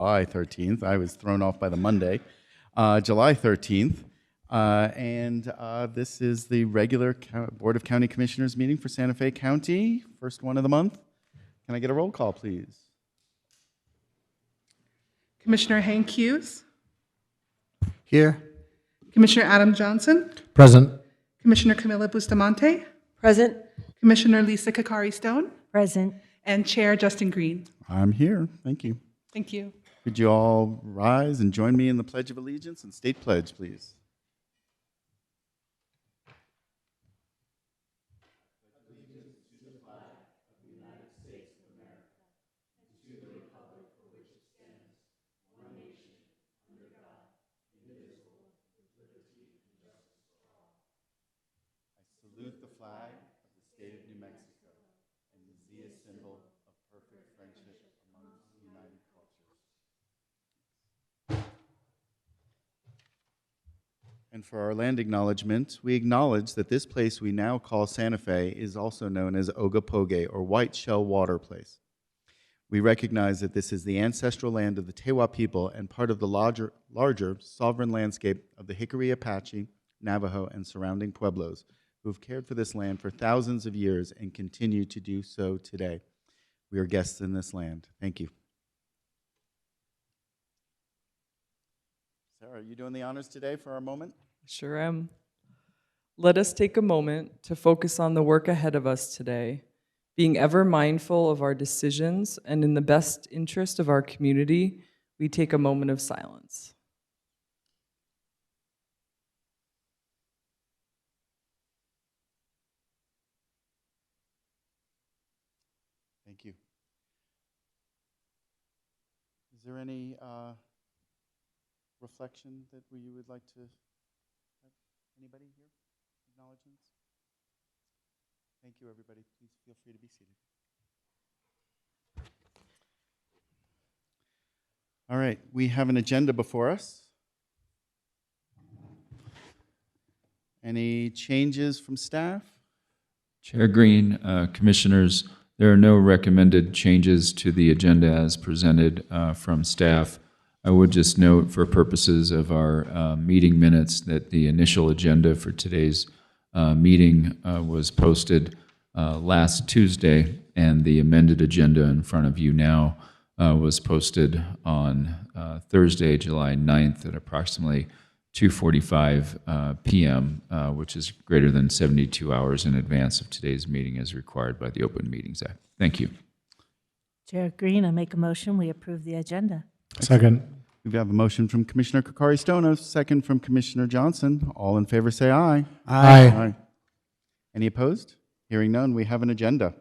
July 13th. I was thrown off by the Monday. July 13th. This is the regular Board of County Commissioners meeting for Santa Fe County, first one of the month. Can I get a roll call, please? Commissioner Hank Hughes, Here. Commissioner Adam Johnson, Present. Commissioner Camilla Bustamante, Present. Commissioner Lisa Kakari Stone, Present. and Chair Justin Green. I'm here. Thank you. Thank you. Could you all rise and join me in the Pledge of Allegiance and State Pledge, please? Salute the flag of the state of New Mexico and the Zia symbol of perfect friendship amongst united cultures. And for our land acknowledgement, we acknowledge that this place we now call Santa Fe is also known as Ogopoge, or White Shell Water Place. We recognize that this is the ancestral land of the Tewa people and part of the larger sovereign landscape of the Hickory, Apache, Navajo, and surrounding pueblos, who have cared for this land for thousands of years and continue to do so today. We are guests in this land. Thank you. Sarah, are you doing the honors today for our moment? Sure am. Let us take a moment to focus on the work ahead of us today, being ever mindful of our decisions, and in the best interest of our community, we take a moment of silence. Thank you. Is there any reflection that you would like to have? Anybody here? Acknowledgements? Thank you, everybody. Please feel free to be seated. All right, we have an agenda before us. Any changes from staff? Chair Green, Commissioners, there are no recommended changes to the agenda as presented from staff. I would just note for purposes of our meeting minutes that the initial agenda for today's meeting was posted last Tuesday, and the amended agenda in front of you now was posted on Thursday, July 9th at approximately 2:45 p.m., which is greater than 72 hours in advance of today's meeting as required by the Open Meetings Act. Thank you. Chair Green, I make a motion, we approve the agenda. Second. We have a motion from Commissioner Kakari Stone, a second from Commissioner Johnson. All in favor say aye. Aye. Any opposed? Hearing none, we have an agenda.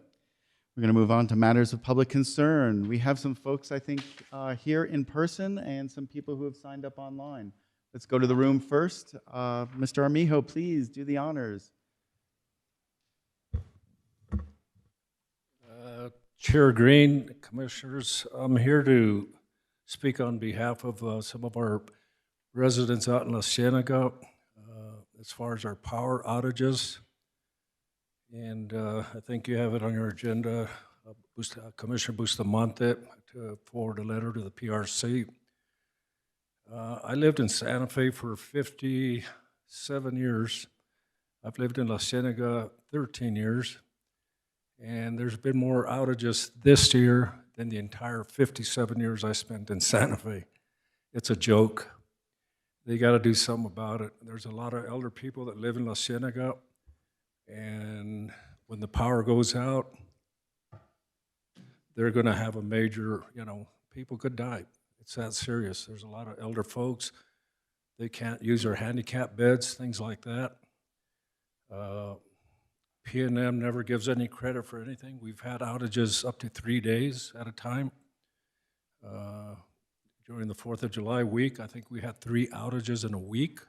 We're going to move on to matters of public concern. We have some folks, I think, here in person and some people who have signed up online. Let's go to the room first. Mr. Armijo, please do the honors. Chair Green, Commissioners, I'm here to speak on behalf of some of our residents out in La Cienega as far as our power outages. And I think you have it on your agenda, Commissioner Bustamante, to forward a letter to the PRC. I lived in Santa Fe for 57 years. I've lived in La Cienega 13 years. And there's been more outages this year than the entire 57 years I spent in Santa Fe. It's a joke. They got to do something about it. There's a lot of elder people that live in La Cienega, and when the power goes out, they're going to have a major, people could die. It's that serious. There's a lot of elder folks. They can't use their handicap beds, things like that. P&M never gives any credit for anything. We've had outages up to 3 days at a time. During the 4th of July week, I think we had 3 outages in a week.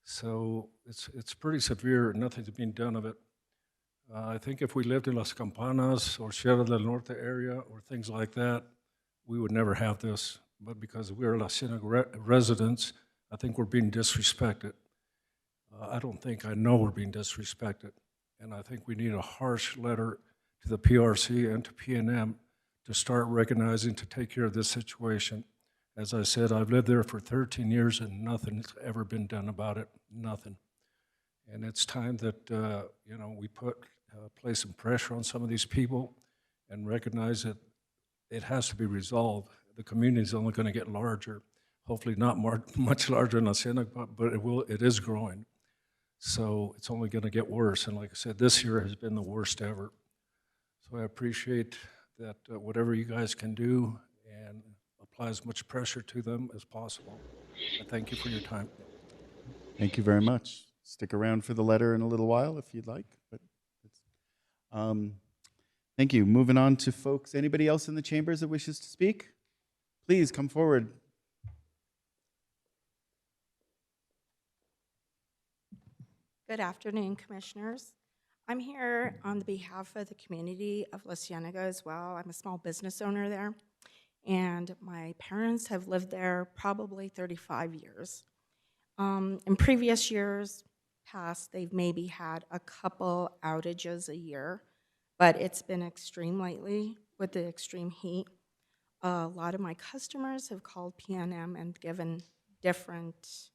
So it's pretty severe. Nothing's being done of it. I think if we lived in Las Campanas or Sierra del Norte area or things like that, we would never have this. But because we're La Cienega residents, I think we're being disrespected. I know we're being disrespected. And I think we need a harsh letter to the PRC and to P&M to start recognizing to take care of this situation. As I said, I've lived there for 13 years and nothing's ever been done about it, nothing. And it's time that, we place some pressure on some of these people and recognize that it has to be resolved. The community is only going to get larger, hopefully not much larger than Cienega, but it is growing. So it's only going to get worse. And like I said, this year has been the worst ever. So I appreciate that whatever you guys can do and apply as much pressure to them as possible. And thank you for your time. Thank you very much. Stick around for the letter in a little while if you'd like. But thank you. Moving on to folks. Anybody else in the chambers that wishes to speak? Please come forward. Good afternoon, Commissioners. I'm here on the behalf of the community of La Cienega as well. I'm a small business owner there, and my parents have lived there probably 35 years. In previous years past, they've maybe had a couple outages a year, but it's been extreme lately with the extreme heat. A lot of my customers have called PNM and given different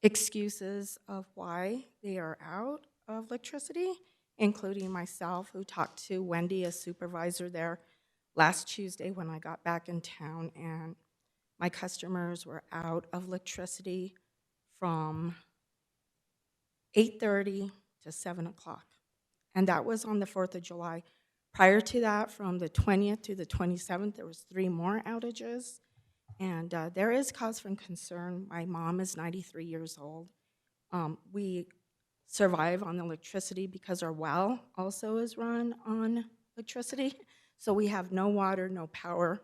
excuses of why they are out of electricity, including myself, who talked to Wendy, a supervisor there, last Tuesday when I got back in town, and my customers were out of electricity from 8:30 to 7 o'clock, and that was on the 4th of July. Prior to that, from the 20th to the 27th, there was 3 more outages, and there is cause for concern. My mom is 93 years old. We survive on electricity because our well also is run on electricity, so we have no water, no power.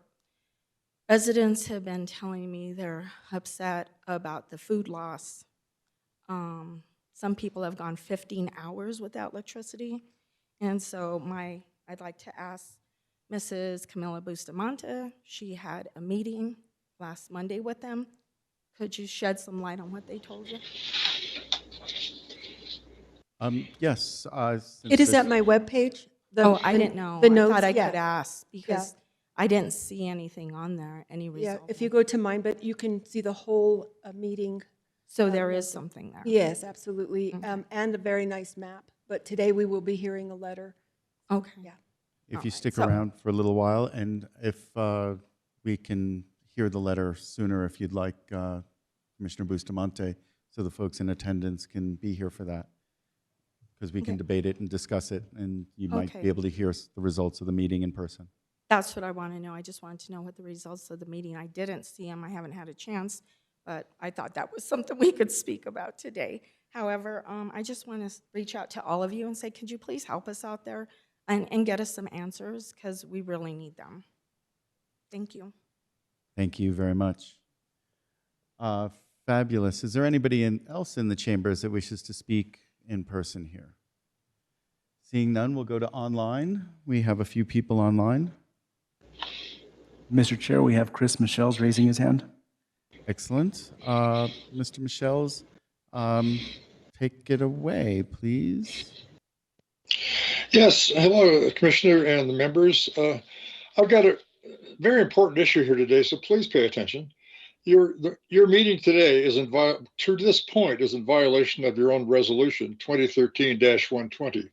Residents have been telling me they're upset about the food loss. Some people have gone 15 hours without electricity, and so I'd like to ask Mrs. Camilla Bustamante. She had a meeting last Monday with them. Could you shed some light on what they told you? Yes. It is at my webpage. I didn't know. The I notes, thought I yeah. could ask because I didn't see anything on there, any Yeah, result. if you go to mine, but you can see the whole meeting. So there is something there. Yes, absolutely, and a very nice map. But today we will be hearing a letter. Okay. Yeah. If All you right, stick so- around for a little while, and if we can hear the letter sooner, if you'd like, Commissioner Bustamante, so the folks in attendance can be here for that, because we can Okay. debate it and discuss it, and you might Okay. be able to hear the results of the meeting in person. That's what I want to know. I just wanted to know what the results of the meeting. I didn't see them. I haven't had a chance, but I thought that was something we could speak about today. However, I just want to reach out to all of you and say, could you please help us out there and get us some answers, because we really need them. Thank you. Thank you very much. Fabulous. Is there anybody else in the chambers that wishes to speak in person here? Seeing none, we'll go to online. We have a few people online. Mr. Chair, we have Chris Michelle's raising his hand. Excellent. Mr. Michelle's, take it away, please. Yes, hello, Commissioner and the members. I've got a very important issue here today, so please pay attention. Your meeting today is to this point is in violation of your own resolution 2013-120.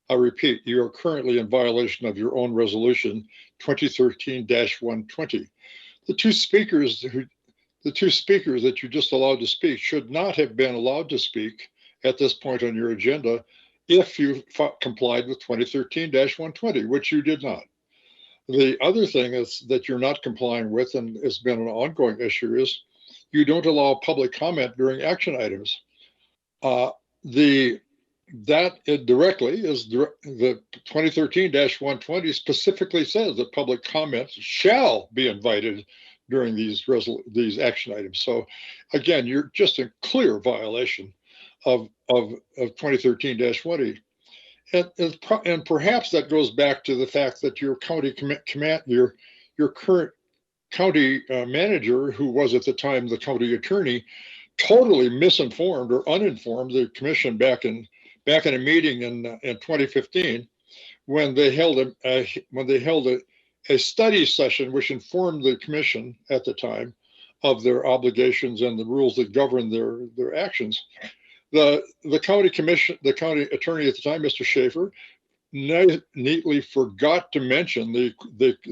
I repeat, you are currently in violation of your own resolution 2013-120. The two speakers that you just allowed to speak should not have been allowed to speak at this point on your agenda if you complied with 2013-120, which you did not. The other thing is that you're not complying with, and it's been an ongoing issue, is you don't allow public comment during action items. That directly is the 2013-120 specifically says that public comments shall be invited during these action items. So again, you're just in clear violation of 2013-20. And perhaps that goes back to the fact that your county your current county manager, who was at the time the county attorney, totally misinformed or uninformed the commission back in a meeting in 2015 when they held a study session which informed the commission at the time of their obligations and the rules that govern their actions. The county commission, the county attorney at the time, Mr. Schaefer, neatly forgot to mention the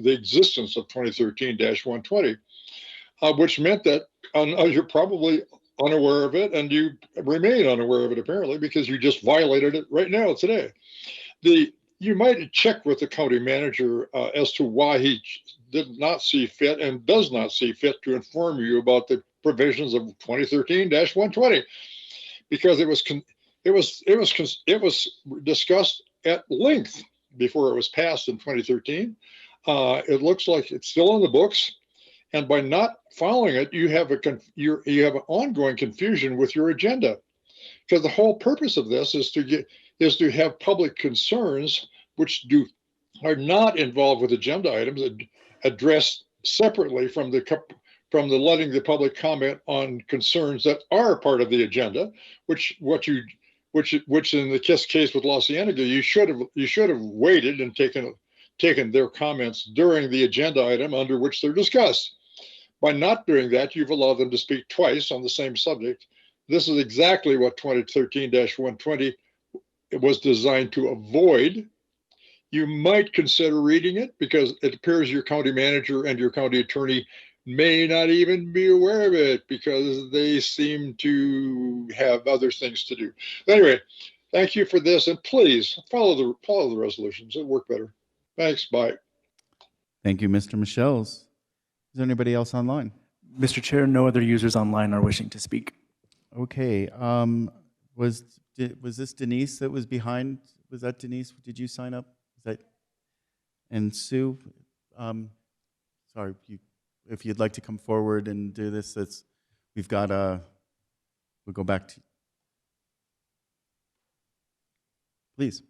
existence of 2013-120, which meant that you're probably unaware of it, and you remain unaware of it apparently because you just violated it right now today. You might check with the county manager as to why he did not see fit and does not see fit to inform you about the provisions of 2013-120, because it was discussed at length before it was passed in 2013. It looks like it's still in the books, and by not following it, you have an ongoing confusion with your agenda, because the whole purpose of this is to have public concerns which are not involved with agenda items addressed separately from the letting the public comment on concerns that are part of the agenda, which in the case with La Cienega, you should have waited and taken their comments during the agenda item under which they're discussed. By not doing that, you've allowed them to speak twice on the same subject. This is exactly what 2013-120 was designed to avoid. You might consider reading it, because it appears your county manager and your county attorney may not even be aware of it because they seem to have other things to do. Anyway, thank you for this, and please follow the resolutions. It'll work better. Thanks. Bye. Thank you, Mr. Michels. Is there anybody else online? Mr. Chair, no other users online are wishing to speak. Okay. Was this Denise that was behind? Was that Denise? Did you sign up? And Sue? Sorry, if you'd like to come forward and do this, we'll go back to, please.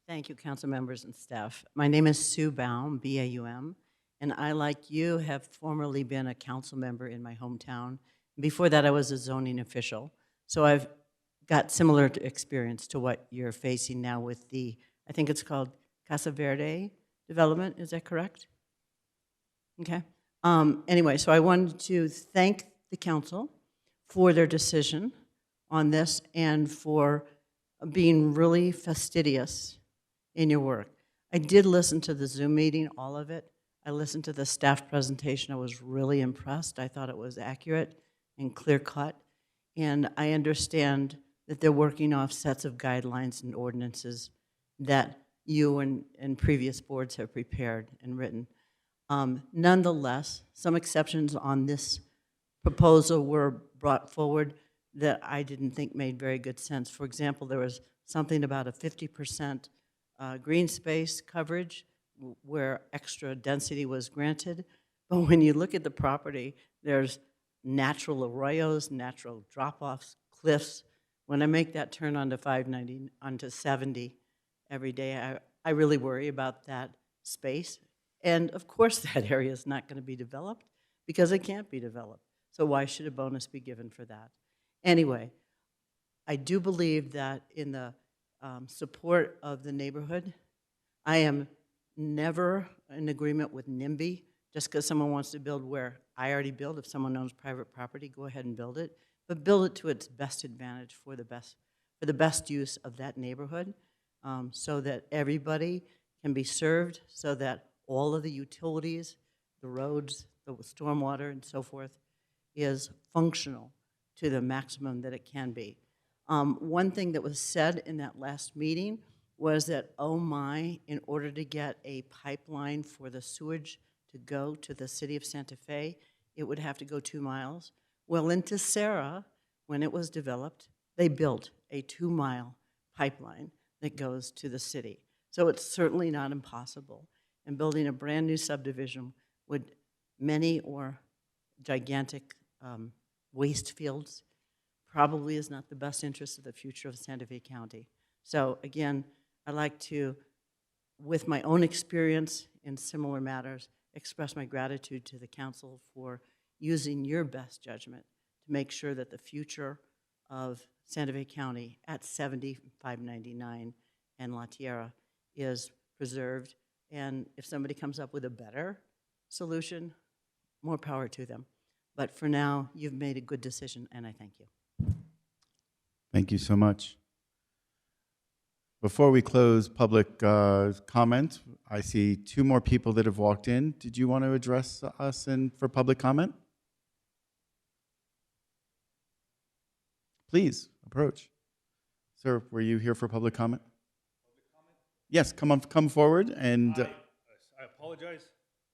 Thank you, council members and staff. My name is Sue Baum, B-A-U-M, and I, like you, have formerly been a council member in my hometown. Before that, I was a zoning official. So I've got similar experience to what you're facing now with I think it's called Casa Verde development. Is that correct? Okay. Anyway, so I wanted to thank the council for their decision on this and for being really fastidious in your work. I did listen to the Zoom meeting, all of it. I listened to the staff presentation. I was really impressed. I thought it was accurate and clear-cut. And I understand that they're working off sets of guidelines and ordinances that you and previous boards have prepared and written. Nonetheless, some exceptions on this proposal were brought forward that I didn't think made very good sense. For example, there was something about a 50% green space coverage where extra density was granted. But when you look at the property, there's natural arroyos, natural drop-offs, cliffs. When I make that turn onto 590, onto 70 every day, I really worry about that space. And of course that area is not going to be developed because it can't be developed. So why should a bonus be given for that? Anyway, I do believe that in the support of the neighborhood, I am never in agreement with NIMBY. Just because someone wants to build where I already build, if someone owns private property, go ahead and build it. But build it to its best advantage for the best use of that neighborhood, so that everybody can be served, so that all of the utilities, the roads, the stormwater, and so forth is functional to the maximum that it can be. One thing that was said in that last meeting was that, oh my, in order to get a pipeline for the sewage to go to the city of Santa Fe, it would have to go 2 miles. Well, into Sara, when it was developed, they built a 2-mile pipeline that goes to the city. So it's certainly not impossible. And building a brand new subdivision with many or gigantic waste fields probably is not the best interest of the future of Santa Fe County. So again, I'd like to, with my own experience in similar matters, express my gratitude to the council for using your best judgment to make sure that the future of Santa Fe County at 7599 and La Tierra is preserved. And if somebody comes up with a better solution, more power to them. But for now, you've made a good decision, and I thank you. Thank you so much. Before we close public comment, I see two more people that have walked in. Did you want to address us for public comment? Please approach. Sir, were you here for public comment? Yes, come forward and I apologize.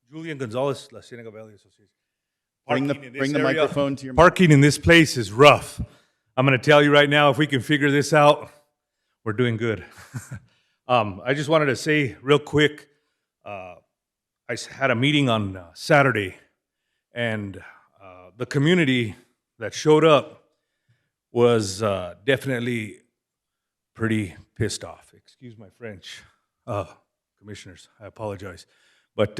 Julian Gonzalez, La Cienega Valley Association. bring the microphone to your mouth. Parking in this place is rough. I'm going to tell you right now, if we can figure this out, we're doing good. I just wanted to say real quick, I had a meeting on Saturday, and the community that showed up was definitely pretty pissed off. Excuse my French, commissioners, I apologize. But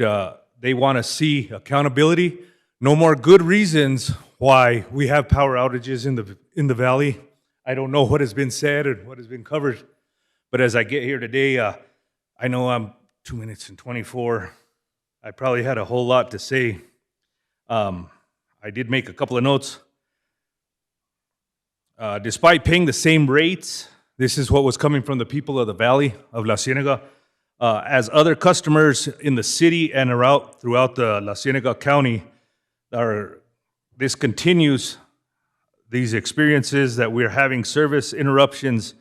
they want to see accountability, no more good reasons why we have power outages in the valley. I don't know what has been said and what has been covered, but as I get here today, I know I'm 2 minutes and 24. I probably had a whole lot to say. I did make a couple of notes. Despite paying the same rates, this is what was coming from the people of the valley of La Cienega. As other customers in the city and throughout the La Cienega County, this continues these experiences that we're having service interruptions.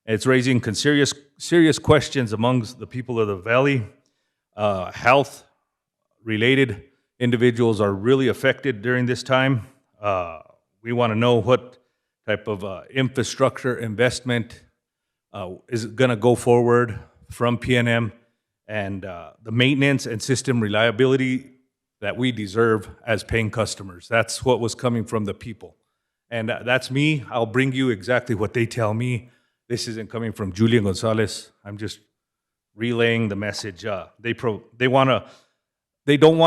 It's raising serious questions amongst the people of the valley. Health-related individuals are really affected during this time. We want to know what type of infrastructure investment is going to go forward from PNM and the maintenance and system reliability that we deserve as paying customers. That's what was coming from the people. And that's me. I'll bring you exactly what they tell me. This isn't coming from Julian Gonzalez. I'm just relaying the message. They don't want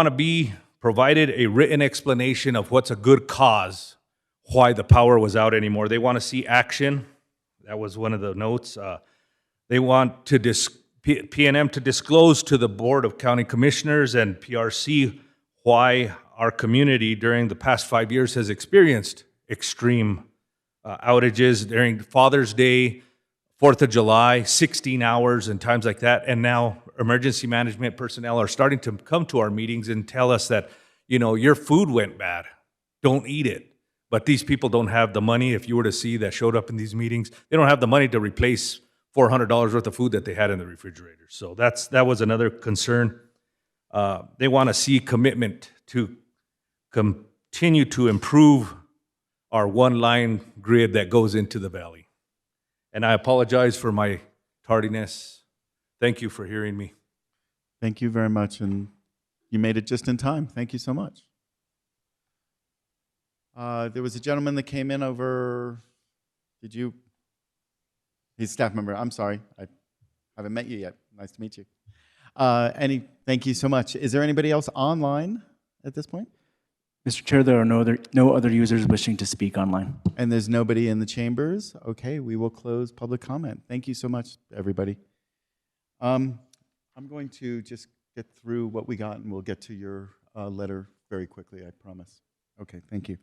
to be provided a written explanation of what's a good cause, why the power was out anymore. They want to see action. That was one of the notes. They want PNM to disclose to the Board of County Commissioners and PRC why our community during the past 5 years has experienced extreme outages during Father's Day, 4th of July, 16 hours and times like that. And now emergency management personnel are starting to come to our meetings and tell us that, your food went bad. Don't eat it. But these people don't have the money. If you were to see that showed up in these meetings, they don't have the money to replace $400 worth of food that they had in the refrigerator. So that was another concern. They want to see commitment to continue to improve our one-line grid that goes into the valley. And I apologize for my tardiness. Thank you for hearing me. Thank you very much, and you made it just in time. Thank you so much. There was a gentleman that came in over, he's a staff member. I'm sorry, I haven't met you yet. Nice to meet you. Thank you so much. Is there anybody else online at this point? Mr. Chair, there are no other users wishing to speak online. And there's nobody in the chambers? Okay, we will close public comment. Thank you so much, everybody. I'm going to just get through what we got, and we'll get to your letter very quickly, I promise. Okay, thank you.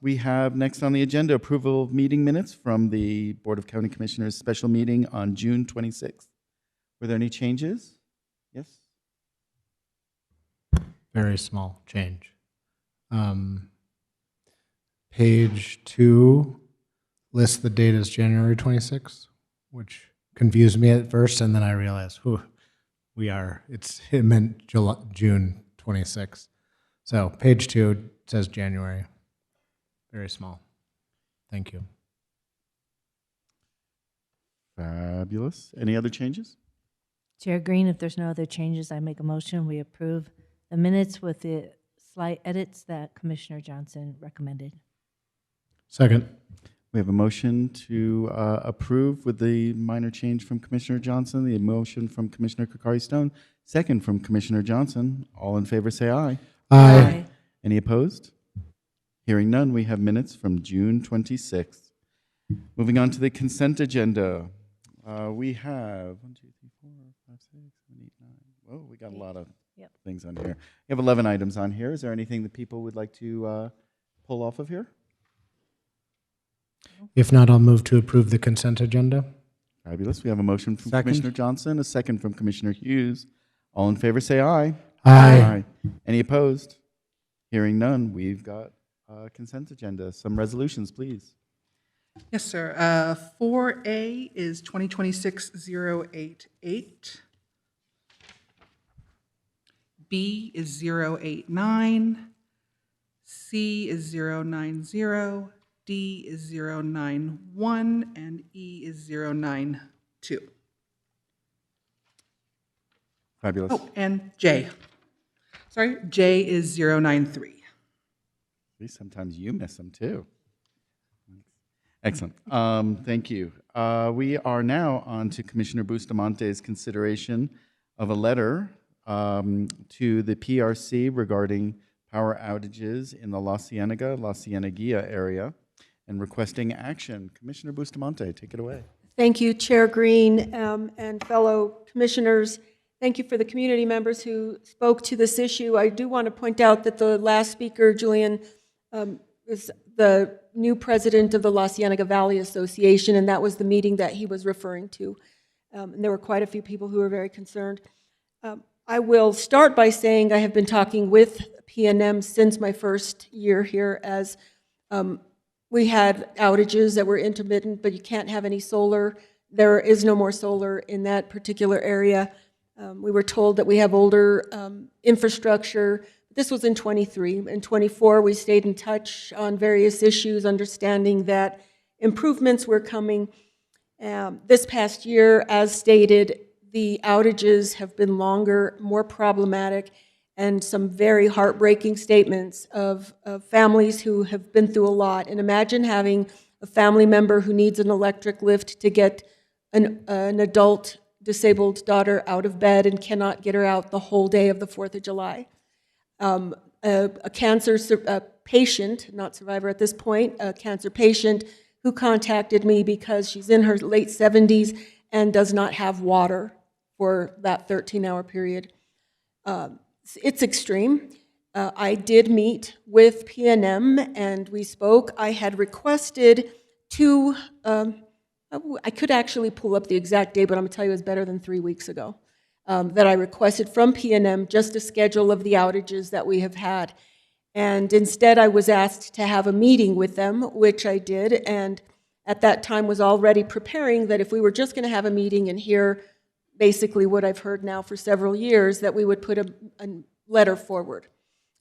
We have next on the agenda approval of meeting minutes from the Board of County Commissioners special meeting on June 26th. Were there any changes? Yes? Very small change. Page 2 lists the date as January 26th, which confused me at first, and then I realized, it meant June 26th. So page 2 says January. Very small. Thank you. Fabulous. Any other changes? Chair Green, if there's no other changes, I make a motion, we approve the minutes with the slight edits that Commissioner Johnson recommended. Second. We have a motion to approve with the minor change from Commissioner Johnson, the motion from Commissioner Kakari-Stone, second from Commissioner Johnson. All in favor say aye. Aye. Any opposed? Hearing none, we have minutes from June 26th. Moving on to the consent agenda. We have 1, 2, 3, 4, 5, 6, 7, 8, 9. Whoa, we got a lot of Yep. things on here. We have 11 items on here. Is there anything that people would like to pull off of here? If not, I'll move to approve the consent agenda. Fabulous. We have a motion from Second. Commissioner Johnson, a second from Commissioner Hughes. All in favor, say aye. Aye. Any opposed? Hearing none, we've got a consent agenda. Some resolutions, please. Yes, sir. 4A is 2026-088. B is 089. C is 090. D is 091. And E is 092. Fabulous. Oh, and J. Sorry, J is 093. See, sometimes you miss them too. Excellent. Thank you. We are now on to Commissioner Bustamante's consideration of a letter to the PRC regarding power outages in the La Cieneguilla area and requesting action. Commissioner Bustamante, take it away. Thank you, Chair Green, and fellow commissioners. Thank you for the community members who spoke to this issue. I do want to point out that the last speaker, Julian, is the new president of the La Cienega Valley Association, and that was the meeting that he was referring to. And there were quite a few people who were very concerned. I will start by saying I have been talking with PNM since my first year here, as we had outages that were intermittent, but you can't have any solar. There is no more solar in that particular area. We were told that we have older infrastructure. This was in 23. In 24, we stayed in touch on various issues, understanding that improvements were coming. This past year, as stated, the outages have been longer, more problematic, and some very heartbreaking statements of families who have been through a lot. And imagine having a family member who needs an electric lift to get an adult disabled daughter out of bed and cannot get her out the whole day of the 4th of July. A cancer patient, not survivor at this point, a cancer patient who contacted me because she's in her late 70s and does not have water for that 13-hour period. It's extreme. I did meet with PNM and we spoke. I had requested two, I could actually pull up the exact date, but I'm going to tell you it was better than 3 weeks ago, that I requested from PNM just a schedule of the outages that we have had. And instead, I was asked to have a meeting with them, which I did, and at that time was already preparing that if we were just going to have a meeting and hear basically what I've heard now for several years, that we would put a letter forward.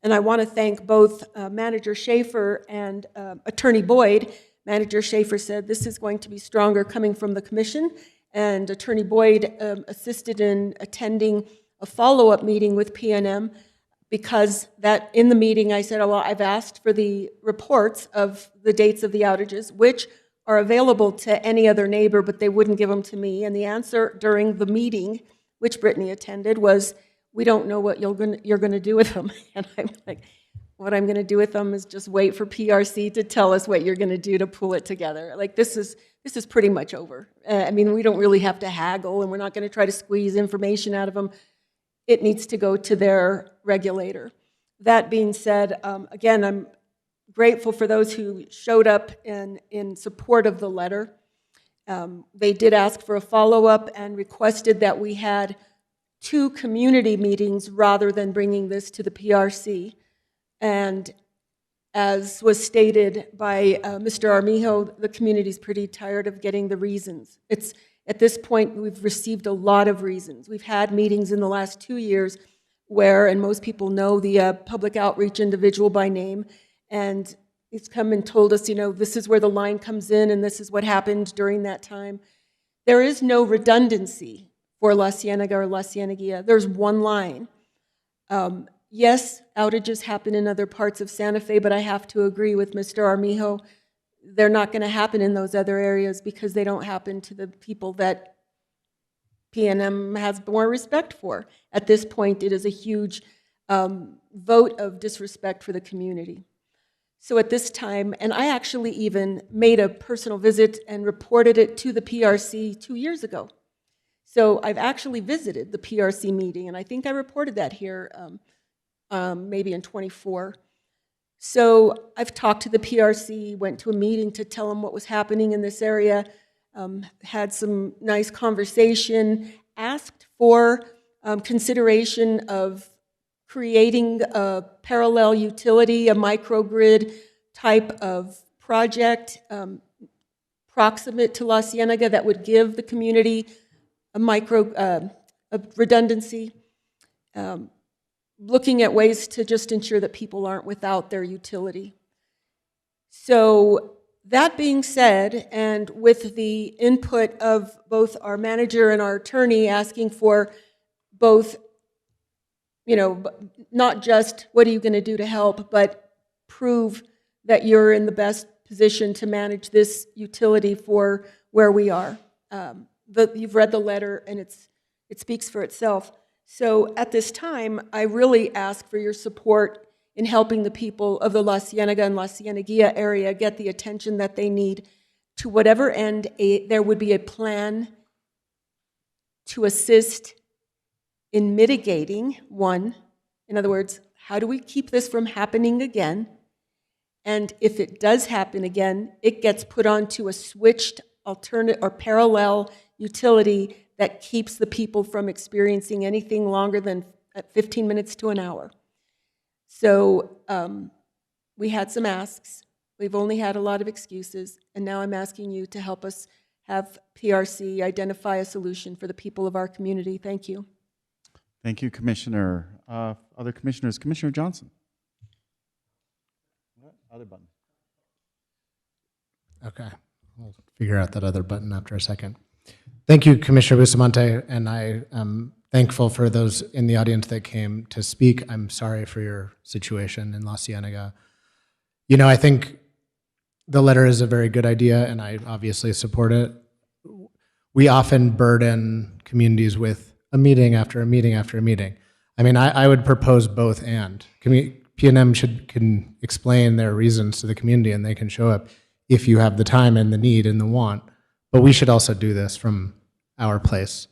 And I want to thank both Manager Schaefer and Attorney Boyd. Manager Schaefer said this is going to be stronger coming from the commission, and Attorney Boyd assisted in attending a follow-up meeting with PNM, because that in the meeting I said, oh, well, I've asked for the reports of the dates of the outages, which are available to any other neighbor, but they wouldn't give them to me. And the answer during the meeting, which Brittany attended, was, we don't know what you're going to do with them. And I'm like, what I'm going to do with them is just wait for PRC to tell us what you're going to do to pull it together. Like, this is pretty much over. I mean, we don't really have to haggle, and we're not going to try to squeeze information out of them. It needs to go to their regulator. That being said, again, I'm grateful for those who showed up in support of the letter. They did ask for a follow-up and requested that we had 2 community meetings rather than bringing this to the PRC. And as was stated by Mr. Armijo, the community's pretty tired of getting the reasons. At this point, we've received a lot of reasons. We've had meetings in the last 2 years where, and most people know the public outreach individual by name, and he's come and told us, you know, this is where the line comes in and this is what happened during that time. There is no redundancy for La Cienega or La Cieneguilla. There's one line. Yes, outages happen in other parts of Santa Fe, but I have to agree with Mr. Armijo. They're not going to happen in those other areas because they don't happen to the people that PNM has more respect for. At this point, it is a huge vote of disrespect for the community. So at this time, and I actually even made a personal visit and reported it to the PRC 2 years ago. So I've actually visited the PRC meeting, and I think I reported that here maybe in '24. So I've talked to the PRC, went to a meeting to tell them what was happening in this area, had some nice conversation, asked for consideration of creating a parallel utility, a microgrid type of project proximate to La Cienega that would give the community a redundancy, looking at ways to just ensure that people aren't without their utility. So that being said, and with the input of both our manager and our attorney asking for both, not just what are you going to do to help, but prove that you're in the best position to manage this utility for where we are. You've read the letter, and it speaks for itself. So at this time, I really ask for your support in helping the people of the La Cienega and La Cieneguilla area get the attention that they need. To whatever end, there would be a plan to assist in mitigating, one, in other words, how do we keep this from happening again? And if it does happen again, it gets put onto a switched alternate or parallel utility that keeps the people from experiencing anything longer than 15 minutes to an hour. So we had some asks. We've only had a lot of excuses, and now I'm asking you to help us have PRC identify a solution for the people of our community. Thank you. Thank you, Commissioner. Other commissioners, Commissioner Johnson. Other button. Okay, we'll figure out that other button after a second. Thank you, Commissioner Bustamante, and I am thankful for those in the audience that came to speak. I'm sorry for your situation in La Cienega. I think the letter is a very good idea, and I obviously support it. We often burden communities with a meeting after a meeting after a meeting. I mean, I would propose both and. P&M can explain their reasons to the community, and they can show up if you have the time and the need and the want. But we should also do this from our place.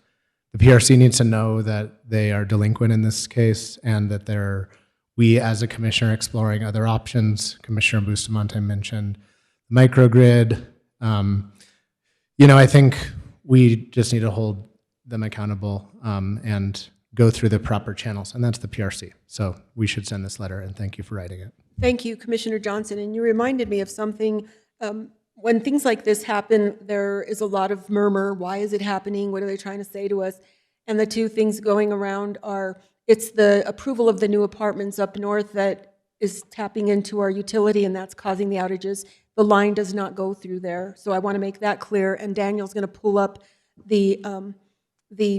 The PRC needs to know that they are delinquent in this case and that we as a commissioner exploring other options. Commissioner Bustamante mentioned microgrid. I think we just need to hold them accountable and go through the proper channels, and that's the PRC. So we should send this letter, and thank you for writing it. Thank you, Commissioner Johnson. And you reminded me of something. When things like this happen, there is a lot of murmur. Why is it happening? What are they trying to say to us? And the two things going around are, it's the approval of the new apartments up north that is tapping into our utility, and that's causing the outages. The line does not go through there. So I want to make that clear. And Daniel's going to pull up the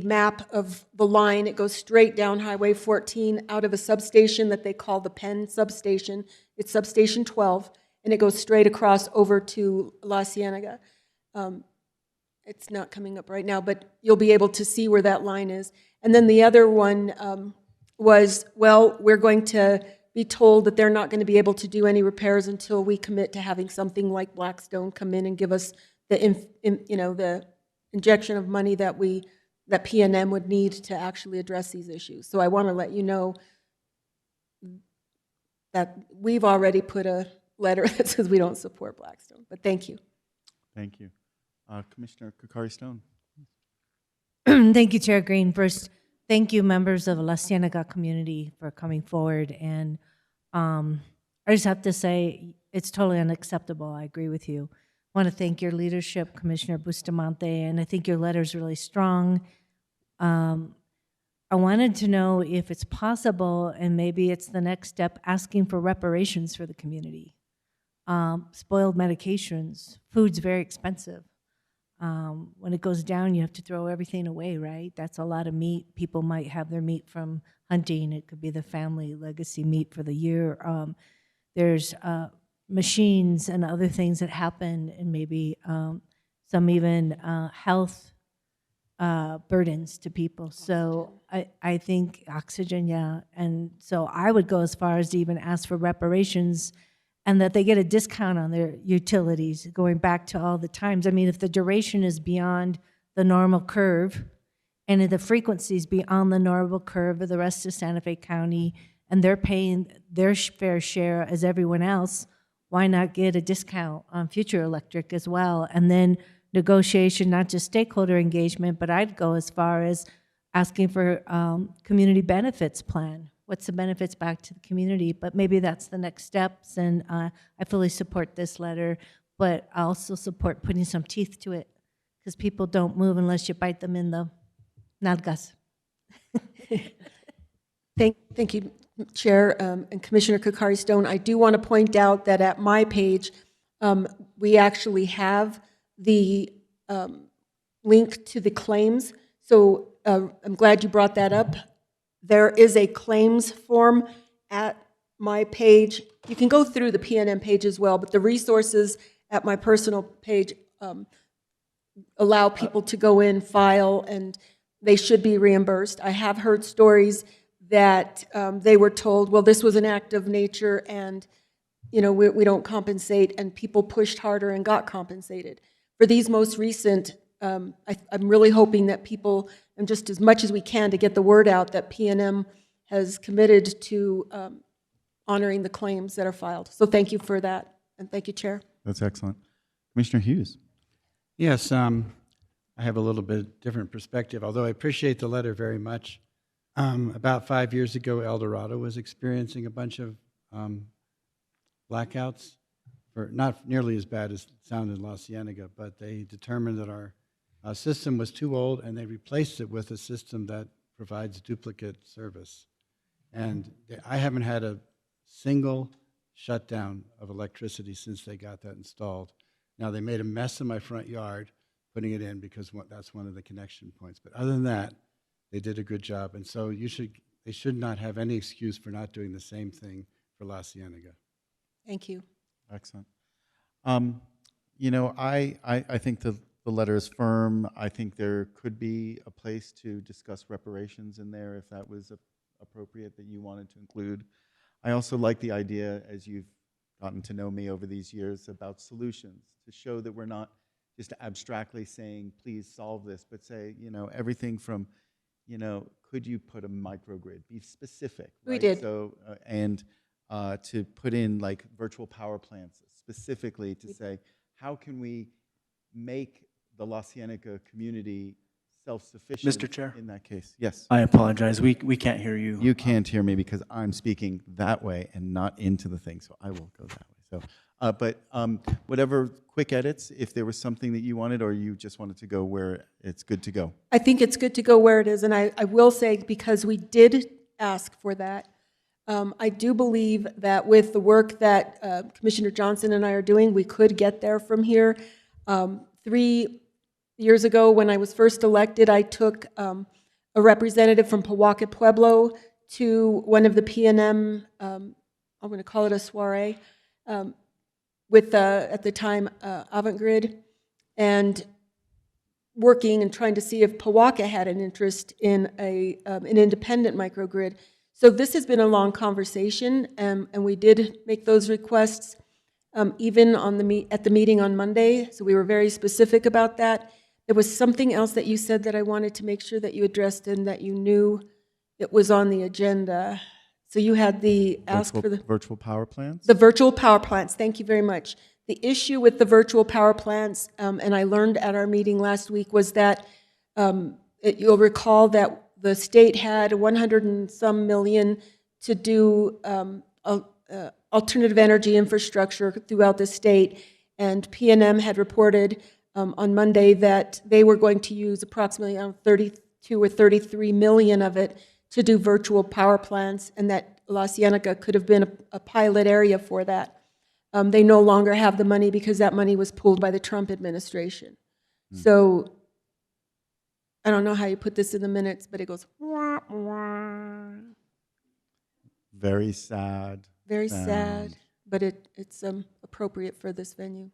map of the line. It goes straight down Highway 14 out of a substation that they call the Penn substation. It's substation 12. And it goes straight across over to La Cienega. It's not coming up right now, but you'll be able to see where that line is. And then the other one was, well, we're going to be told that they're not going to be able to do any repairs until we commit to having something like Blackstone come in and give us the injection of money that P&M would need to actually address these issues. So I want to let you know that we've already put a letter that says we don't support Blackstone, but thank you. Thank you. Commissioner Kokari-Stone. Thank you, Chair Green. First, thank you, members of the La Cienega community, for coming forward. And I just have to say, it's totally unacceptable. I agree with you. I want to thank your leadership, Commissioner Bustamante, and I think your letter is really strong. I wanted to know if it's possible, and maybe it's the next step, asking for reparations for the community. Spoiled medications, food's very expensive. When it goes down, you have to throw everything away, right? That's a lot of meat. People might have their meat from hunting. It could be the family legacy meat for the year. There's machines and other things that happen, and maybe some even health burdens to people. So I think oxygen, yeah. And so I would go as far as to even ask for reparations and that they get a discount on their utilities, going back to all the times. I mean, if the duration is beyond the normal curve, and if the frequency is beyond the normal curve of the rest of Santa Fe County, and they're paying their fair share as everyone else, why not get a discount on future electric as well? And then negotiation, not just stakeholder engagement, but I'd go as far as asking for community benefits plan. What's the benefits back to the community? But maybe that's the next steps, and I fully support this letter, but I also support putting some teeth to it, because people don't move unless you bite them in the nalgas. Thank you, Chair and Commissioner Kokari-Stone. I do want to point out that at my page, we actually have the link to the claims. So I'm glad you brought that up. There is a claims form at my page. You can go through the PNM page as well, but the resources at my personal page allow people to go in, file, and they should be reimbursed. I have heard stories that they were told, well, this was an act of nature and we don't compensate, and people pushed harder and got compensated. For these most recent, I'm really hoping that people, and just as much as we can to get the word out, that PNM has committed to honoring the claims that are filed. So thank you for that, and thank you, Chair. That's excellent. Commissioner Hughes. Yes, I have a little bit different perspective, although I appreciate the letter very much. About 5 years ago, El Dorado was experiencing a bunch of blackouts, not nearly as bad as it sounded in La Cienega, but they determined that our system was too old, and they replaced it with a system that provides duplicate service. And I haven't had a single shutdown of electricity since they got that installed. Now, they made a mess in my front yard putting it in because that's one of the connection points. But other than that, they did a good job. And so they should not have any excuse for not doing the same thing for La Cienega. Thank you. Excellent. I think the letter is firm. I think there could be a place to discuss reparations in there if that was appropriate that you wanted to include. I also like the idea, as you've gotten to know me over these years, about solutions, to show that we're not just abstractly saying, please solve this, but say, everything from, could you put a microgrid? Be specific. Right? We did. So, to put in like virtual power plants specifically to say, how can we make the La Cienega community self-sufficient? Mr. Chair? In that case. Yes. I apologize. We can't hear you. You can't hear me because I'm speaking that way and not into the thing, so I will go that way. So, whatever quick edits, if there was something that you wanted or you just wanted to go where it's good to go. I think it's good to go where it is, and I will say, because we did ask for that, I do believe that with the work that Commissioner Johnson and I are doing, we could get there from here. 3 years ago, when I was first elected, I took a representative from Pojoaque Pueblo to one of the PNM, I'm going to call it a soiree, with, at the time, Avantgrid, and working and trying to see if Pojoaque had an interest in an independent microgrid. So this has been a long conversation, and we did make those requests even on at the meeting on Monday, so we were very specific about that. There was something else that you said that I wanted to make sure that you addressed and that you knew it was on the agenda. So you had the ask for the virtual power plants? The virtual power plants, thank you very much. The issue with the virtual power plants, and I learned at our meeting last week, was that you'll recall that the state had 100 and some million to do alternative energy infrastructure throughout the state, and PNM had reported on Monday that they were going to use approximately 32 or 33 million of it to do virtual power plants, and that La Cienega could have been a pilot area for that. They no longer have the money because that money was pulled by the Trump administration. So I don't know how you put this in the minutes, but it goes, wah, wah. Very sad. Very sad, but it's appropriate for this venue.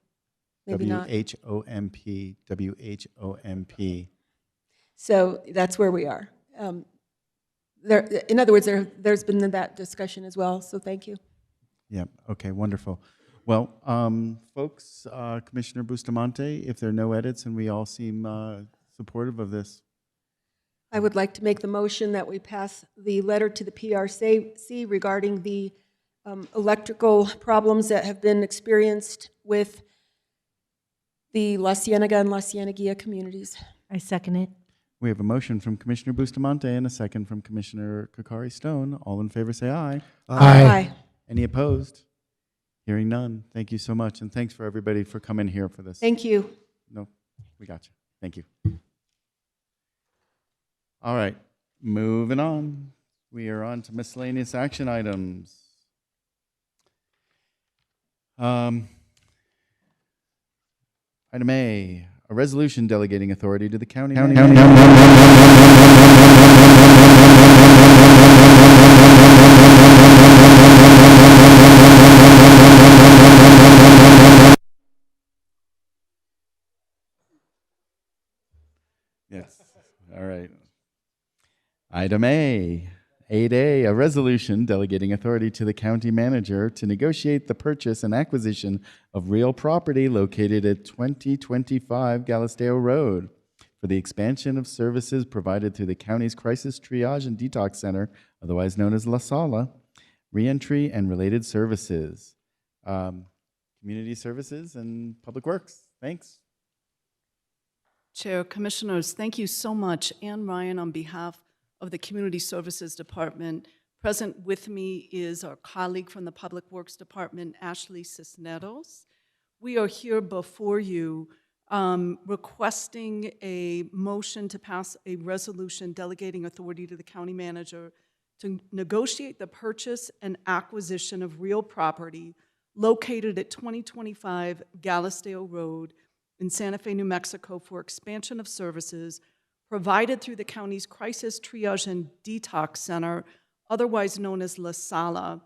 Maybe not. WHOMP, WHOMP. So that's where we are. In other words, there's been that discussion as well, so thank you. Yeah, okay, wonderful. Well, folks, Commissioner Bustamante, if there are no edits and we all seem supportive of this. I would like to make the motion that we pass the letter to the PRC regarding the electrical problems that have been experienced with the La Cienega and La Cieneguilla communities. I second it. We have a motion from Commissioner Bustamante and a second from Commissioner Kokari Stone. All in favor say aye. Aye. Any opposed? Hearing none. Thank you so much. And thanks for everybody for coming here for this. Thank you. No, we got you. Thank you. All right, moving on. We are on to miscellaneous action items. Item A, a resolution delegating authority to the county. Yes, all right. Item A, 8A, a resolution delegating authority to the county manager to negotiate the purchase and acquisition of real property located at 2025 Galisteo Road for the expansion of services provided through the county's Crisis Triage and Detox Center, otherwise known as La Sala, reentry and related services, community services and public works. Thanks. Chair, Commissioners, thank you so much. Ann Ryan on behalf of the Community Services Department. Present with me is our colleague from the Public Works Department, Ashley Cisneros. We are here before you requesting a motion to pass a resolution delegating authority to the county manager to negotiate the purchase and acquisition of real property located at 2025 Galisteo Road in Santa Fe, New Mexico for expansion of services provided through the county's Crisis Triage and Detox Center, otherwise known as La Sala,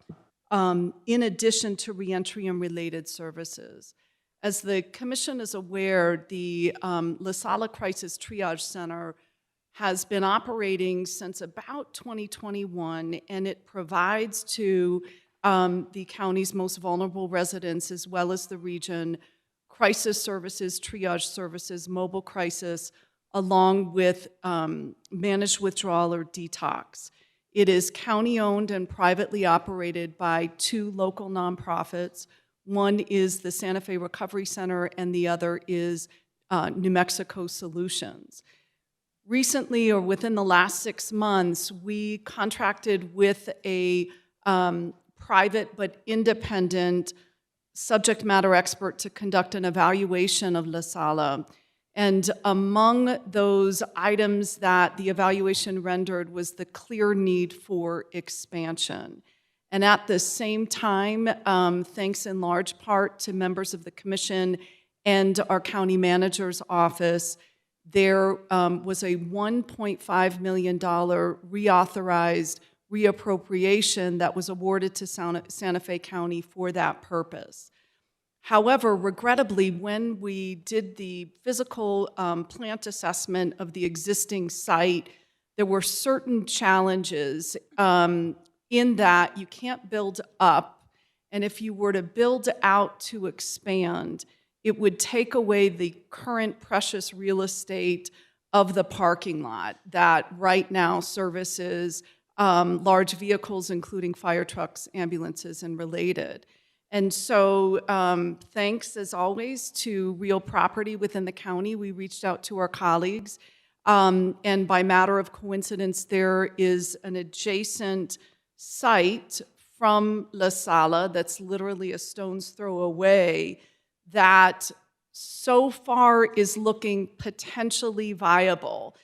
in addition to reentry and related services. As the Commission is aware, the La Sala Crisis Triage Center has been operating since about 2021, and it provides to the county's most vulnerable residents, as well as the region, crisis services, triage services, mobile crisis, along with managed withdrawal or detox. It is county-owned and privately operated by two local nonprofits. One is the Santa Fe Recovery Center, and the other is New Mexico Solutions. Recently, or within the last 6 months, we contracted with a private but independent subject matter expert to conduct an evaluation of La Sala. And among those items that the evaluation rendered was the clear need for expansion. And at the same time, thanks in large part to members of the Commission and our county manager's office, there was a $1.5 million reauthorized reappropriation that was awarded to Santa Fe County for that purpose. However, regrettably, when we did the physical plant assessment of the existing site, there were certain challenges in that you can't build up, and if you were to build out to expand, it would take away the current precious real estate of the parking lot that right now services large vehicles, including fire trucks, ambulances, and related. And so thanks, as always, to real property within the county, we reached out to our colleagues. And by matter of coincidence, there is an adjacent site from La Sala that's literally a stone's throw away that so far is looking potentially viable.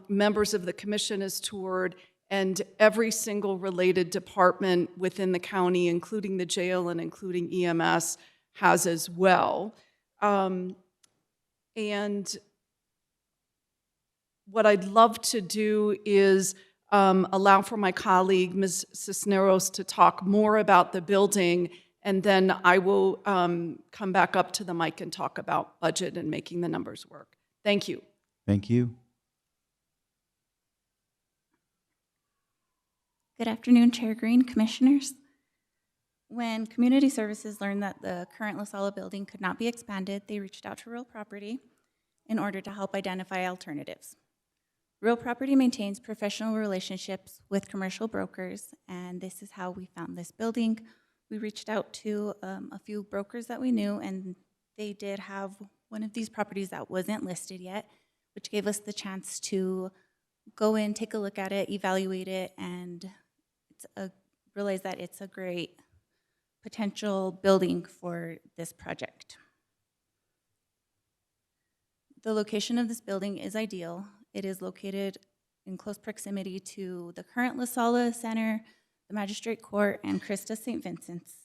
Members of the Commission has toured, and every single related department within the county, including the jail and including EMS, has as well. And what I'd love to do is allow for my colleague, Ms. Cisneros, to talk more about the building, and then I will come back up to the mic and talk about budget and making the numbers work. Thank you. Thank you. Good afternoon, Chair Green, Commissioners. When Community Services learned that the current La Sala building could not be expanded, they reached out to Real Property in order to help identify alternatives. Real Property maintains professional relationships with commercial brokers, and this is how we found this building. We reached out to a few brokers that we knew, and they did have one of these properties that wasn't listed yet, which gave us the chance to go in, take a look at it, evaluate it, and realize that it's a great potential building for this project. The location of this building is ideal. It is located in close proximity to the current La Sala Center, the Magistrate Court, and Christa St. Vincent's.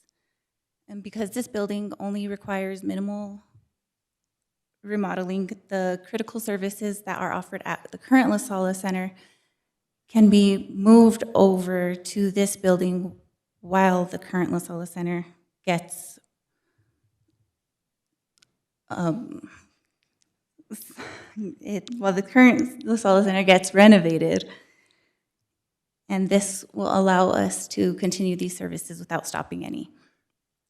And because this building only requires minimal remodeling, the critical services that are offered at the current La Sala Center can be moved over to this building while the current La Sala Center gets the current La Sala Center gets renovated, and this will allow us to continue these services without stopping any.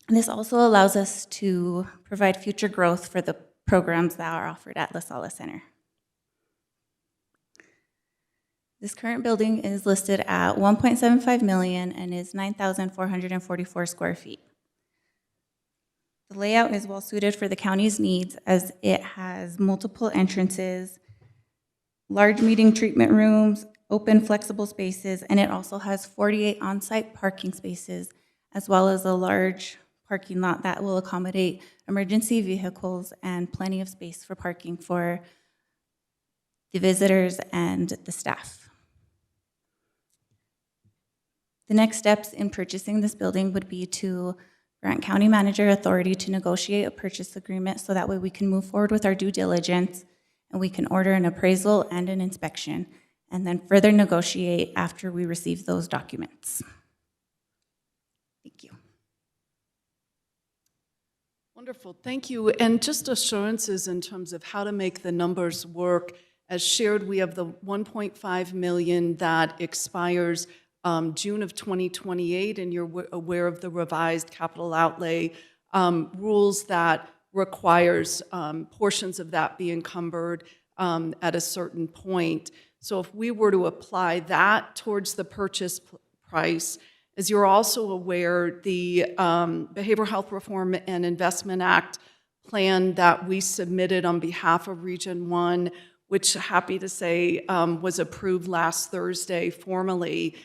And this also allows us to provide future growth for the programs that are offered at La Sala Center. This current building is listed at $1.75 million and is 9,444 square feet. The layout is well suited for the county's needs as it has multiple entrances, large meeting treatment rooms, open flexible spaces, and it also has 48 on-site parking spaces, as well as a large parking lot that will accommodate emergency vehicles and plenty of space for parking for the visitors and the staff. The next steps in purchasing this building would be to grant county manager authority to negotiate a purchase agreement so that way we can move forward with our due diligence and we can order an appraisal and an inspection and then further negotiate after we receive those documents. Thank you. Wonderful, thank you. And just assurances in terms of how to make the numbers work. As shared, we have the 1.5 million that expires June of 2028, and you're aware of the revised capital outlay rules that requires portions of that be encumbered at a certain point. So if we were to apply that towards the purchase price, as you're also aware, the Behavioral Health Reform and Investment Act plan that we submitted on behalf of Region 1, which, happy to say, was approved last Thursday formally,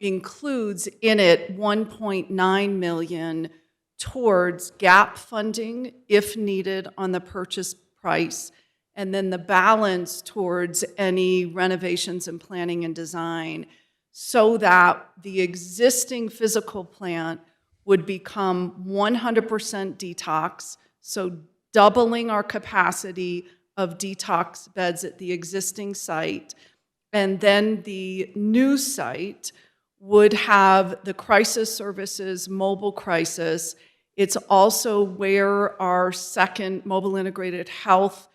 includes in it $1.9 million towards gap funding, if needed, on the purchase price, and then the balance towards any renovations and planning and design, so that the existing physical plant would become 100% detox, so doubling our capacity of detox beds at the existing site. And then the new site would have the crisis services, mobile crisis. It's also where our second mobile integrated health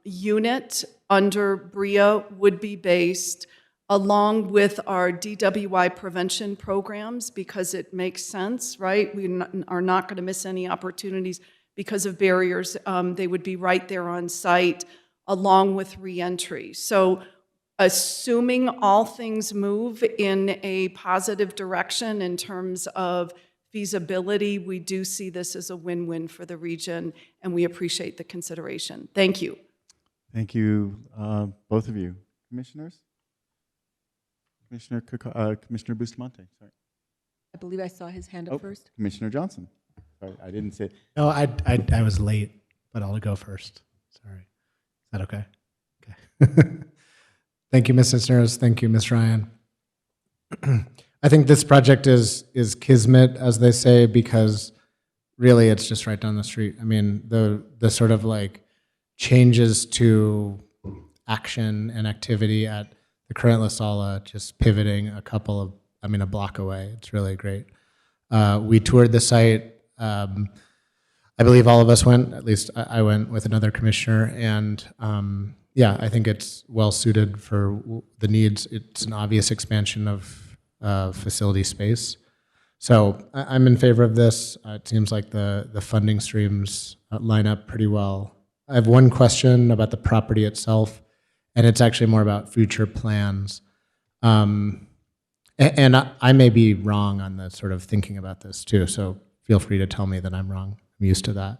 unit under BRIA would be based, along with our DWI prevention programs, because it makes sense, right? We are not going to miss any opportunities because of barriers. They would be right there on site, along with reentry. So assuming all things move in a positive direction in terms of feasibility, we do see this as a win-win for the region, and we appreciate the consideration. Thank you. Thank you, both of you. Commissioners? Commissioner Bustamante, sorry. I believe I saw his hand up first. Commissioner Johnson. Sorry, I didn't say. No, I was late, but I'll go first. Sorry. Is that okay? Okay. Thank you, Ms. Cisneros. Thank you, Ms. Ryan. I think this project is kismet, as they say, because really it's just right down the street. I mean, the sort of like changes to action and activity at the current La Sala, just pivoting a block away. It's really great. We toured the site. I believe all of us went, at least I went with another commissioner, and yeah, I think it's well suited for the needs. It's an obvious expansion of facility space. So I'm in favor of this. It seems like the funding streams line up pretty well. I have one question about the property itself, and it's actually more about future plans. And I may be wrong on the sort of thinking about this too, so feel free to tell me that I'm wrong. I'm used to that.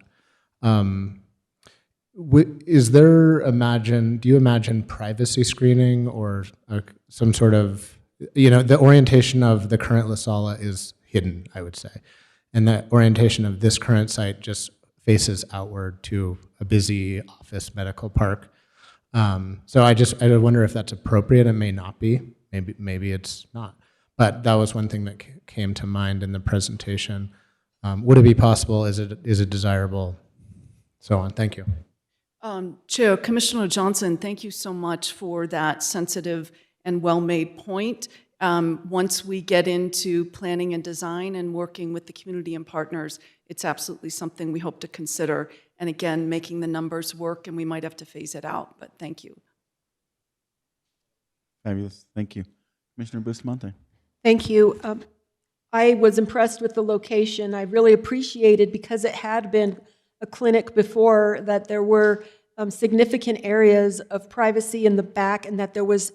Is there do you imagine privacy screening or some sort of, the orientation of the current La Sala is hidden, I would say. And the orientation of this current site just faces outward to a busy office medical park. So I wonder if that's appropriate. It may not be. Maybe it's not. But that was one thing that came to mind in the presentation. Would it be possible? Is it desirable? So on. Thank you. Chair, Commissioner Johnson, thank you so much for that sensitive and well-made point. Once we get into planning and design and working with the community and partners, it's absolutely something we hope to consider. And again, making the numbers work, and we might have to phase it out, but thank you. Fabulous. Thank you. Commissioner Bustamante. Thank you. I was impressed with the location. I really appreciated, because it had been a clinic before, that there were significant areas of privacy in the back, and that there was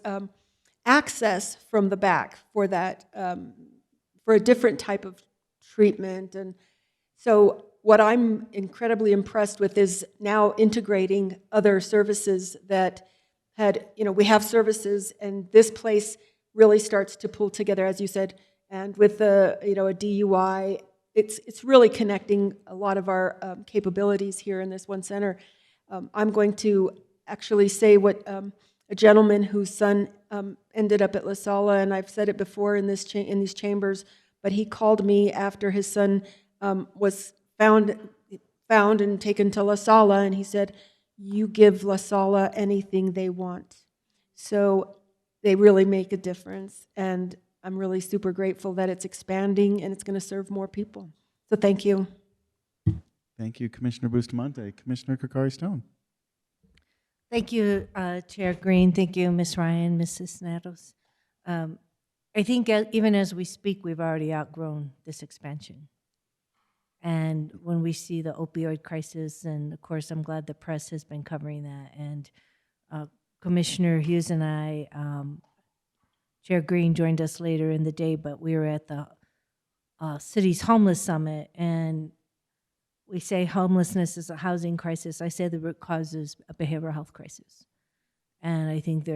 access from the back for that, for a different type of treatment. And so what I'm incredibly impressed with is now integrating other services that we have services, and this place really starts to pull together, as you said, and with a DUI, it's really connecting a lot of our capabilities here in this one center. I'm going to actually say what a gentleman whose son ended up at La Sala, and I've said it before in these chambers, but he called me after his son was found and taken to La Sala, and he said, "You give La Sala anything they want." So they really make a difference, and I'm really super grateful that it's expanding and it's going to serve more people. So thank you. Thank you, Commissioner Bustamante. Commissioner Kokari-Stone. Thank you, Chair Green. Thank you, Ms. Ryan, Ms. Cisneros. I think even as we speak, we've already outgrown this expansion. And when we see the opioid crisis, and of course, I'm glad the press has been covering that, and Commissioner Hughes and I, Chair Green joined us later in the day, but we were at the city's homeless summit, and we say homelessness is a housing crisis. I say the root cause is a behavioral health crisis. And I think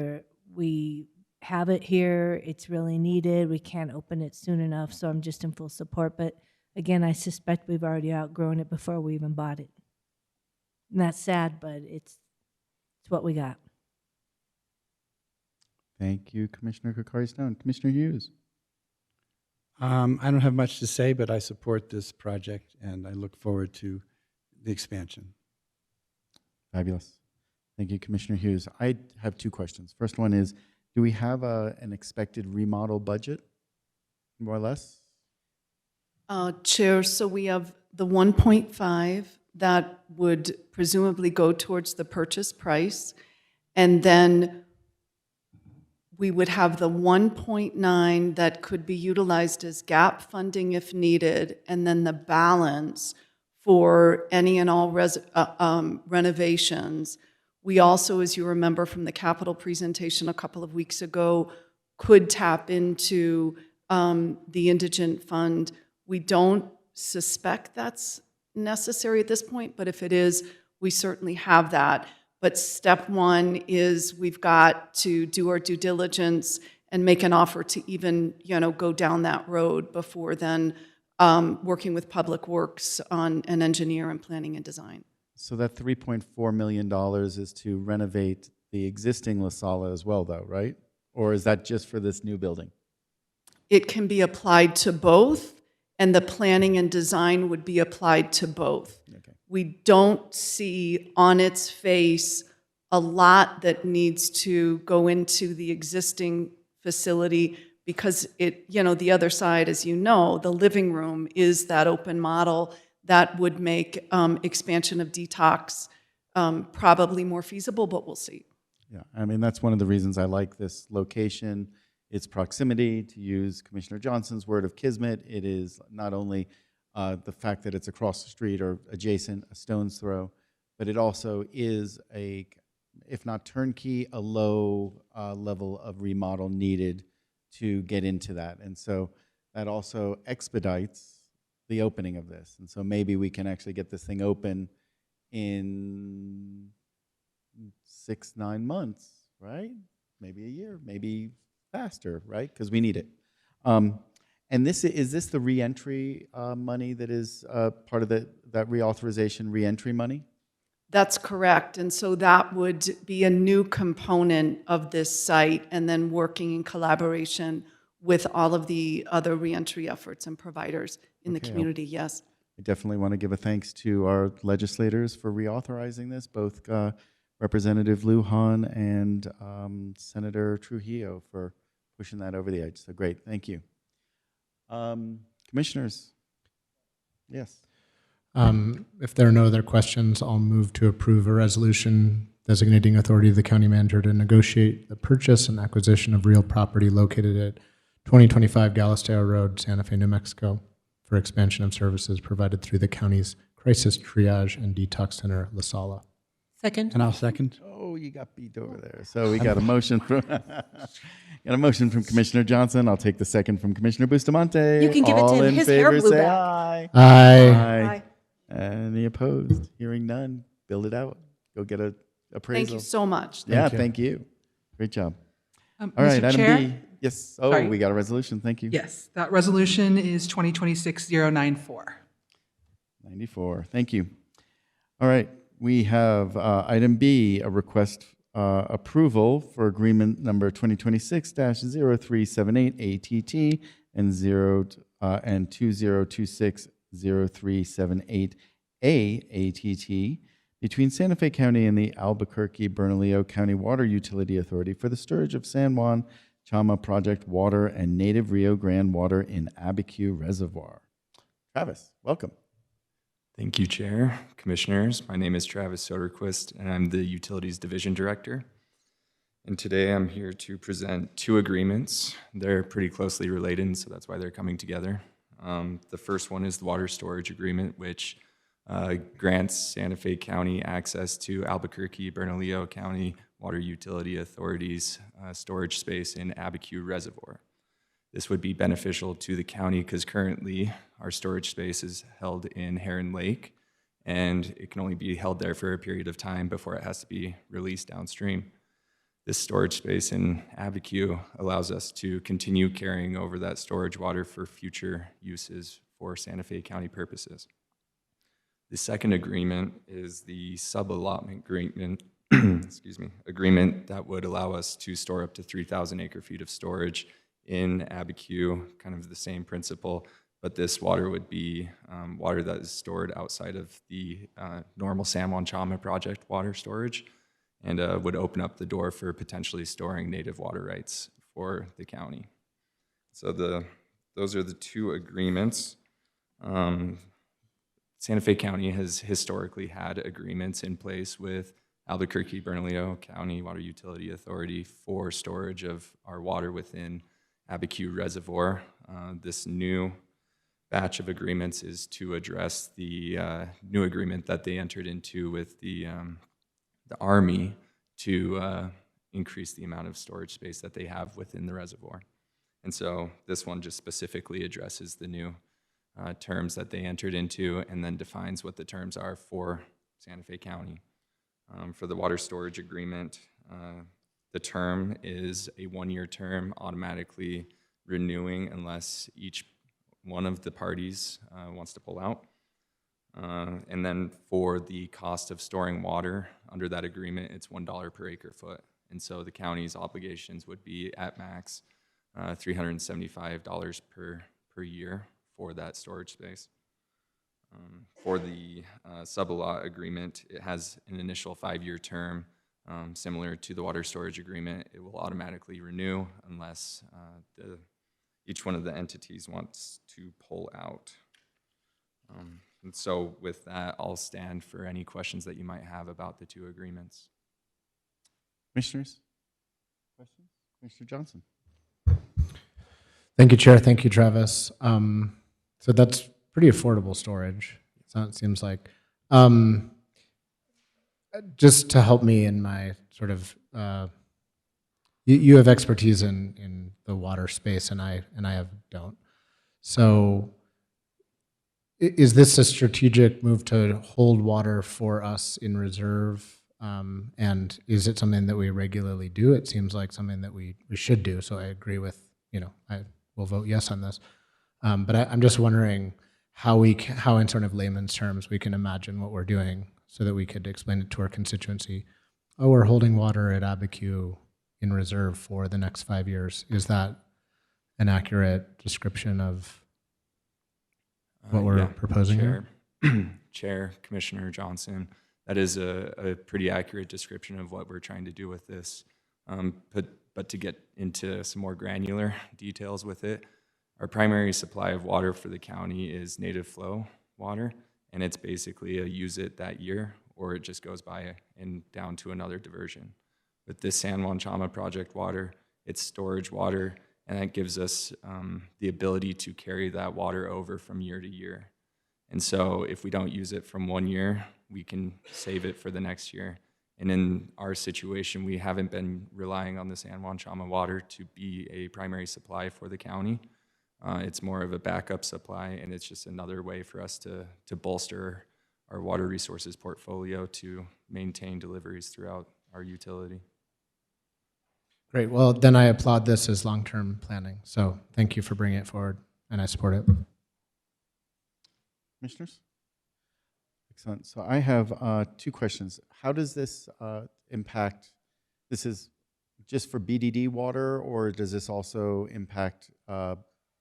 we have it here. It's really needed. We can't open it soon enough, so I'm just in full support. But again, I suspect we've already outgrown it before we even bought it. And that's sad, but it's what we got. Thank you, Commissioner Kokari-Stone. Commissioner Hughes. I don't have much to say, but I support this project, and I look forward to the expansion. Fabulous. Thank you, Commissioner Hughes. I have two questions. First one is, do we have an expected remodel budget, more or less? Chair, so we have the 1.5 that would presumably go towards the purchase price, and then we would have the 1.9 that could be utilized as gap funding if needed, and then the balance for any and all renovations. We also, as you remember from the capital presentation a couple of weeks ago, could tap into the indigent fund. We don't suspect that's necessary at this point, but if it is, we certainly have that. But step one is we've got to do our due diligence and make an offer to even, go down that road before then working with Public Works on an engineer and planning and design. So that $3.4 million is to renovate the existing La Sala as well, though, right? Or is that just for this new building? It can be applied to both, and the planning and design would be applied to both. Okay. We don't see on its face a lot that needs to go into the existing facility because the other side, as you know, the living room is that open model that would make expansion of detox probably more feasible, but we'll see. Yeah, I mean, that's one of the reasons I like this location. its proximity, to use Commissioner Johnson's word of kismet. It is not only the fact that it's across the street or adjacent, a stone's throw, but it also is a, if not turnkey, a low level of remodel needed to get into that. And so that also expedites the opening of this. And so maybe we can actually get this thing open in 6-9 months, right? Maybe a year, maybe faster, right? Because we need it. And is this the reentry money that is part of that reauthorization reentry money? That's correct. And so that would be a new component of this site, and then working in collaboration with all of the other reentry efforts and providers in the community, yes. I definitely want to give a thanks to our legislators for reauthorizing this, both Representative Lujan and Senator Trujillo for pushing that over the edge. So great, thank you. Commissioners? Yes. If there are no other questions, I'll move to approve a resolution designating authority of the county manager to negotiate the purchase and acquisition of real property located at 2025 Galisteo Road, Santa Fe, New Mexico, for expansion of services provided through the county's Crisis Triage and Detox Center, La Sala. Second. And I'll second. Oh, you got beat over there. So we got a motion from Commissioner Johnson. I'll take the second from Commissioner Bustamante. You can give it to All him. in His hair favor, blew say back. aye. Aye. Any opposed? Hearing none. Build it out. Go get a appraisal. Thank you so much. Thank you. Great job. All right, Mr. item Chair? B. Yes. Oh, Sorry. we got a resolution. Thank you. Yes, that resolution is 2026-094. 94. Thank you. All right. We have item B, a request approval for agreement number 2026-0378 ATT and 2026-0378 ATT between Santa Fe County and the Albuquerque Bernalillo County Water Utility Authority for the storage of San Juan-Chama project water and native Rio Grande water in Abiquiu Reservoir. Travis, welcome. Thank you, Chair, Commissioners. My name is Travis Soderquist, and I'm the Utilities Division Director. And today I'm here to present two agreements. They're pretty closely related, so that's why they're coming together. The first one is the water storage agreement, which grants Santa Fe County access to Albuquerque, Bernalillo County Water Utility Authority's storage space in Abiquiu Reservoir. This would be beneficial to the county because currently our storage space is held in Heron Lake, and it can only be held there for a period of time before it has to be released downstream. This storage space in Abiquiu allows us to continue carrying over that storage water for future uses for Santa Fe County purposes. The second agreement is the sub-allotment agreement, agreement that would allow us to store up to 3,000 acre-feet of storage in Abiquiu, kind of the same principle, but this water would be water that is stored outside of the normal San Juan-Chama project water storage, and would open up the door for potentially storing native water rights for the county. So those are the two agreements. Santa Fe County has historically had agreements in place with Albuquerque Bernalillo County Water Utility Authority for storage of our water within Abiquiu Reservoir. This new batch of agreements is to address the new agreement that they entered into with the Army to increase the amount of storage space that they have within the reservoir. And so this one just specifically addresses the new terms that they entered into and then defines what the terms are for Santa Fe County. For the water storage agreement, the term is a one-year term, automatically renewing unless each one of the parties wants to pull out. And then for the cost of storing water under that agreement, it's $1 per acre foot. And so the county's obligations would be at max $375 per year for that storage space. For the sub-allot agreement, it has an initial 5-year term. Similar to the water storage agreement, it will automatically renew unless each one of the entities wants to pull out. And so with that, I'll stand for any questions that you might have about the two agreements. Commissioners? Questions? Commissioner Johnson? Thank you, Chair. Thank you, Travis. So that's pretty affordable storage, it seems like. Just to help me in my sort of, you have expertise in the water space, and I don't. So is this a strategic move to hold water for us in reserve? And is it something that we regularly do? It seems like something that we should do. So I agree with, I will vote yes on this. But I'm just wondering how in sort of layman's terms we can imagine what we're doing so that we could explain it to our constituency. Oh, we're holding water at Abacu in reserve for the next 5 years. Is that an accurate description of what we're proposing Chair. here? Chair, Commissioner Johnson, that is a pretty accurate description of what we're trying to do with this. But to get into some more granular details with it, our primary supply of water for the county is native flow water, and it's basically a use it that year, or it just goes by and down to another diversion. With this San Juan-Chama project water, it's storage water, and that gives us the ability to carry that water over from year to year. And so if we don't use it from 1 year, we can save it for the next year. And in our situation, we haven't been relying on the San Juan-Chama water to be a primary supply for the county. It's more of a backup supply, and it's just another way for us to bolster our water resources portfolio to maintain deliveries throughout our utility. Great. Well, then I applaud this as long-term planning. So thank you for bringing it forward, and I support it. Commissioners? Excellent. So I have 2 questions. How does this impact, this is just for BDD water, or does this also impact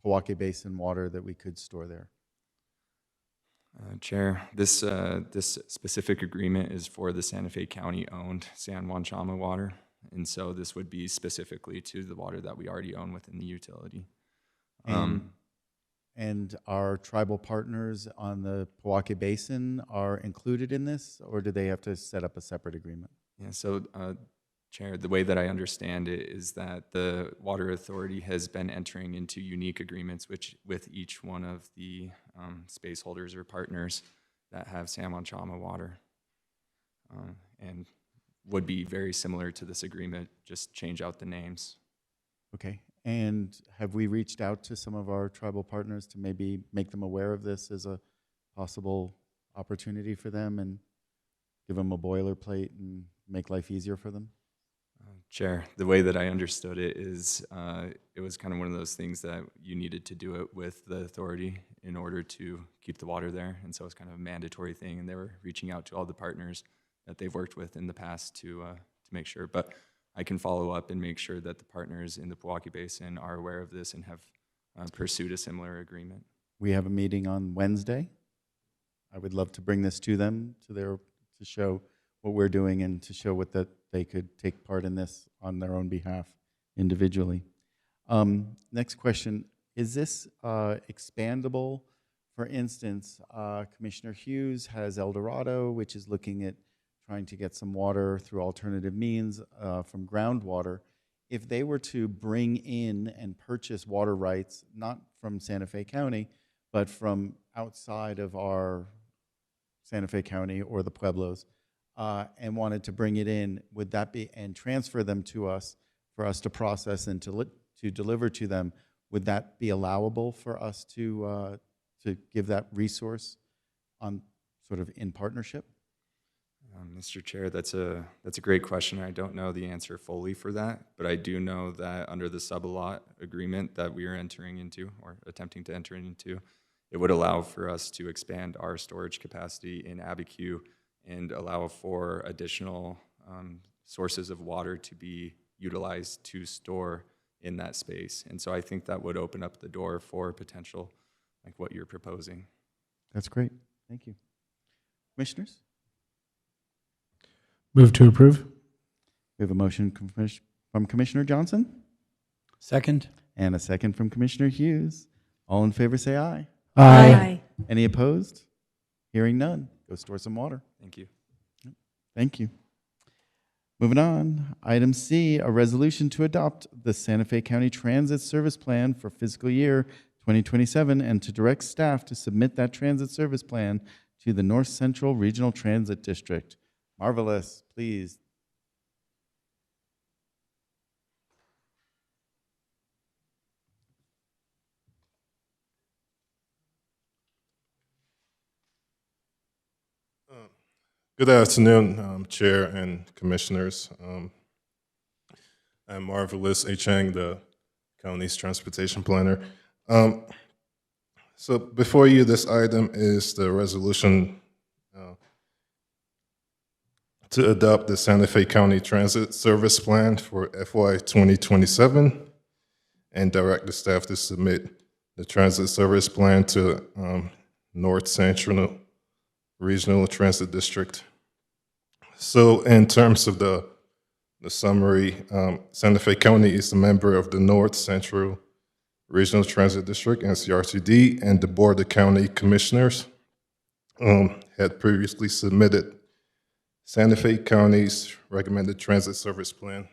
Pojoaque Basin water that we could store there? Chair, this specific agreement is for the Santa Fe County-owned San Juan-Chama water, and so this would be specifically to the water that we already own within the utility. And our tribal partners on the Pojoaque Basin are included in this, or do they have to set up a separate agreement? Yeah, so Chair, the way that I understand it is that the Water Authority has been entering into unique agreements with each one of the space holders or partners that have San Juan-Chama water, and would be very similar to this agreement, just change out the names. Okay. And have we reached out to some of our tribal partners to maybe make them aware of this as a possible opportunity for them and give them a boilerplate and make life easier for them? Chair, the way that I understood it is it was kind of one of those things that you needed to do it with the authority in order to keep the water there. And so it's kind of a mandatory thing. And they were reaching out to all the partners that they've worked with in the past to make sure. But I can follow up and make sure that the partners in the Pojoaque Basin are aware of this and have pursued a similar agreement. We have a meeting on Wednesday. I would love to bring this to them, to show what we're doing and to show that they could take part in this on their own behalf individually. Next question, is this expandable? For instance, Commissioner Hughes has El Dorado, which is looking at trying to get some water through alternative means from groundwater. If they were to bring in and purchase water rights, not from Santa Fe County, but from outside of our Santa Fe County or the Pueblos, and wanted to bring it in, would that be, and transfer them to us for us to process and to deliver to them, would that be allowable for us to give that resource on sort of in partnership? Mr. Chair, that's a great question. I don't know the answer fully for that, but I do know that under the sub-allot agreement that we are entering into or attempting to enter into, it would allow for us to expand our storage capacity in Abacu and allow for additional sources of water to be utilized to store in that space. And so I think that would open up the door for potential like what you're proposing. That's great. Thank you. Commissioners? Move to approve. We have a motion from Commissioner Johnson Second. and a second from Commissioner Hughes. All in favor say aye. Aye. Any opposed? Hearing none. Go store some water. Thank you. Thank you. Moving on, item C, a resolution to adopt the Santa Fe County Transit Service Plan for fiscal year 2027 and to direct staff to submit that transit service plan to the North Central Regional Transit District. Marvelous, please. Good afternoon, Chair and Commissioners. I'm Marvelous A. Chang, the county's transportation planner. So before you, this item is the resolution to adopt the Santa Fe County Transit Service Plan for FY 2027 and direct the staff to submit the transit service plan to North Central Regional Transit District. So in terms of the summary, Santa Fe County is a member of the North Central Regional Transit District, NCRTD, and the Board of County Commissioners had previously submitted Santa Fe County's recommended transit service plan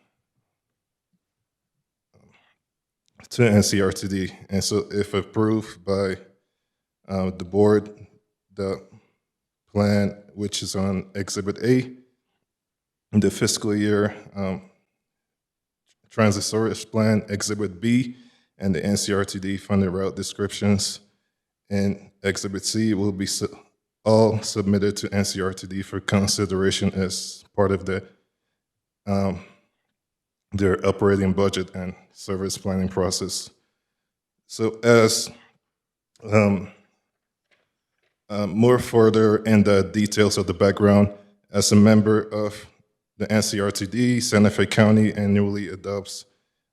to NCRTD. And so if approved by the board, the plan, which is on Exhibit A, the fiscal year transit service plan, Exhibit B, and the NCRTD funded route descriptions, and Exhibit C will be all submitted to NCRTD for consideration as part of their operating budget and service planning process. So as more further in the details of the background, as a member of the NCRTD, Santa Fe County annually adopts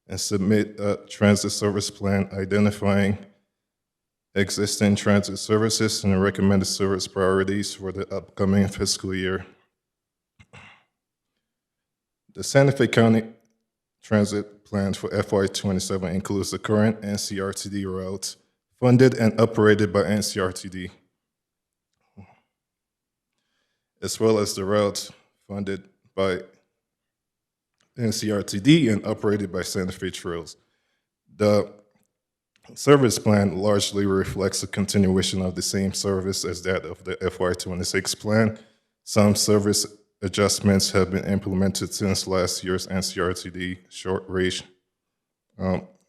and submit a transit service plan identifying existing transit services and recommended service priorities for the upcoming fiscal year. The Santa Fe County Transit Plan for FY 27 includes the current NCRTD routes funded and operated by NCRTD, as well as the routes funded by NCRTD and operated by Santa Fe Trails. The service plan largely reflects a continuation of the same service as that of the FY 26 plan. Some service adjustments have been implemented since last year's NCRTD short-range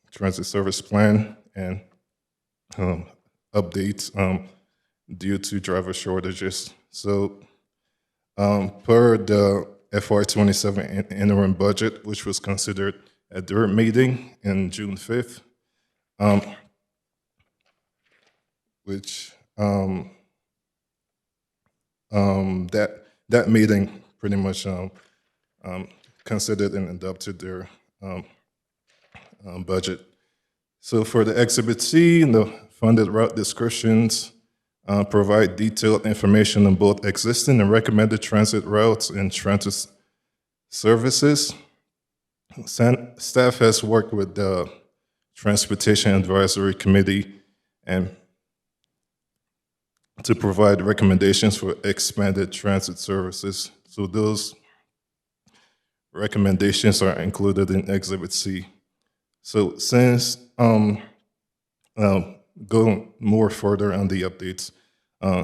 transit service plan and updates due to driver shortages. So per the FY 27 interim budget, which was considered at their meeting in June 5th, which that meeting pretty much considered and adopted their budget. So for the Exhibit C, the funded route descriptions provide detailed information on both existing and recommended transit routes and transit services. Staff has worked with the Transportation Advisory Committee and to provide recommendations for expanded transit services. So those recommendations are included in Exhibit C. So since going more further on the updates,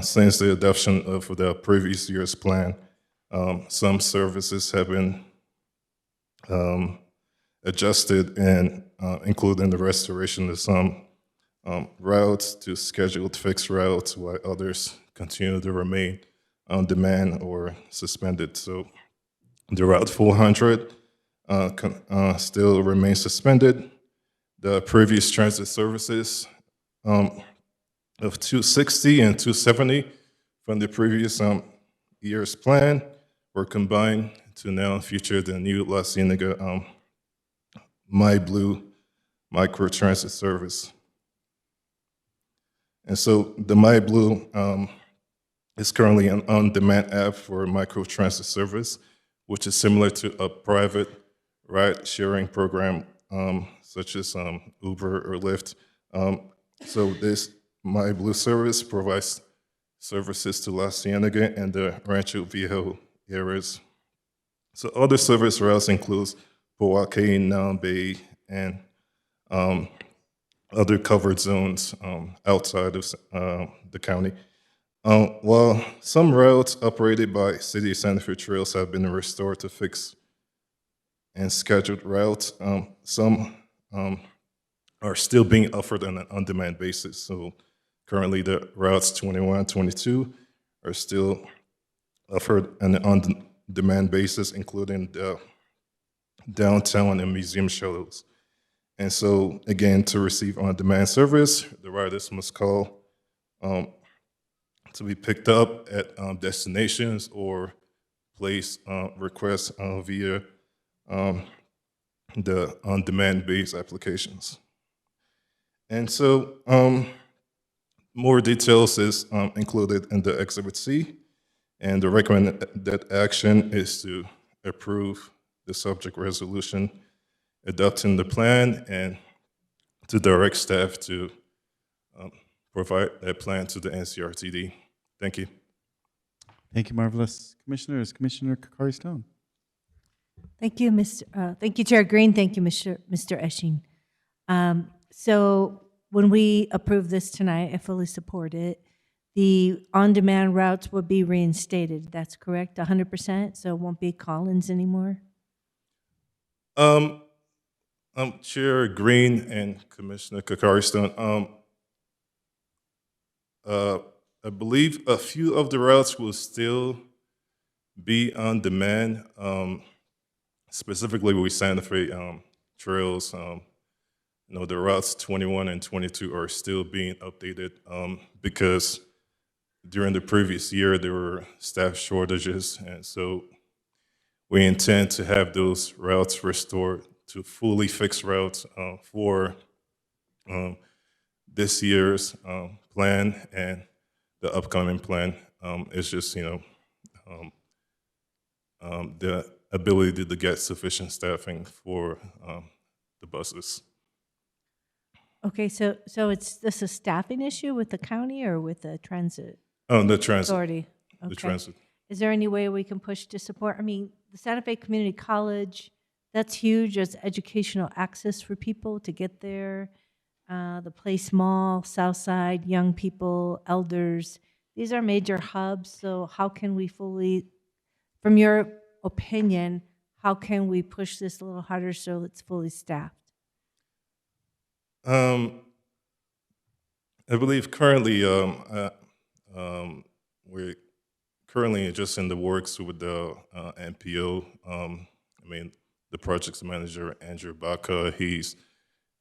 since the adoption of the previous year's plan, some services have been adjusted and including the restoration of some routes to scheduled fixed routes, while others continue to remain on demand or suspended. So the Route 400 still remains suspended. The previous transit services of 260 and 270 from the previous year's plan were combined to now feature the new La Cienega My Blue microtransit service. And so the My Blue is currently an on-demand app for microtransit service, which is similar to a private ride-sharing program such as Uber or Lyft. So this My Blue service provides services to La Cienega and the Rancho Viejo areas. So other service routes includes Pojoaque, Noun Bay, and other covered zones outside of the county. While some routes operated by City of Santa Fe Trails have been restored to fixed and scheduled routes, some are still being offered on an on-demand basis. So currently the routes 21 and 22 are still offered on an on-demand basis, including the downtown and museum shuttles. And so, again, to receive on-demand service, the riders must call to be picked up at destinations or place requests via the on-demand based applications. And so, more details is included in the Exhibit C, and the recommended action is to approve the subject resolution adopting the plan and to direct staff to provide that plan to the NCRTD. Thank you. Thank you, Marvelous. Commissioners, Commissioner Kakari Stone. Thank you, thank you, Chair Green. Thank you, Mr. Esching. So when we approve this tonight, I fully support it. The on-demand routes will be reinstated. That's correct, 100%. So it won't be call-ins anymore. Chair Green and Commissioner Kakari Stone. I believe a few of the routes will still be on demand. Specifically with Santa Fe Trails, the routes 21 and 22 are still being updated because during the previous year there were staff shortages, and so we intend to have those routes restored to fully fixed routes for this year's plan, and the upcoming plan is just the ability to get sufficient staffing for the buses. Okay, so it's this a staffing issue with the county or with the transit The transit. authority? The Okay. transit. Is there any way we can push to support? I mean, the Santa Fe Community College, that's huge as educational access for people to get there. The Place Mall, Southside, young people, elders, these are major hubs. So how can we fully, from your opinion, how can we push this a little harder so it's fully staffed? I believe currently we're currently just in the works with the NPO. The projects manager, Andrew Baca, he's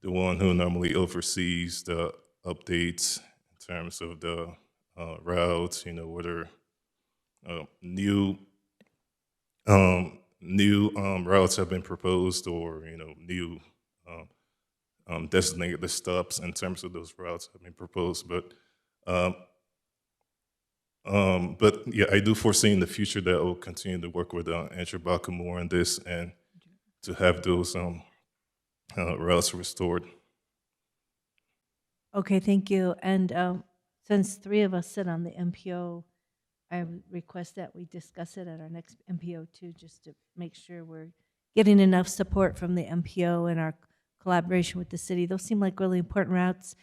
the one who normally oversees the updates in terms of the routes, whether new routes have been proposed or, new designated stops in terms of those routes have been proposed. But yeah, I do foresee in the future that we'll continue to work with Andrew Baca more on this and to have those routes restored. Okay, thank you. And since three of us sit on the MPO, I would request that we discuss it at our next MPO too, just to make sure we're getting enough support from the MPO and our collaboration with the city. Those seem like really important routes.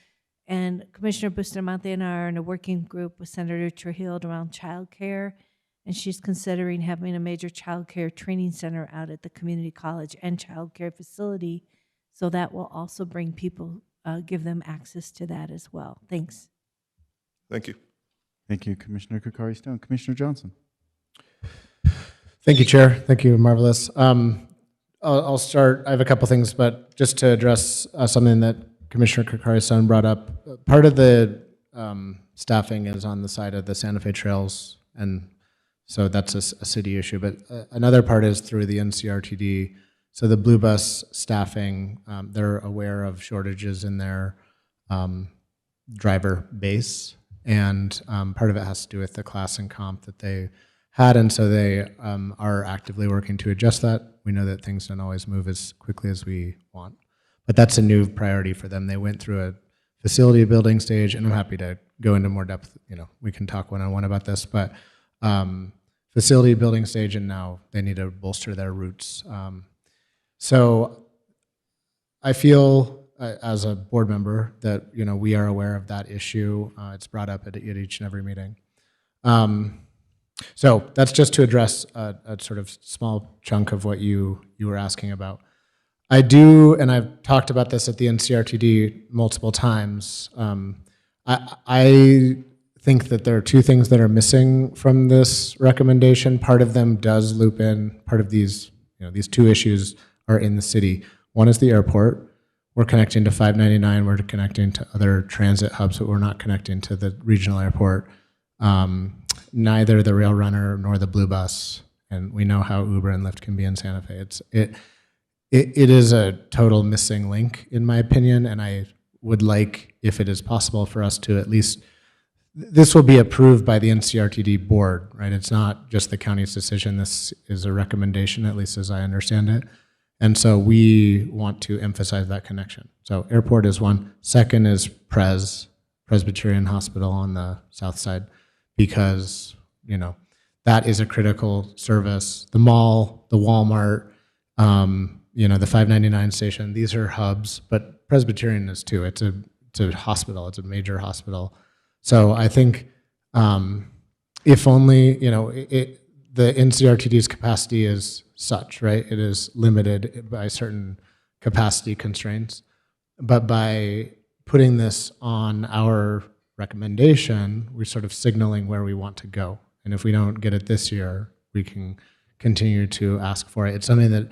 And Commissioner Bustamante and I are in a working group with Senator Trujillo around childcare, and she's considering having a major childcare training center out at the community college and childcare facility. So that will also bring people, give them access to that as well. Thanks. Thank you. Thank you, Commissioner Kakari Stone. Commissioner Johnson. Thank you, Chair. Thank you, Marvelous. I'll start. I have a couple things, but just to address something that Commissioner Kakari Stone brought up. Part of the staffing is on the side of the Santa Fe Trails, and so that's a city issue. But another part is through the NCRTD. So the Blue Bus staffing, they're aware of shortages in their driver base, and part of it has to do with the class and comp that they had, and so they are actively working to adjust that. We know that things don't always move as quickly as we want, but that's a new priority for them. They went through a facility building stage, and I'm happy to go into more depth. We can talk one-on-one about this, but facility building stage, and now they need to bolster their roots. So I feel, as a board member, that we are aware of that issue. It's brought up at each and every meeting. So that's just to address a sort of small chunk of what you were asking about. I do, and I've talked about this at the NCRTD multiple times. I think that there are two things that are missing from this recommendation. Part of them does loop in, part of these, these two issues are in the city. One is the airport. We're connecting to 599, we're connecting to other transit hubs, but we're not connecting to the regional airport. Neither the rail runner nor the blue bus, and we know how Uber and Lyft can be in Santa Fe. It is a total missing link, in my opinion, and I would like, if it is possible, for us to at least, this will be approved by the NCRTD board, right? It's not just the county's decision. This is a recommendation, at least as I understand it. And so we want to emphasize that connection. So airport is one. Second is Presbyterian Hospital on the south side, because, that is a critical service. The mall, the Walmart, the 599 station, these are hubs, but Presbyterian is too. It's a hospital, it's a major hospital. So I think if only, the NCRTD's capacity is such, right? It is limited by certain capacity constraints. But by putting this on our recommendation, we're sort of signaling where we want to go. And if we don't get it this year, we can continue to ask for it. It's something that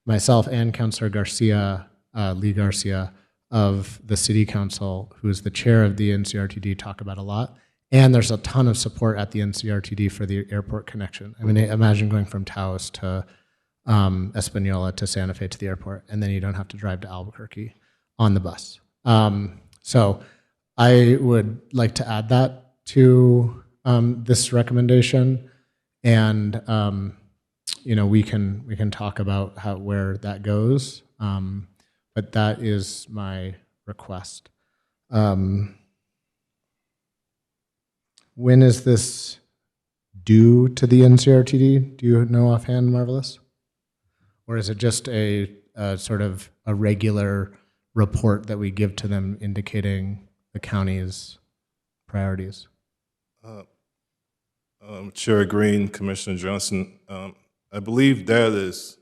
myself and Councilor Garcia, Lee Garcia of the City Council, who is the chair of the NCRTD, talk about a lot. And there's a ton of support at the NCRTD for the airport connection. I mean, imagine going from Taos to Espanola to Santa Fe to the airport, and then you don't have to drive to Albuquerque on the bus. So I would like to add that to this recommendation, and we can talk about where that goes, but that is my request. When is this due to the NCRTD? Do you know offhand, Marvelous? Or is it just a sort of a regular report that we give to them indicating the county's priorities? Chair Green, Commissioner Johnson, I believe that is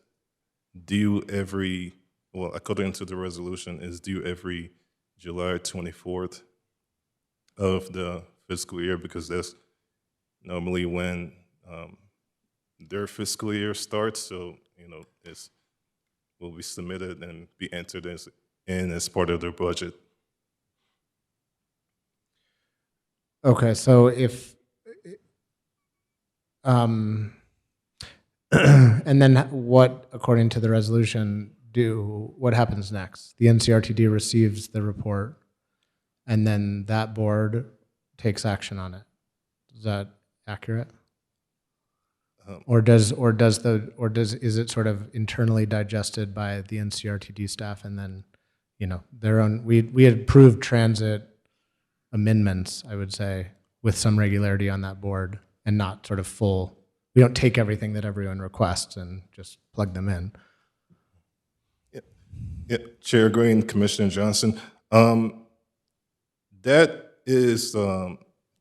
due according to the resolution, is due every July 24th of the fiscal year, because that's normally when their fiscal year starts. So, it will be submitted and be entered as part of their budget. Okay, so if, and then what, according to the resolution, what happens next? The NCRTD receives the report, and then that board takes action on it. Is that accurate? Is it sort of internally digested by the NCRTD staff, and then, their own, we had approved transit amendments, I would say, with some regularity on that board, and not sort of full. We don't take everything that everyone requests and just plug them in. Yeah, Chair Green, Commissioner Johnson, that is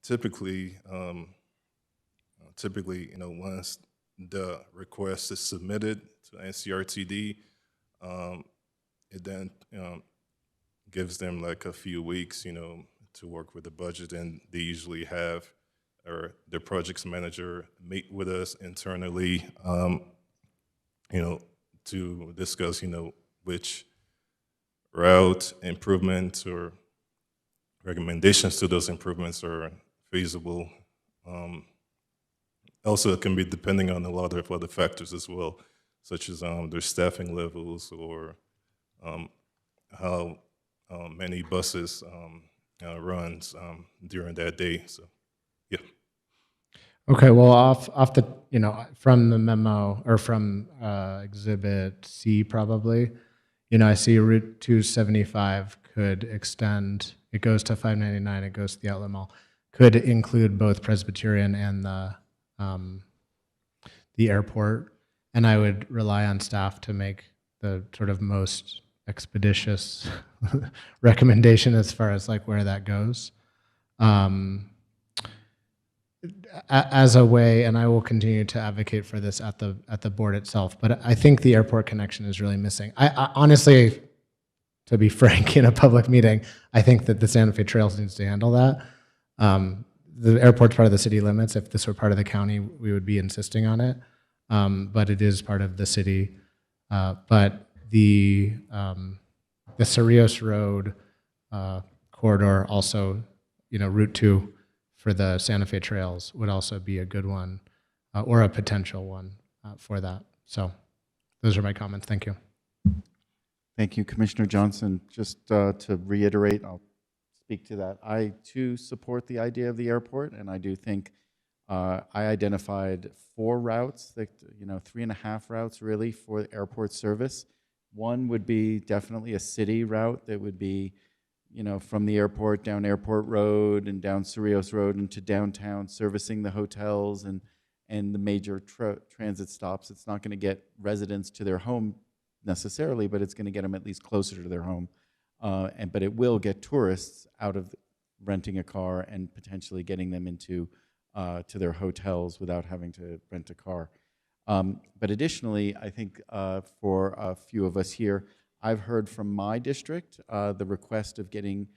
typically, once the request is submitted to NCRTD, it then gives them like a few weeks, to work with the budget, and they usually have their projects manager meet with us internally, to discuss, which route improvements or recommendations to those improvements are feasible. Also, it can be depending on a lot of other factors as well, such as their staffing levels, or how many buses runs during that day. So, yeah. Okay, well, off the, from the memo, or from Exhibit C probably, I see Route 275 could extend, it goes to 599, it goes to the outlet mall, could include both Presbyterian and the the airport, and I would rely on staff to make the sort of most expeditious recommendation as far as like where that goes. As a way, and I will continue to advocate for this at the board itself, but I think the airport connection is really missing. I honestly, to be frank, in a public meeting, I think that the Santa Fe Trails needs to handle that. The airport's part of the city limits. If this were part of the county, we would be insisting on it, but it is part of the city. But the Cerrillos Road corridor also, Route 2 for the Santa Fe Trails would also be a good one, or a potential one for that. So those are my comments. Thank you. Thank you, Commissioner Johnson. Just to reiterate, I'll speak to that. I too support the idea of the airport, and I do think I identified 4 routes, 3.5 routes really for airport service. One would be definitely a city route that would be, from the airport down Airport Road and down Cerrillos Road into downtown, servicing the hotels and the major transit stops. It's not going to get residents to their home necessarily, but it's going to get them at least closer to their home. But it will get tourists out of renting a car and potentially getting them into to their hotels without having to rent a car. But additionally, I think for a few of us here, I've heard from my district the request of getting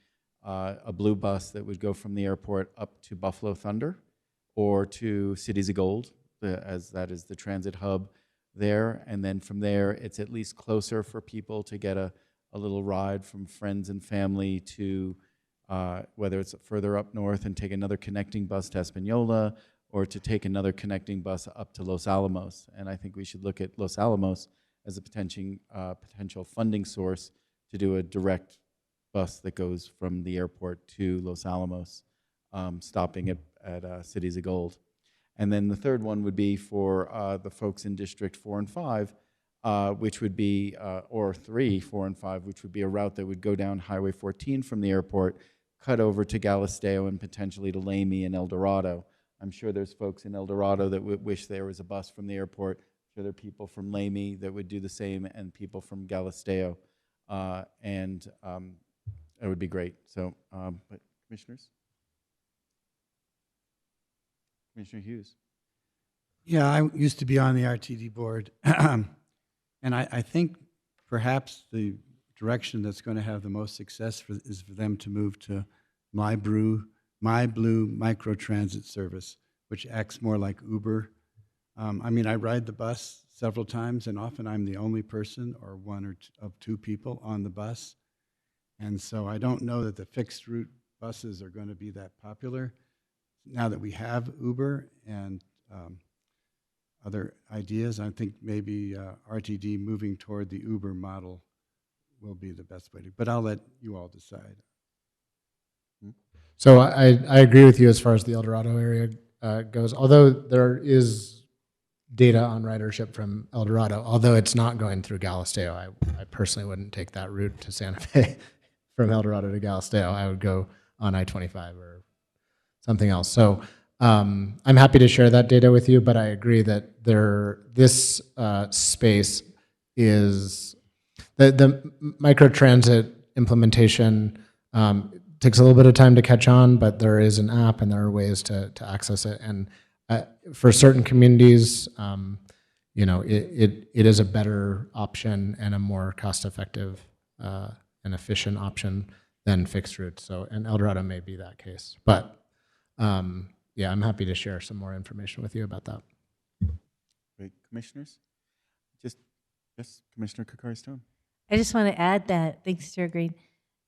a blue bus that would go from the airport up to Buffalo Thunder or to Cities of Gold, as that is the transit hub there. And then from there, it's at least closer for people to get a little ride from friends and family to whether it's further up north and take another connecting bus to Espanola or to take another connecting bus up to Los Alamos. And I think we should look at Los Alamos as a potential funding source to do a direct bus that goes from the airport to Los Alamos, stopping at Cities of Gold. And then the third one would be for the folks in District 4 and 5, which would be, or 3, 4, and 5, which would be a route that would go down Highway 14 from the airport, cut over to Galisteo and potentially to Lamy and El Dorado. I'm sure there's folks in El Dorado that would wish there was a bus from the airport. I'm sure there are people from Lamy that would do the same, and people from Galisteo. And it would be great. So, but commissioners? Commissioner Hughes. Yeah, I used to be on the RTD board, and I think perhaps the direction that's going to have the most success is for them to move to My Blue microtransit service, which acts more like Uber. I ride the bus several times, and often I'm the only person or one of 2 people on the bus. And so I don't know that the fixed route buses are going to be that popular now that we have Uber and other ideas. I think maybe RTD moving toward the Uber model will be the best way to, but I'll let you all decide. So I agree with you as far as the El Dorado area goes, although there is data on ridership from El Dorado, although it's not going through Galisteo. I personally wouldn't take that route to Santa Fe from El Dorado to Galisteo. I would go on I-25 or something else. So I'm happy to share that data with you, but I agree that this space is, the microtransit implementation takes a little bit of time to catch on, but there is an app and there are ways to access it. And for certain communities, it is a better option and a more cost-effective and efficient option than fixed routes. So, and El Dorado may be that case. But yeah, I'm happy to share some more information with you about that. Great. Commissioners? Yes, Commissioner Kokari-Stone. I just want to add that, thanks, Chair Green.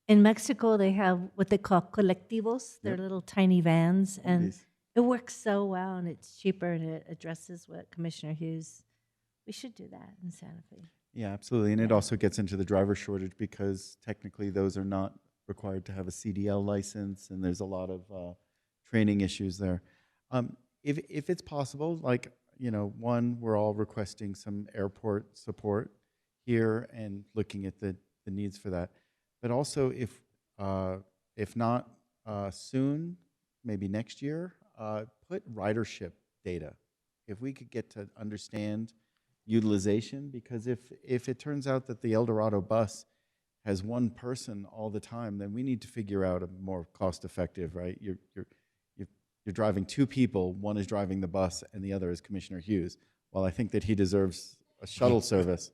In Mexico, they have what they call colectivos. They're little tiny vans, and it works so well, and it's cheaper, and it addresses what Commissioner Hughes. We should do that in Santa Fe. Yeah, absolutely. And it also gets into the driver shortage because technically those are not required to have a CDL license, and there's a lot of training issues there. If it's possible, one, we're all requesting some airport support here and looking at the needs for that. But also, if not soon, maybe next year, put ridership data if we could get to understand utilization, because if it turns out that the El Dorado bus has one person all the time, then we need to figure out a more cost-effective, right? You're driving two people, one is driving the bus and the other is Commissioner Hughes. While I think that he deserves a shuttle service,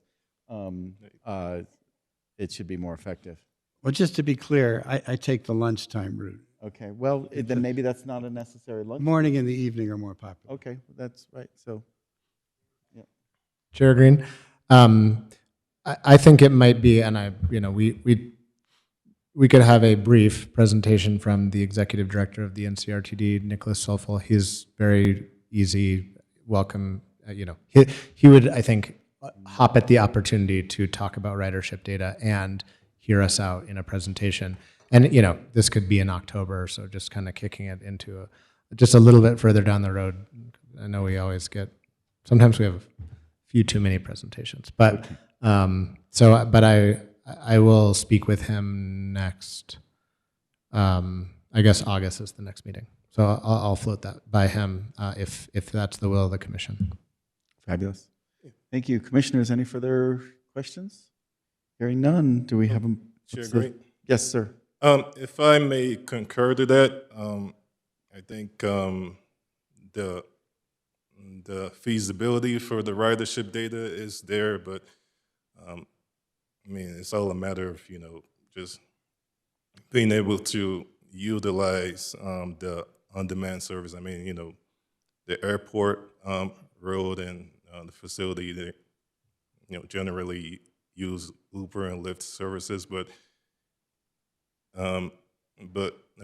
it should be more effective. Well, just to be clear, I take the lunchtime route. Okay, well, then maybe that's not a necessary lunch. Morning and the evening are more popular. Okay, that's right, so. Chair Green, I think it might be, and we could have a brief presentation from the executive director of the NCRTD, Nicholas Solfel. He's very easy, welcome. He would, I think, hop at the opportunity to talk about ridership data and hear us out in a presentation. And this could be in October, so just kind of kicking it into just a little bit further down the road. I know we always sometimes we have a few too many presentations, but I will speak with him next. I guess August is the next meeting, so I'll float that by him if that's the will of the commission. Fabulous. Thank you. Commissioners, any further questions? Hearing none, do we have them? Chair Green? Yes, sir. If I may concur to that, I think the feasibility for the ridership data is there, but it's all a matter of just being able to utilize the on-demand service. The airport road and the facility, they generally use Uber and Lyft services, but I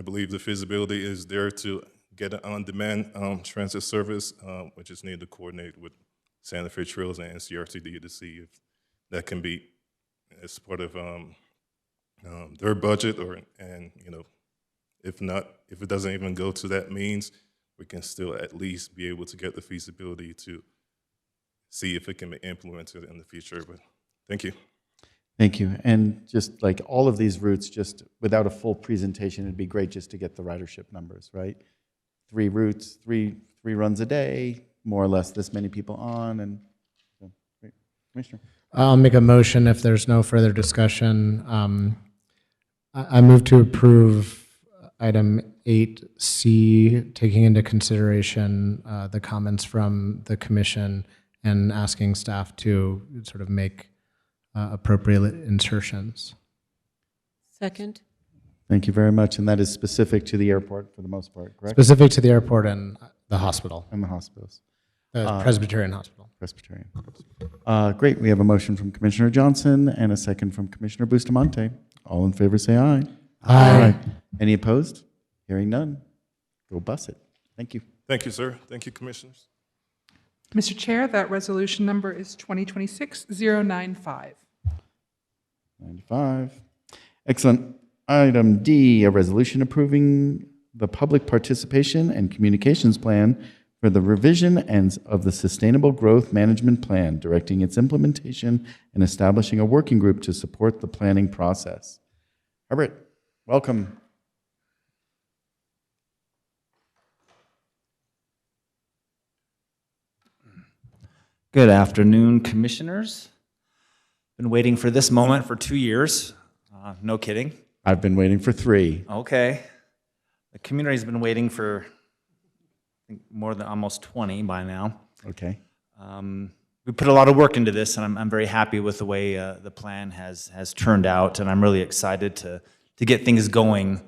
believe the feasibility is there to get an on-demand transit service, which is needed to coordinate with Santa Fe Trails and NCRTD to see if that can be as part of their budget, if not, if it doesn't even go to that means, we can still at least be able to get the feasibility to see if it can be implemented in the future. But thank you. Thank you. And just like all of these routes, just without a full presentation, it'd be great just to get the ridership numbers, right? 3 routes, three runs a day, more or less this many people on, and so, great. Commissioner. I'll make a motion if there's no further discussion. I move to approve item 8C, taking into consideration the comments from the commission and asking staff to sort of make appropriate insertions. Second. Thank you very much. And that is specific to the airport for the most part, correct? Specific to the airport and the hospital. And the hospitals. Presbyterian Hospital. Presbyterian. Great. We have a motion from Commissioner Johnson and a second from Commissioner Bustamante. All in favor say aye. Aye. Any opposed? Hearing none. Go bus it. Thank you. Thank you, sir. Thank you, commissioners. Mr. Chair, that resolution number is 2026-095. 95. Excellent. Item D, a resolution approving the public participation and communications plan for the revision of the Sustainable Growth Management Plan, directing its implementation and establishing a working group to support the planning process. Herbert, welcome. Good afternoon, commissioners. Been waiting for this moment for 2 years. No kidding. I've been waiting for 3. Okay. The community's been waiting for, I think, more than almost 20 by now. Okay. We put a lot of work into this, and I'm very happy with the way the plan has turned out, and I'm really excited to get things going,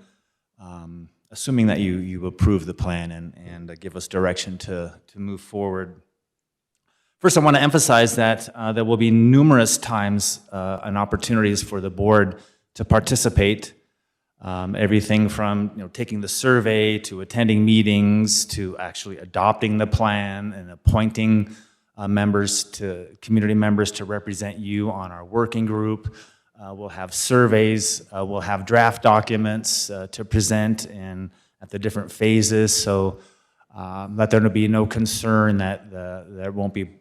assuming that you approve the plan and give us direction to move forward. First, I want to emphasize that there will be numerous times and opportunities for the board to participate. Everything from taking the survey to attending meetings to actually adopting the plan and appointing community members to represent you on our working group. We'll have surveys. We'll have draft documents to present and at the different phases. So that there will be no concern that there won't be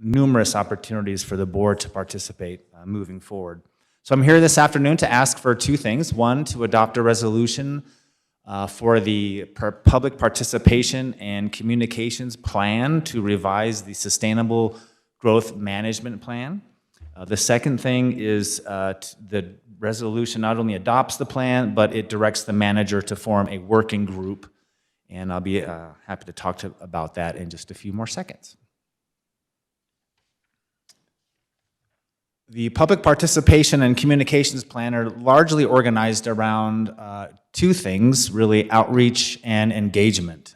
numerous opportunities for the board to participate moving forward. So I'm here this afternoon to ask for 2 things. 1, to adopt a resolution for the public participation and communications plan to revise the Sustainable Growth Management Plan. The second thing is the resolution not only adopts the plan, but it directs the manager to form a working group. And I'll be happy to talk about that in just a few more seconds. The public participation and communications plan are largely organized around two things, really, outreach and engagement.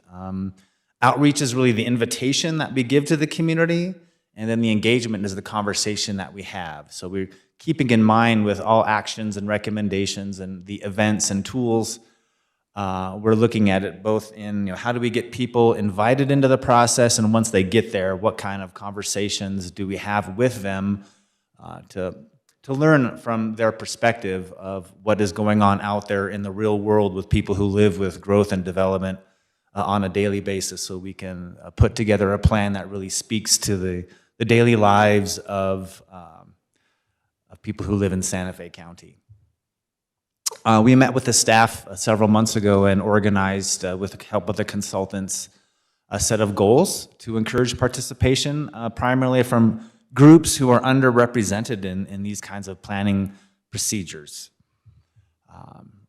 Outreach is really the invitation that we give to the community, and then the engagement is the conversation that we have. So we're keeping in mind with all actions and recommendations and the events and tools, we're looking at it both in how do we get people invited into the process, and once they get there, what kind of conversations do we have with them to learn from their perspective of what is going on out there in the real world with people who live with growth and development on a daily basis, so we can put together a plan that really speaks to the daily lives of people who live in Santa Fe County. We met with the staff several months ago and organized, with the help of the consultants, a set of goals to encourage participation, primarily from groups who are underrepresented in these kinds of planning procedures,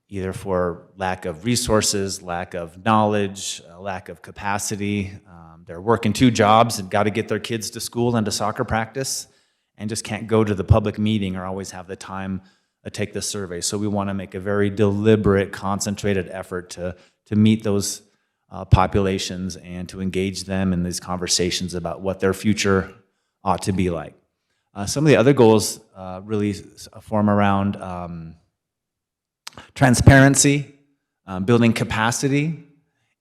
either for lack of resources, lack of knowledge, lack of capacity. They're working 2 jobs and got to get their kids to school and to soccer practice, and just can't go to the public meeting or always have the time to take the survey. So we want to make a very deliberate, concentrated effort to meet those populations and to engage them in these conversations about what their future ought to be like. Some of the other goals really form around transparency, building capacity,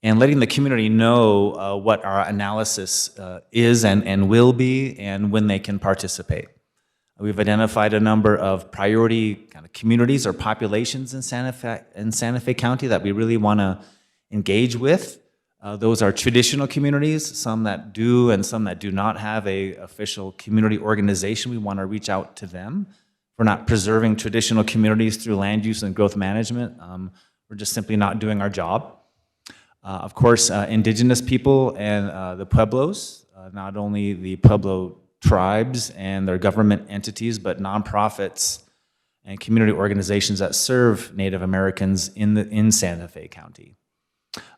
and letting the community know what our analysis is and will be, and when they can participate. We've identified a number of priority kind of communities or populations in Santa Fe County that we really want to engage with. Those are traditional communities, some that do and some that do not have a official community organization. We want to reach out to them. If we're not preserving traditional communities through land use and growth management, we're just simply not doing our job. Of course, indigenous people and the Pueblos, not only the Pueblo tribes and their government entities, but nonprofits and community organizations that serve Native Americans in Santa Fe County.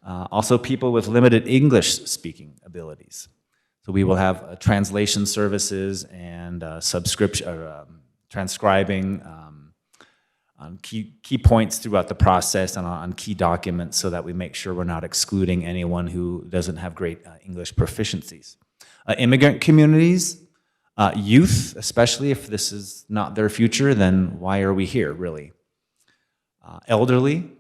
Also people with limited English-speaking abilities. So we will have translation services and transcribing on key points throughout the process and on key documents, so that we make sure we're not excluding anyone who doesn't have great English proficiencies. Immigrant communities, youth, especially if this is not their future, then why are we here, really? Elderly,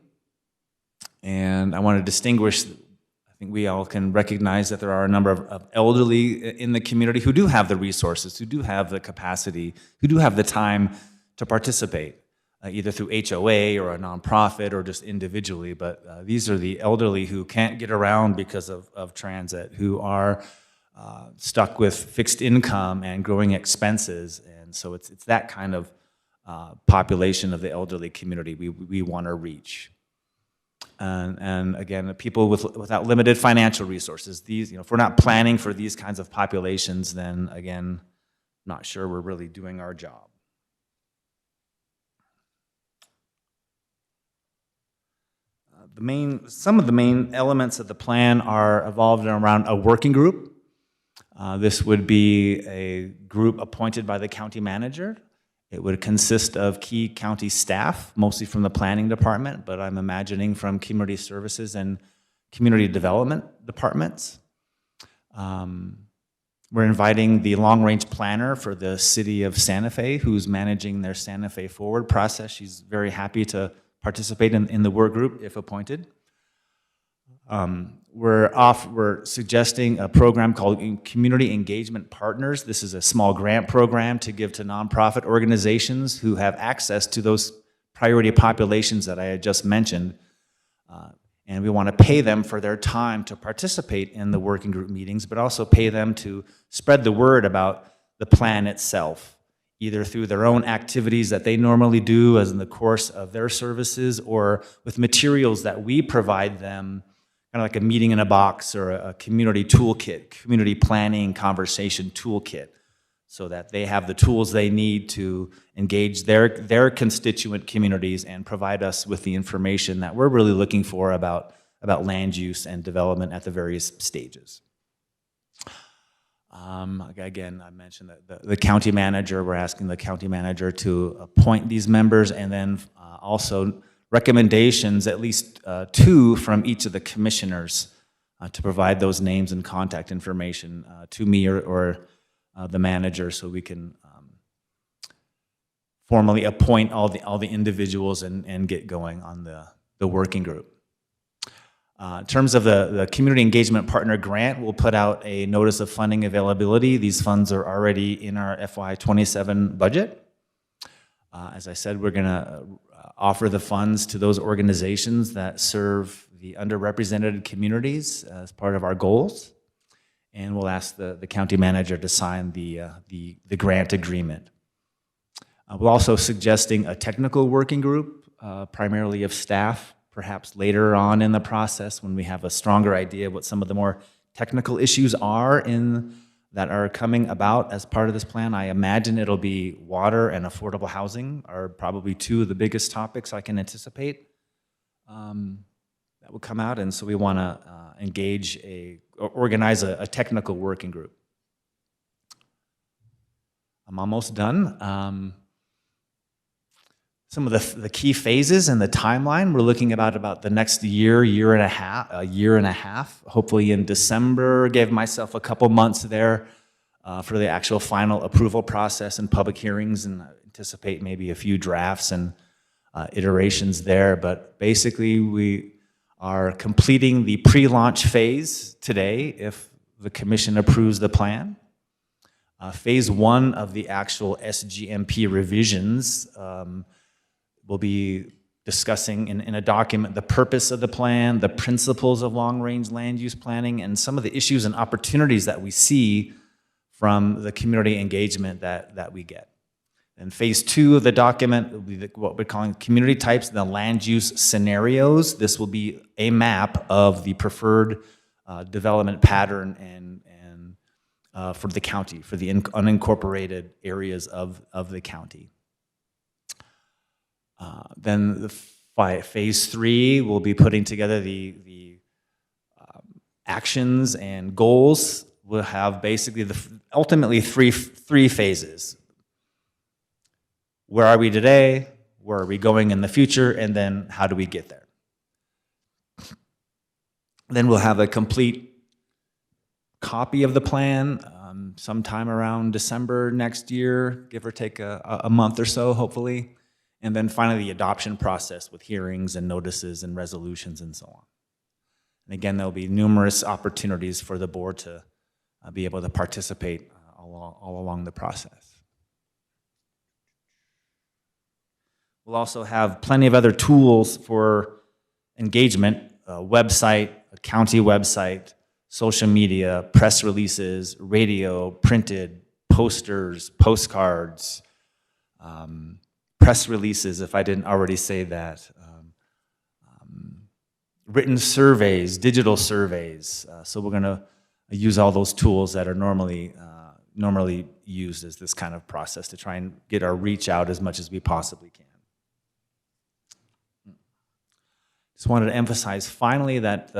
and I want to distinguish, I think we all can recognize that there are a number of elderly in the community who do have the resources, who do have the capacity, who do have the time to participate, either through HOA or a nonprofit or just individually. But these are the elderly who can't get around because of transit, who are stuck with fixed income and growing expenses. And so it's that kind of population of the elderly community we want to reach. And again, people without limited financial resources. These, if we're not planning for these kinds of populations, then again, not sure we're really doing our job. Some of the main elements of the plan are evolved around a working group. This would be a group appointed by the county manager. It would consist of key county staff, mostly from the planning department, but I'm imagining from community services and community development departments. We're inviting the long-range planner for the city of Santa Fe, who's managing their Santa Fe Forward process. She's very happy to participate in the work group if appointed. We're suggesting a program called Community Engagement Partners. This is a small grant program to give to nonprofit organizations who have access to those priority populations that I had just mentioned. And we want to pay them for their time to participate in the working group meetings, but also pay them to spread the word about the plan itself either through their own activities that they normally do as in the course of their services, or with materials that we provide them, kind of like a meeting in a box or a community toolkit, community planning conversation toolkit, so that they have the tools they need to engage their constituent communities and provide us with the information that we're really looking for about land use and development at the various stages. Again, I mentioned that the county manager, we're asking the county manager to appoint these members, and then also recommendations, at least 2 from each of the commissioners to provide those names and contact information to me or the manager, so we can formally appoint all the individuals and get going on the working group. In terms of the Community Engagement Partner Grant, we'll put out a notice of funding availability. These funds are already in our FY27 budget. As I said, we're going to offer the funds to those organizations that serve the underrepresented communities as part of our goals. And we'll ask the county manager to sign the grant agreement. We're also suggesting a technical working group, primarily of staff, perhaps later on in the process when we have a stronger idea of what some of the more technical issues are that are coming about as part of this plan. I imagine it'll be water and affordable housing are probably 2 of the biggest topics I can anticipate that will come out, and so we want to organize a technical working group. I'm almost done. Some of the key phases and the timeline, we're looking about the next year and a half, hopefully in December. Gave myself a couple months there for the actual final approval process and public hearings, and I anticipate maybe a few drafts and iterations there. But basically, we are completing the pre-launch phase today if the commission approves the plan. Phase 1 of the actual SGMP revisions we'll be discussing in a document the purpose of the plan, the principles of long-range land use planning, and some of the issues and opportunities that we see from the community engagement that we get. And phase 2 of the document will be what we're calling community types, the land use scenarios. This will be a map of the preferred development pattern and for the county, for the unincorporated areas of the county. Then phase 3 will be putting together the actions and goals. We'll have basically ultimately three phases. Where are we today? Where are we going in the future? And then how do we get there? Then we'll have a complete copy of the plan sometime around December next year, give or take a month or so, hopefully. And then finally, the adoption process with hearings and notices and resolutions and so on. And again, there'll be numerous opportunities for the board to be able to participate all along the process. We'll also have plenty of other tools for engagement, a website, a county website, social media, press releases, radio, printed, posters, postcards, press releases, if I didn't already say that, written surveys, digital surveys. So we're going to use all those tools that are normally used as this kind of process to try and get our reach out as much as we possibly can. Just wanted to emphasize finally that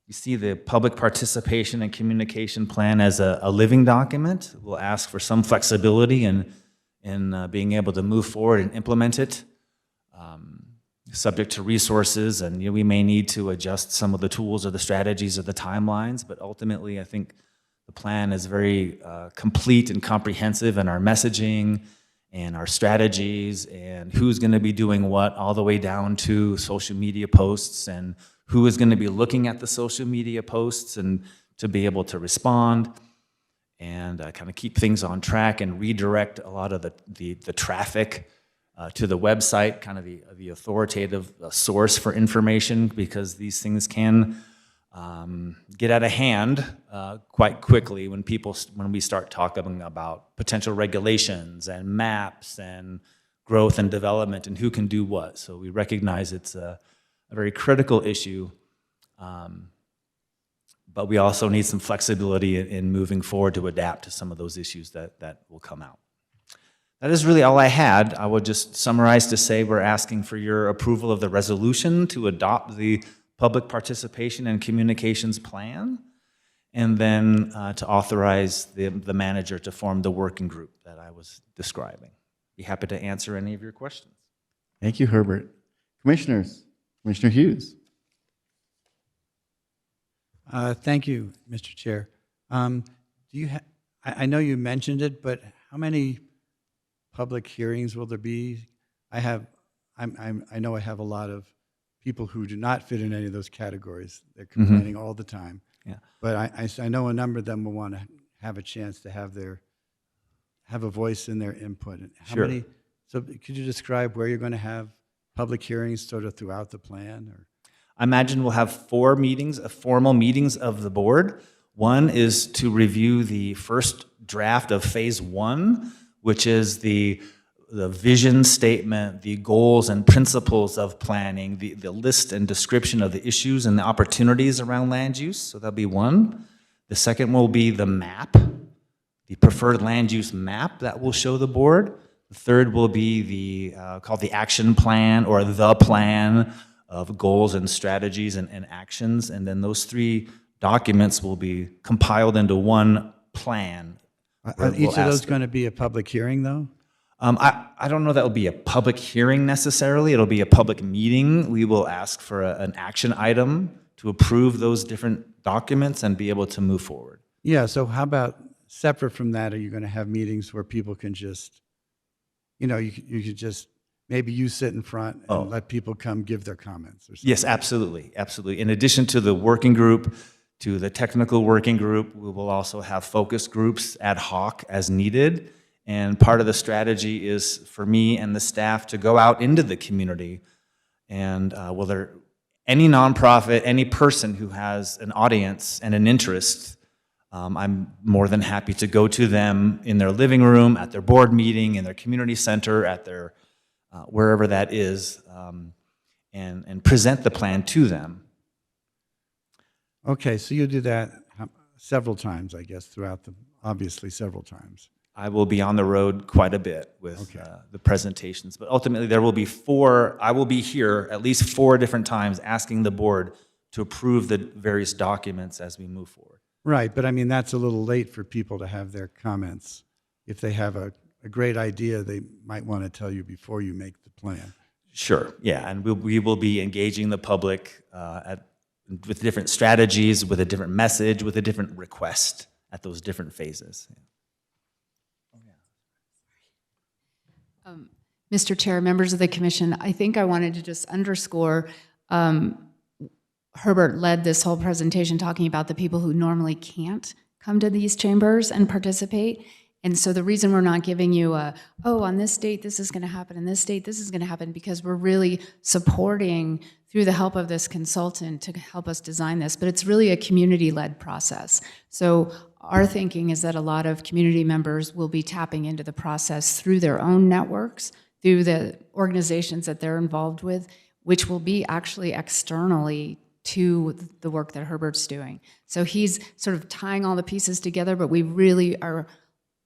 you see the public participation and communication plan as a living document. We'll ask for some flexibility in being able to move forward and implement it, subject to resources, and we may need to adjust some of the tools or the strategies or the timelines, but ultimately I think the plan is very complete and comprehensive in our messaging and our strategies and who's going to be doing what, all the way down to social media posts and who is going to be looking at the social media posts and to be able to respond and kind of keep things on track and redirect a lot of the traffic to the website, kind of the authoritative source for information, because these things can get out of hand quite quickly when we start talking about potential regulations and maps and growth and development and who can do what. So we recognize it's a very critical issue, but we also need some flexibility in moving forward to adapt to some of those issues that will come out. That is really all I had. I will just summarize to say we're asking for your approval of the resolution to adopt the public participation and communications plan, and then to authorize the manager to form the working group that I was describing. Be happy to answer any of your questions. Thank you, Herbert. Commissioners, Commissioner Hughes. Thank you, Mr. Chair. Do you I know you mentioned it, but how many public hearings will there be? I know I have a lot of people who do not fit in any of those categories. They're complaining all the time. Yeah. But I know a number of them will want to have a chance to have a voice in their input. And how Sure. many? So could you describe where you're going to have public hearings sort of throughout the plan? Or I imagine we'll have 4 meetings, formal meetings of the board. One is to review the first draft of phase 1, which is the vision statement, the goals and principles of planning, the list and description of the issues and the opportunities around land use. So that'll be one. The second will be the map, the preferred land use map that will show the board. The third will be the called the action plan, or the plan of goals and strategies and actions. And then those 3 documents will be compiled into one plan. are each of those going to be a public hearing, though? I don't know that will be a public hearing necessarily. It'll be a public meeting. We will ask for an action item to approve those different documents and be able to move forward. Yeah, so how about separate from that, are you going to have meetings where people can just, you could just, maybe you sit in front and let people come give their comments or something? Yes, absolutely, absolutely. In addition to the working group, to the technical working group, we will also have focus groups ad hoc as needed. And part of the strategy is for me and the staff to go out into the community and whether any nonprofit, any person who has an audience and an interest, I'm more than happy to go to them in their living room, at their board meeting, in their community center, at their wherever that is, and present the plan to them. Okay, so you do that several times, I guess, obviously several times. I will be on the road quite a bit with the presentations, but ultimately there will be I will be here at least 4 different times asking the board to approve the various documents as we move forward. Right, but I mean, that's a little late for people to have their comments. If they have a great idea, they might want to tell you before you make the plan. Sure, yeah, and we will be engaging the public with different strategies, with a different message, with a different request at those different phases. Mr. Chair, members of the commission, I think I wanted to just underscore, Herbert led this whole presentation talking about the people who normally can't come to these chambers and participate. And so the reason we're not giving you on this date, this is going to happen, and this date, this is going to happen, because we're really supporting through the help of this consultant to help us design this. But it's really a community-led process. So our thinking is that a lot of community members will be tapping into the process through their own networks, through the organizations that they're involved with, which will be actually externally to the work that Herbert's doing. So he's sort of tying all the pieces together, but we really are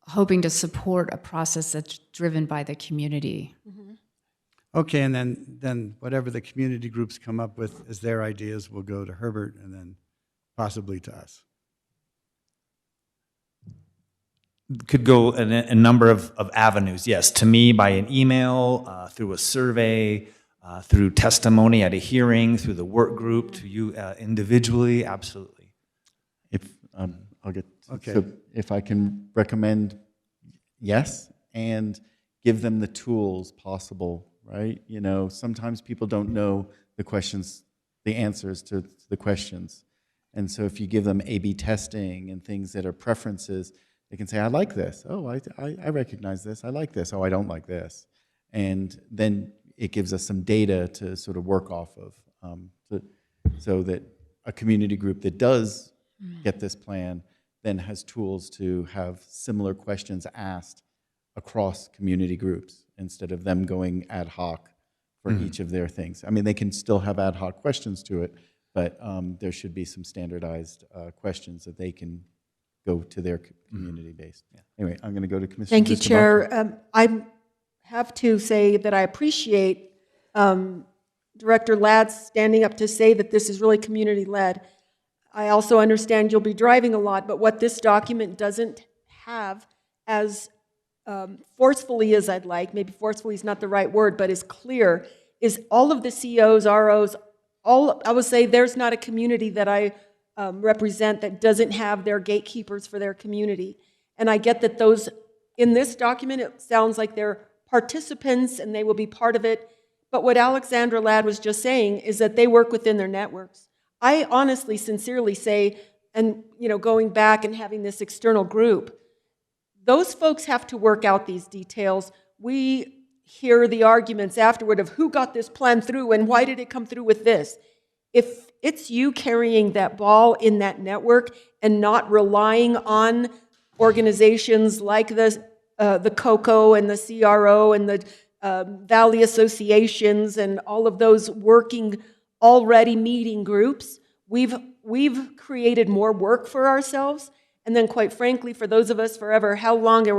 hoping to support a process that's driven by the community. Okay, and then whatever the community groups come up with as their ideas will go to Herbert and then possibly to us. Could go in a number of avenues, yes. To me, by an email, through a survey, through testimony at a hearing, through the work group, to you individually, absolutely. If I'll get Okay. So if I can recommend, yes, and give them the tools possible, right? Sometimes people don't know the answers to the questions, and so if you give them A/B testing and things that are preferences, they can say, I like this. Oh, I recognize this. I like this. Oh, I don't like this. And then it gives us some data to sort of work off of so that a community group that does get this plan then has tools to have similar questions asked across community groups instead of them going ad hoc for each of their things. I mean, they can still have ad hoc questions to it, but there should be some standardized questions that they can go to their community based. Anyway, I'm going to go to Commissioner Thank you, Bustamante. Chair. I have to say that I appreciate Director Ladd's standing up to say that this is really community-led. I also understand you'll be driving a lot, but what this document doesn't have as forcefully as I'd like, maybe forcefully is not the right word, but is clear, is all of the COs, ROs, I would say there's not a community that I represent that doesn't have their gatekeepers for their community. And I get that those, in this document, it sounds like they're participants and they will be part of it. But what Alexandra Ladd was just saying is that they work within their networks. I honestly, sincerely say, and going back and having this external group, those folks have to work out these details. We hear the arguments afterward of who got this plan through and why did it come through with this. If it's you carrying that ball in that network and not relying on organizations like the COCO and the CRO and the Valley Associations and all of those working already meeting groups, we've created more work for ourselves. And then quite frankly, for those of us forever, how long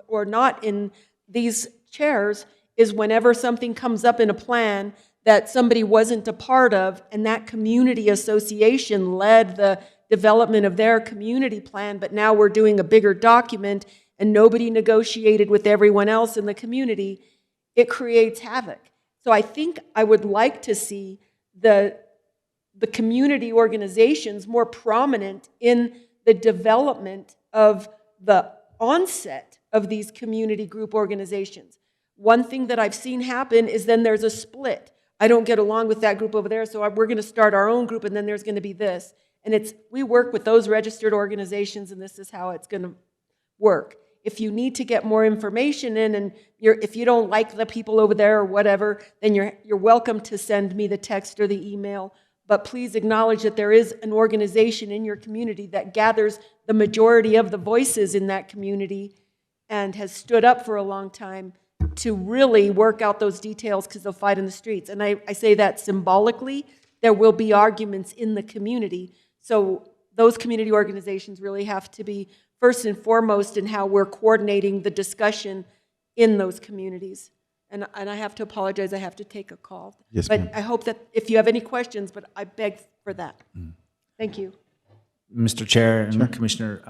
or not in these chairs is whenever something comes up in a plan that somebody wasn't a part of, and that community association led the development of their community plan, but now we're doing a bigger document and nobody negotiated with everyone else in the community, it creates havoc. So I think I would like to see the community organizations more prominent in the development of the onset of these community group organizations. One thing that I've seen happen is then there's a split. I don't get along with that group over there, so we're going to start our own group, and then there's going to be this. And we work with those registered organizations, and this is how it's going to work. If you need to get more information in, and if you don't like the people over there or whatever, then you're welcome to send me the text or the email. But please acknowledge that there is an organization in your community that gathers the majority of the voices in that community and has stood up for a long time to really work out those details because they'll fight in the streets. And I say that symbolically. There will be arguments in the community. So those community organizations really have to be first and foremost in how we're coordinating the discussion in those communities. And I have to apologize, I have to take a call. Yes, but ma'am. I hope that if you have any questions, but I beg for that. Thank you. Mr. Chair and Commissioner,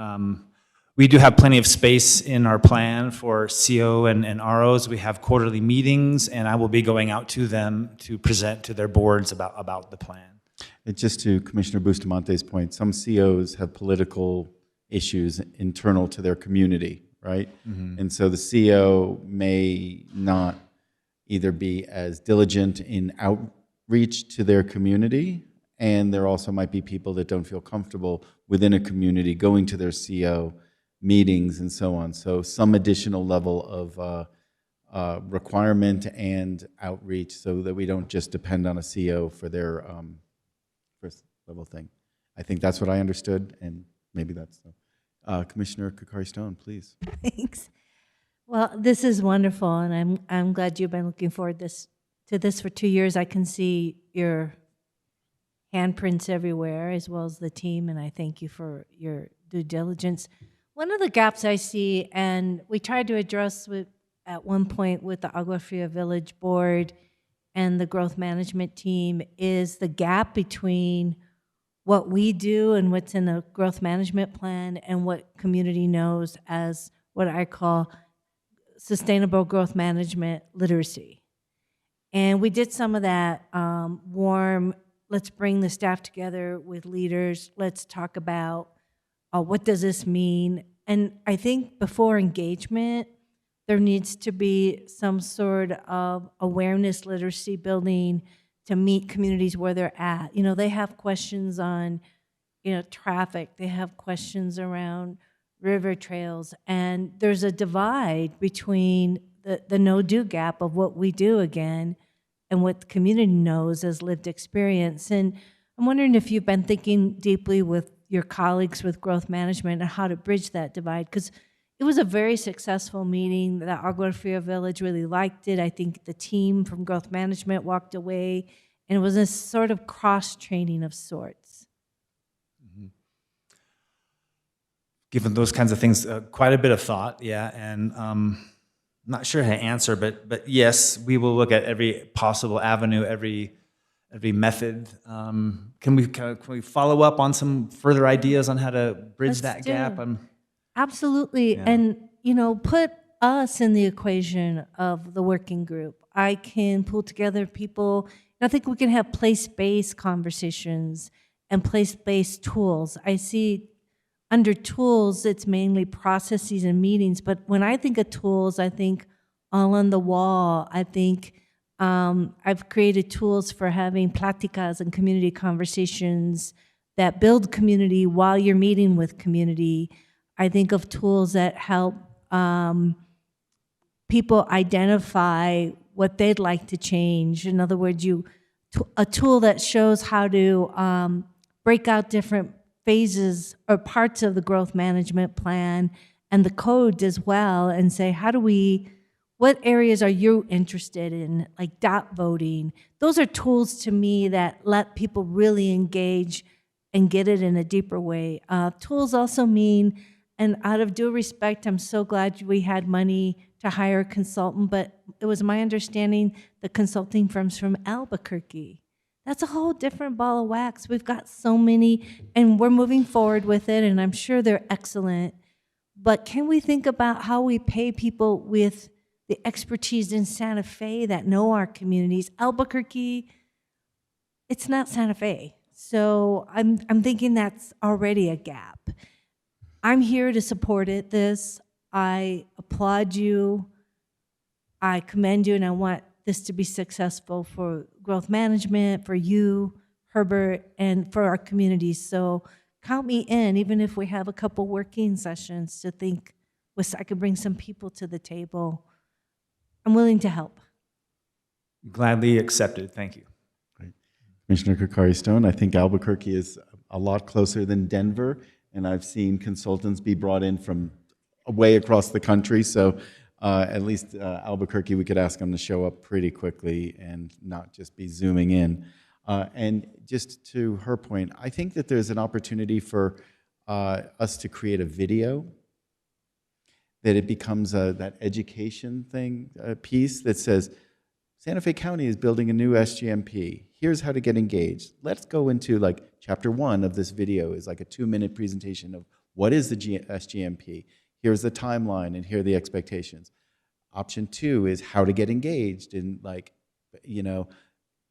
we do have plenty of space in our plan for CO and ROs. We have quarterly meetings, and I will be going out to them to present to their boards about the plan. And just to Commissioner Bustamante's point, some COs have political issues internal to their community, right? And so the CO may not either be as diligent in outreach to their community, and there also might be people that don't feel comfortable within a community going to their CO meetings and so on. So some additional level of requirement and outreach so that we don't just depend on a CO for their first level thing. I think that's what I understood, and maybe that's so. Commissioner Kokari-Stone, please. Thanks. Well, this is wonderful, and I'm glad you've been looking forward to this for 2 years. I can see your handprints everywhere, as well as the team, and I thank you for your due diligence. One of the gaps I see, and we tried to address at one point with the Agua Fria Village Board and the growth management team, is the gap between what we do and what's in the growth management plan and what community knows as what I call sustainable growth management literacy. And we did some of that warm, let's bring the staff together with leaders, let's talk about what does this mean. And I think before engagement, there needs to be some sort of awareness literacy building to meet communities where they're at. You know, they have questions on, traffic. They have questions around river trails. And there's a divide between the no-do gap of what we do again and what the community knows as lived experience. And I'm wondering if you've been thinking deeply with your colleagues with growth management and how to bridge that divide, because it was a very successful meeting. The Agua Fria Village really liked it. I think the team from growth management walked away, and it was a sort of cross-training of sorts. Given those kinds of things, quite a bit of thought, yeah, and I'm not sure how to answer, but yes, we will look at every possible avenue, every method. Can we follow up on some further ideas on how to bridge that gap? Absolutely, Yeah. and put us in the equation of the working group. I can pull together people. I think we can have place-based conversations and place-based tools. I see under tools, it's mainly processes and meetings. But when I think of tools, I think all on the wall. I think I've created tools for having pláticas and community conversations that build community while you're meeting with community. I think of tools that help people identify what they'd like to change. In other words, a tool that shows how to break out different phases or parts of the growth management plan and the code as well, and say, what areas are you interested in, like dot voting? Those are tools to me that let people really engage and get it in a deeper way. Tools also mean, and out of due respect, I'm so glad we had money to hire a consultant, but it was my understanding the consulting firm's from Albuquerque. That's a whole different ball of wax. We've got so many, and we're moving forward with it, and I'm sure they're excellent. But can we think about how we pay people with the expertise in Santa Fe that know our communities? Albuquerque, it's not Santa Fe. So I'm thinking that's already a gap. I'm here to support this. I applaud you. I commend you, and I want this to be successful for growth management, for you, Herbert, and for our communities. So count me in, even if we have a couple working sessions to think, I could bring some people to the table. I'm willing to help. Gladly accepted. Thank you. Great. Commissioner Kokari-Stone, I think Albuquerque is a lot closer than Denver, and I've seen consultants be brought in from way across the country. So at least Albuquerque, we could ask them to show up pretty quickly and not just be zooming in. And just to her point, I think that there's an opportunity for us to create a video, that it becomes that education thing piece that says, Santa Fe County is building a new SGMP. Here's how to get engaged. Let's go into like chapter 1 of this video is like a 2-minute presentation of what is the SGMP. Here's the timeline and here are the expectations. Option 2 is how to get engaged and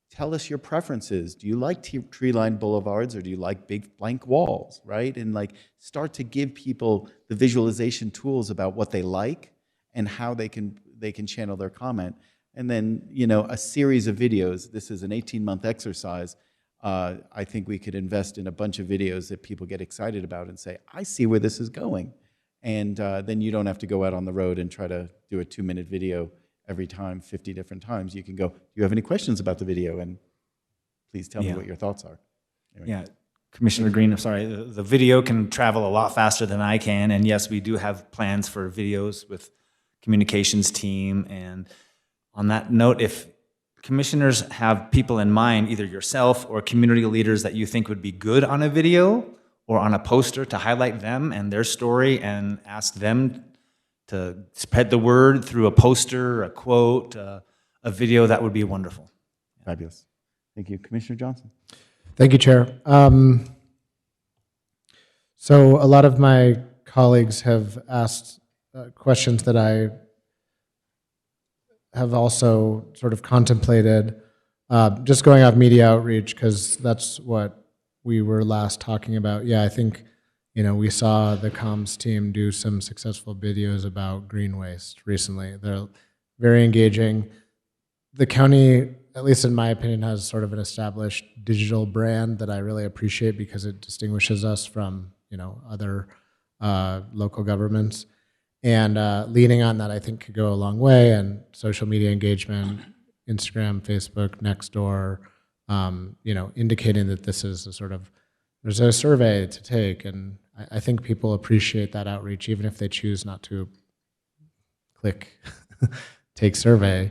tell us your preferences. Do you like tree-lined boulevards or do you like big blank walls, right? And start to give people the visualization tools about what they like and how they can channel their comment. And then, a series of videos. This is an 18-month exercise. I think we could invest in a bunch of videos that people get excited about and say, I see where this is going. And then you don't have to go out on the road and try to do a 2-minute video every time, 50 different times. You can go, do you have any questions about the video? And please tell me what your thoughts are. Anyway. Yeah, Commissioner Green, I'm sorry, the video can travel a lot faster than I can. And yes, we do have plans for videos with communications team. And on that note, if commissioners have people in mind, either yourself or community leaders that you think would be good on a video or on a poster to highlight them and their story and ask them to spread the word through a poster, a quote, a video, that would be wonderful. Fabulous. Thank you. Commissioner Johnson. Thank you, Chair. So a lot of my colleagues have asked questions that I have also sort of contemplated. Just going off media outreach, because that's what we were last talking about. Yeah, I think, we saw the comms team do some successful videos about green waste recently. They're very engaging. The county, at least in my opinion, has sort of an established digital brand that I really appreciate because it distinguishes us from, other local governments. And leaning on that, I think, could go a long way. And social media engagement, Instagram, Facebook, Nextdoor, indicating that this is a sort of, there's a survey to take, and I think people appreciate that outreach, even if they choose not to click take survey.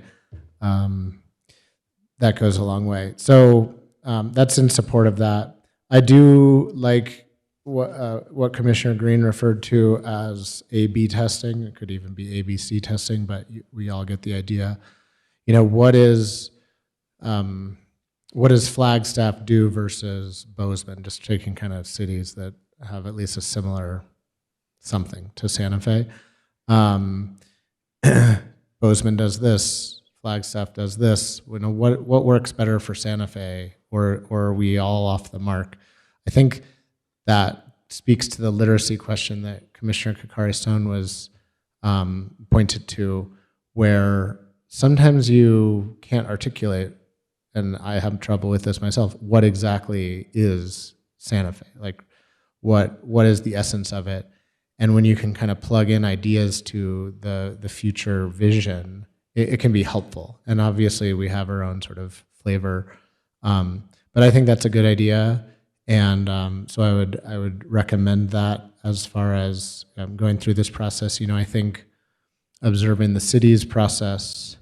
That goes a long way. So that's in support of that. I do like what Commissioner Green referred to as A/B testing. It could even be ABC testing, but we all get the idea. What does Flagstaff do versus Bozeman? Just taking kind of cities that have at least a similar something to Santa Fe. Bozeman does this, Flagstaff does this. What works better for Santa Fe, or are we all off the mark? I think that speaks to the literacy question that Commissioner Kakari-Stone was pointed to, where sometimes you can't articulate, and I have trouble with this myself, what exactly is Santa Fe? Like, what is the essence of it? And when you can kind of plug in ideas to the future vision, it can be helpful. And obviously we have our own sort of flavor. But I think that's a good idea. And so I would recommend that as far as going through this process. I think observing the city's process,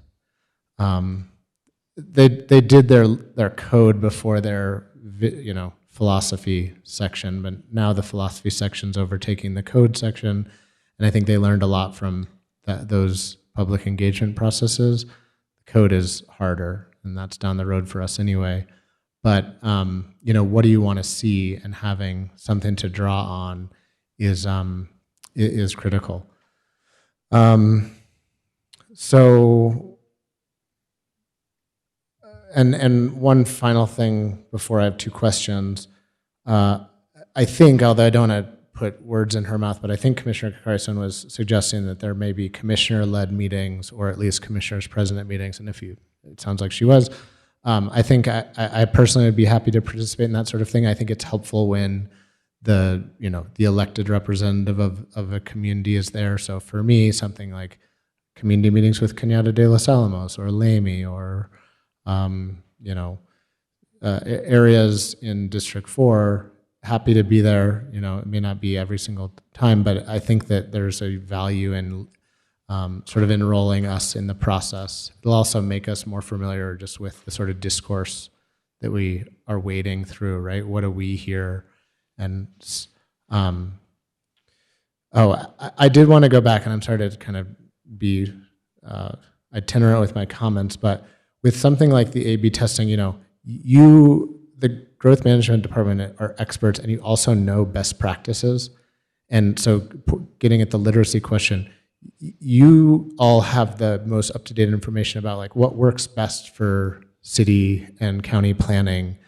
they did their code before their philosophy section, but now the philosophy section's overtaking the code section, and I think they learned a lot from those public engagement processes. The code is harder, and that's down the road for us anyway. But what do you want to see, and having something to draw on is critical. And one final thing before I have two questions. I think, although I don't want to put words in her mouth, but I think Commissioner Kakari-Stone was suggesting that there may be commissioner-led meetings, or at least commissioners-president meetings. And it sounds like she was. I think I personally would be happy to participate in that sort of thing. I think it's helpful when the elected representative of a community is there. So for me, something like community meetings with Cañada de los Alamos or Lamy, or areas in District 4, happy to be there. It may not be every single time, but I think that there's a value in sort of enrolling us in the process. It'll also make us more familiar just with the sort of discourse that we are wading through, right? What do we hear? And I did want to go back, and I'm sorry to kind of be itinerant with my comments, but with something like the A/B testing, the growth management department are experts, and you also know best practices. And so getting at the literacy question, you all have the most up-to-date information about like what works best for city and county planning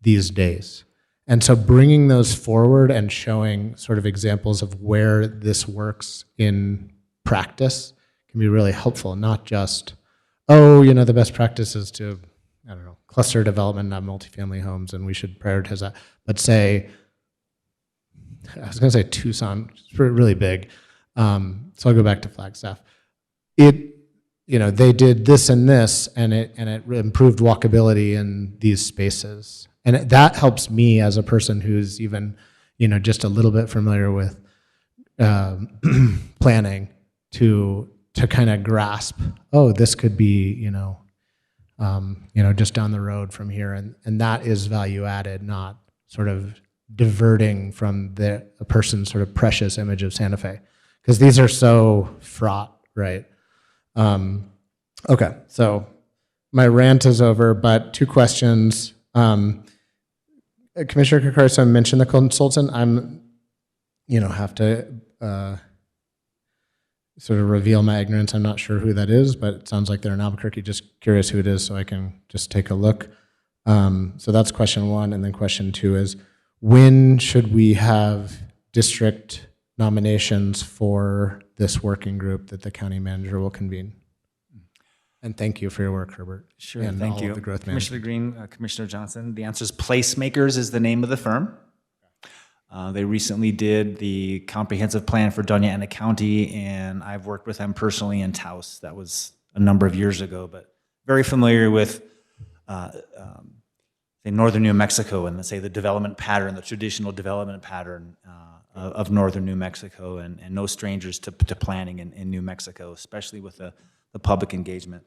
these days. And so bringing those forward and showing sort of examples of where this works in practice can be really helpful, not just, the best practice is to, cluster development, not multifamily homes, and we should prioritize that. But say, I was going to say Tucson, it's really big. So I'll go back to Flagstaff. They did this and this, and it improved walkability in these spaces. And that helps me as a person who's even, just a little bit familiar with planning to kind of grasp, this could be, just down the road from here. And that is value added, not sort of diverting from a person's sort of precious image of Santa Fe. Because these are so fraught, right? Okay, so my rant is over, but two questions. Commissioner Kakari mentioned the consultant. I'm, have to sort of reveal my ignorance. I'm not sure who that is, but it sounds like they're in Albuquerque. Just curious who it is so I can just take a look. So that's question one. And then question two is, when should we have district nominations for this working group that the county manager will convene? And thank you for your work, Herbert. Sure, and thank all you. Of the growth Commissioner Green, Commissioner Johnson, the answer is Placemakers is the name of the firm. They recently did the comprehensive plan for Doña Ana County, and I've worked with them personally in Taos. That was a number of years ago, but very familiar with say, northern New Mexico and, say, the development pattern, the traditional development pattern of northern New Mexico, and no strangers to planning in New Mexico, especially with the public engagement.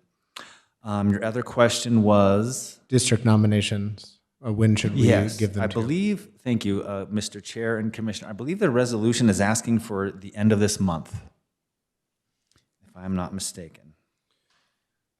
Your other question was? District nominations. When should we give them I to? believe, thank you, Mr. Chair and Commissioner, I believe the resolution is asking for the end of this month, if I'm not mistaken.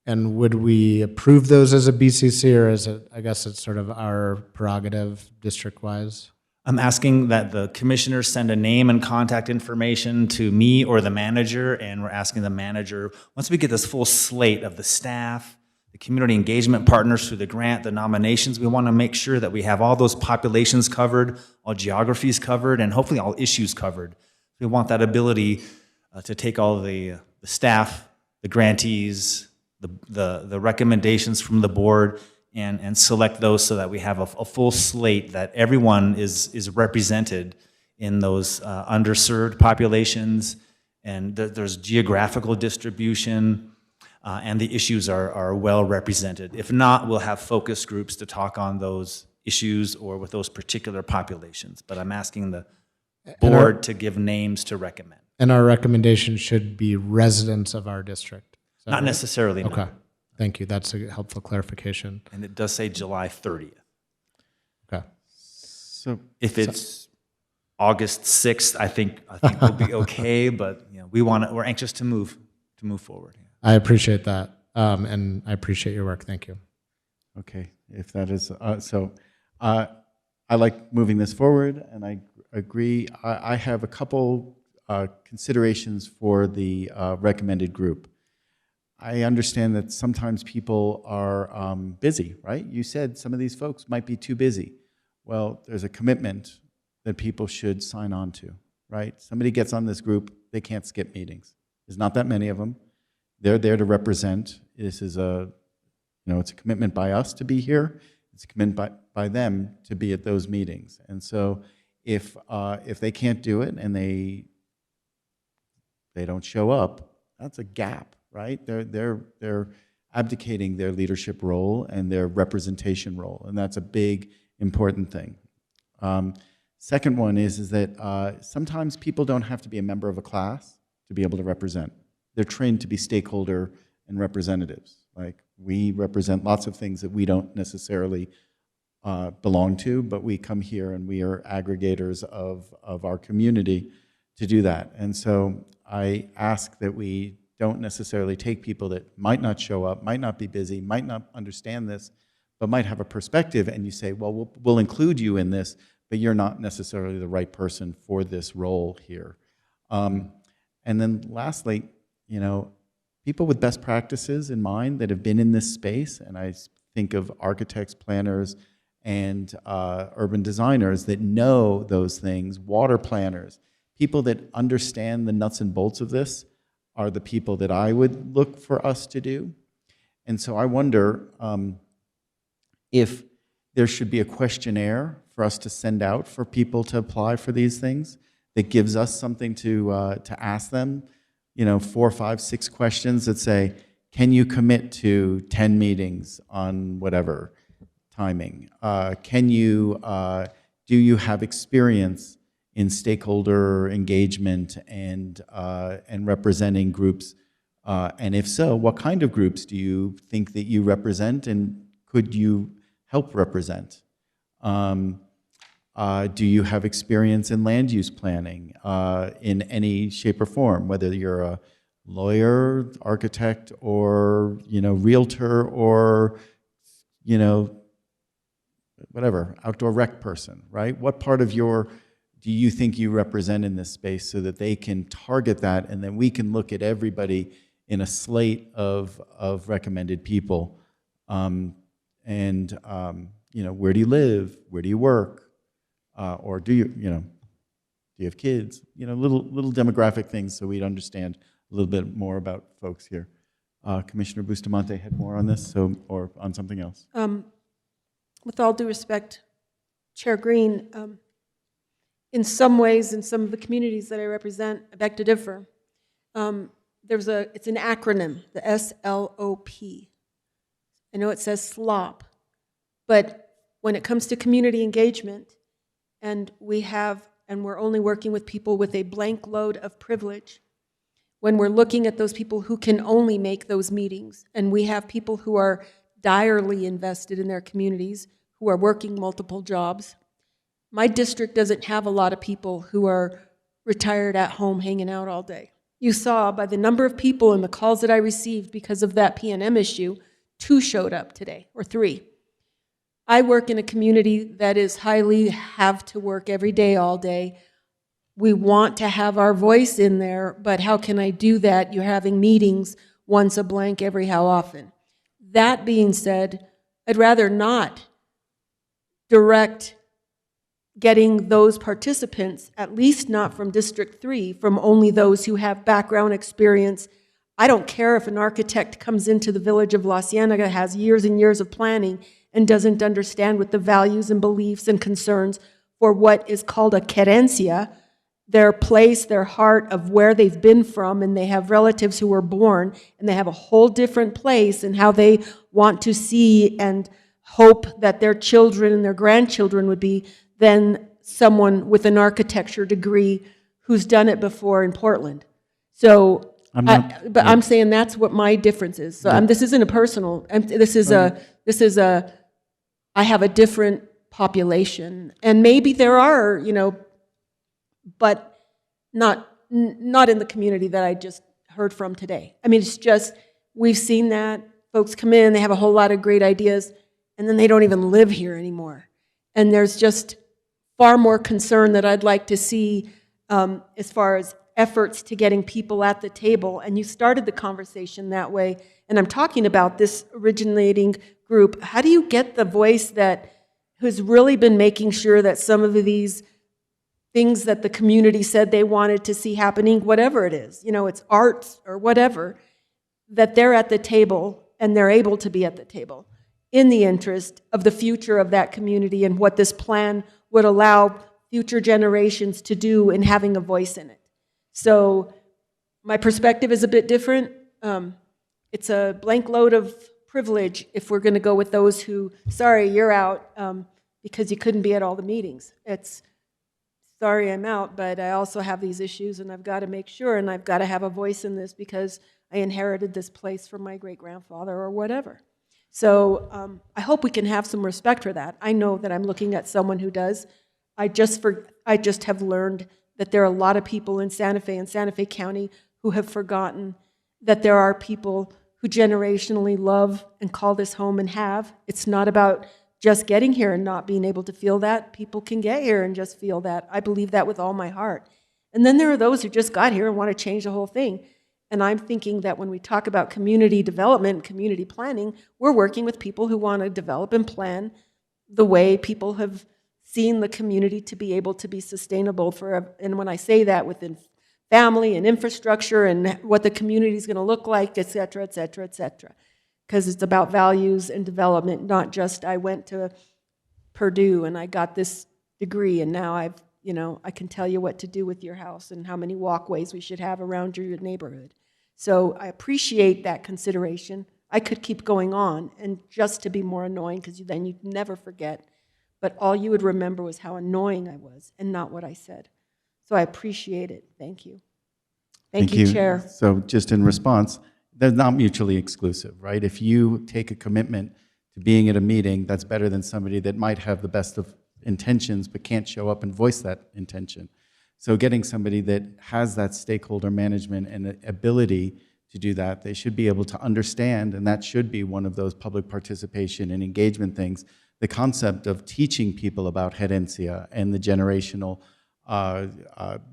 And would we approve those as a BCC, or is it, I guess it's sort of our prerogative district-wise? I'm asking that the commissioners send a name and contact information to me or the manager, and we're asking the manager, once we get this full slate of the staff, the community engagement partners through the grant, the nominations, we want to make sure that we have all those populations covered, all geographies covered, and hopefully all issues covered. We want that ability to take all the staff, the grantees, the recommendations from the board, and select those so that we have a full slate that everyone is represented in those underserved populations, and there's geographical distribution, and the issues are well represented. If not, we'll have focus groups to talk on those issues or with those particular populations. But I'm asking the board to give names to recommend. And our recommendation should be residents of our district. Is that Not right? necessarily, no. Okay, thank you. That's a helpful clarification. And it does say July 30th. Okay. So If it's August 6th, I think we'll be okay, but we're anxious to move forward. I appreciate that, and I appreciate your work. Thank you. okay, if that is, I like moving this forward, and I agree. I have a couple considerations for the recommended group. I understand that sometimes people are busy, right? You said some of these folks might be too busy. Well, there's a commitment that people should sign on to, right? Somebody gets on this group, they can't skip meetings. There's not that many of them. They're there to represent. This is it's a commitment by us to be here. It's a commitment by them to be at those meetings. And so if they can't do it and they don't show up, that's a gap, right? They're abdicating their leadership role and their representation role, and that's a big, important thing. Second one is that sometimes people don't have to be a member of a class to be able to represent. They're trained to be stakeholder and representatives. Like, we represent lots of things that we don't necessarily belong to, but we come here and we are aggregators of our community to do that. And so I ask that we don't necessarily take people that might not show up, might not be busy, might not understand this, but might have a perspective, and you say, well, we'll include you in this, but you're not necessarily the right person for this role here. And then lastly, people with best practices in mind that have been in this space, and I think of architects, planners, and urban designers that know those things, water planners, people that understand the nuts and bolts of this are the people that I would look for us to do. And so I wonder if there should be a questionnaire for us to send out for people to apply for these things that gives us something to ask them, 4, 5, 6 questions that say, can you commit to 10 meetings on whatever timing? Do you have experience in stakeholder engagement and representing groups? And if so, what kind of groups do you think that you represent, and could you help represent? Do you have experience in land use planning in any shape or form, whether you're a lawyer, architect, or realtor, or whatever, outdoor rec person, right? What part of do you think you represent in this space so that they can target that, and then we can look at everybody in a slate of recommended people, where do you live, where do you work? Or do you have kids? Little demographic things so we'd understand a little bit more about folks here. Commissioner Bustamante had more on this, or on something else. With all due respect, Chair Green, in some ways, in some of the communities that I represent, I beg to differ. It's an acronym, the SLOP. I know it says SLOP, but when it comes to community engagement, and we're only working with people with a blank load of privilege, when we're looking at those people who can only make those meetings, and we have people who are direly invested in their communities, who are working multiple jobs. My district doesn't have a lot of people who are retired at home hanging out all day. You saw by the number of people and the calls that I received because of that P&M issue, 2 showed up today, or 3. I work in a community that is highly have to work every day, all day. We want to have our voice in there, but how can I do that? You're having meetings once a blank every how often. That being said, I'd rather not direct getting those participants, at least not from District 3, from only those who have background experience. I don't care if an architect comes into the village of La Cienega, has years and years of planning, and doesn't understand what the values and beliefs and concerns for what is called a querencia, their place, their heart of where they've been from, and they have relatives who were born, and they have a whole different place and how they want to see and hope that their children and their grandchildren would be than someone with an architecture degree who's done it before in Portland. So, I'm saying that's what my difference is. So this isn't a personal, I have a different population. And maybe there are, but not in the community that I just heard from today. I mean, it's just, we've seen that. Folks come in, they have a whole lot of great ideas, and then they don't even live here anymore. And there's just far more concern that I'd like to see as far as efforts to getting people at the table. And you started the conversation that way. And I'm talking about this originating group. How do you get the voice who's really been making sure that some of these things that the community said they wanted to see happening, whatever it is, it's arts or whatever, that they're at the table and they're able to be at the table in the interest of the future of that community and what this plan would allow future generations to do in having a voice in it. So my perspective is a bit different. It's a blank load of privilege if we're going to go with those who, sorry, you're out because you couldn't be at all the meetings. It's, sorry, I'm out, but I also have these issues and I've got to make sure and I've got to have a voice in this because I inherited this place from my great-grandfather or whatever. So I hope we can have some respect for that. I know that I'm looking at someone who does. I just have learned that there are a lot of people in Santa Fe and Santa Fe County who have forgotten that there are people who generationally love and call this home and have. It's not about just getting here and not being able to feel that. People can get here and just feel that. I believe that with all my heart. And then there are those who just got here and want to change the whole thing. And I'm thinking that when we talk about community development and community planning, we're working with people who want to develop and plan the way people have seen the community to be able to be sustainable and when I say that, within family and infrastructure and what the community is going to look like, et cetera, et cetera, et cetera. Because it's about values and development, not just I went to Purdue and I got this degree and now I can tell you what to do with your house and how many walkways we should have around your neighborhood. So I appreciate that consideration. I could keep going on and just to be more annoying because then you'd never forget. But all you would remember was how annoying I was and not what I said. So I appreciate it. Thank you. Thank you, Chair. So just in response, they're not mutually exclusive, right? If you take a commitment to being at a meeting, that's better than somebody that might have the best of intentions but can't show up and voice that intention. So getting somebody that has that stakeholder management and ability to do that, they should be able to understand, and that should be one of those public participation and engagement things, the concept of teaching people about herencia and the generational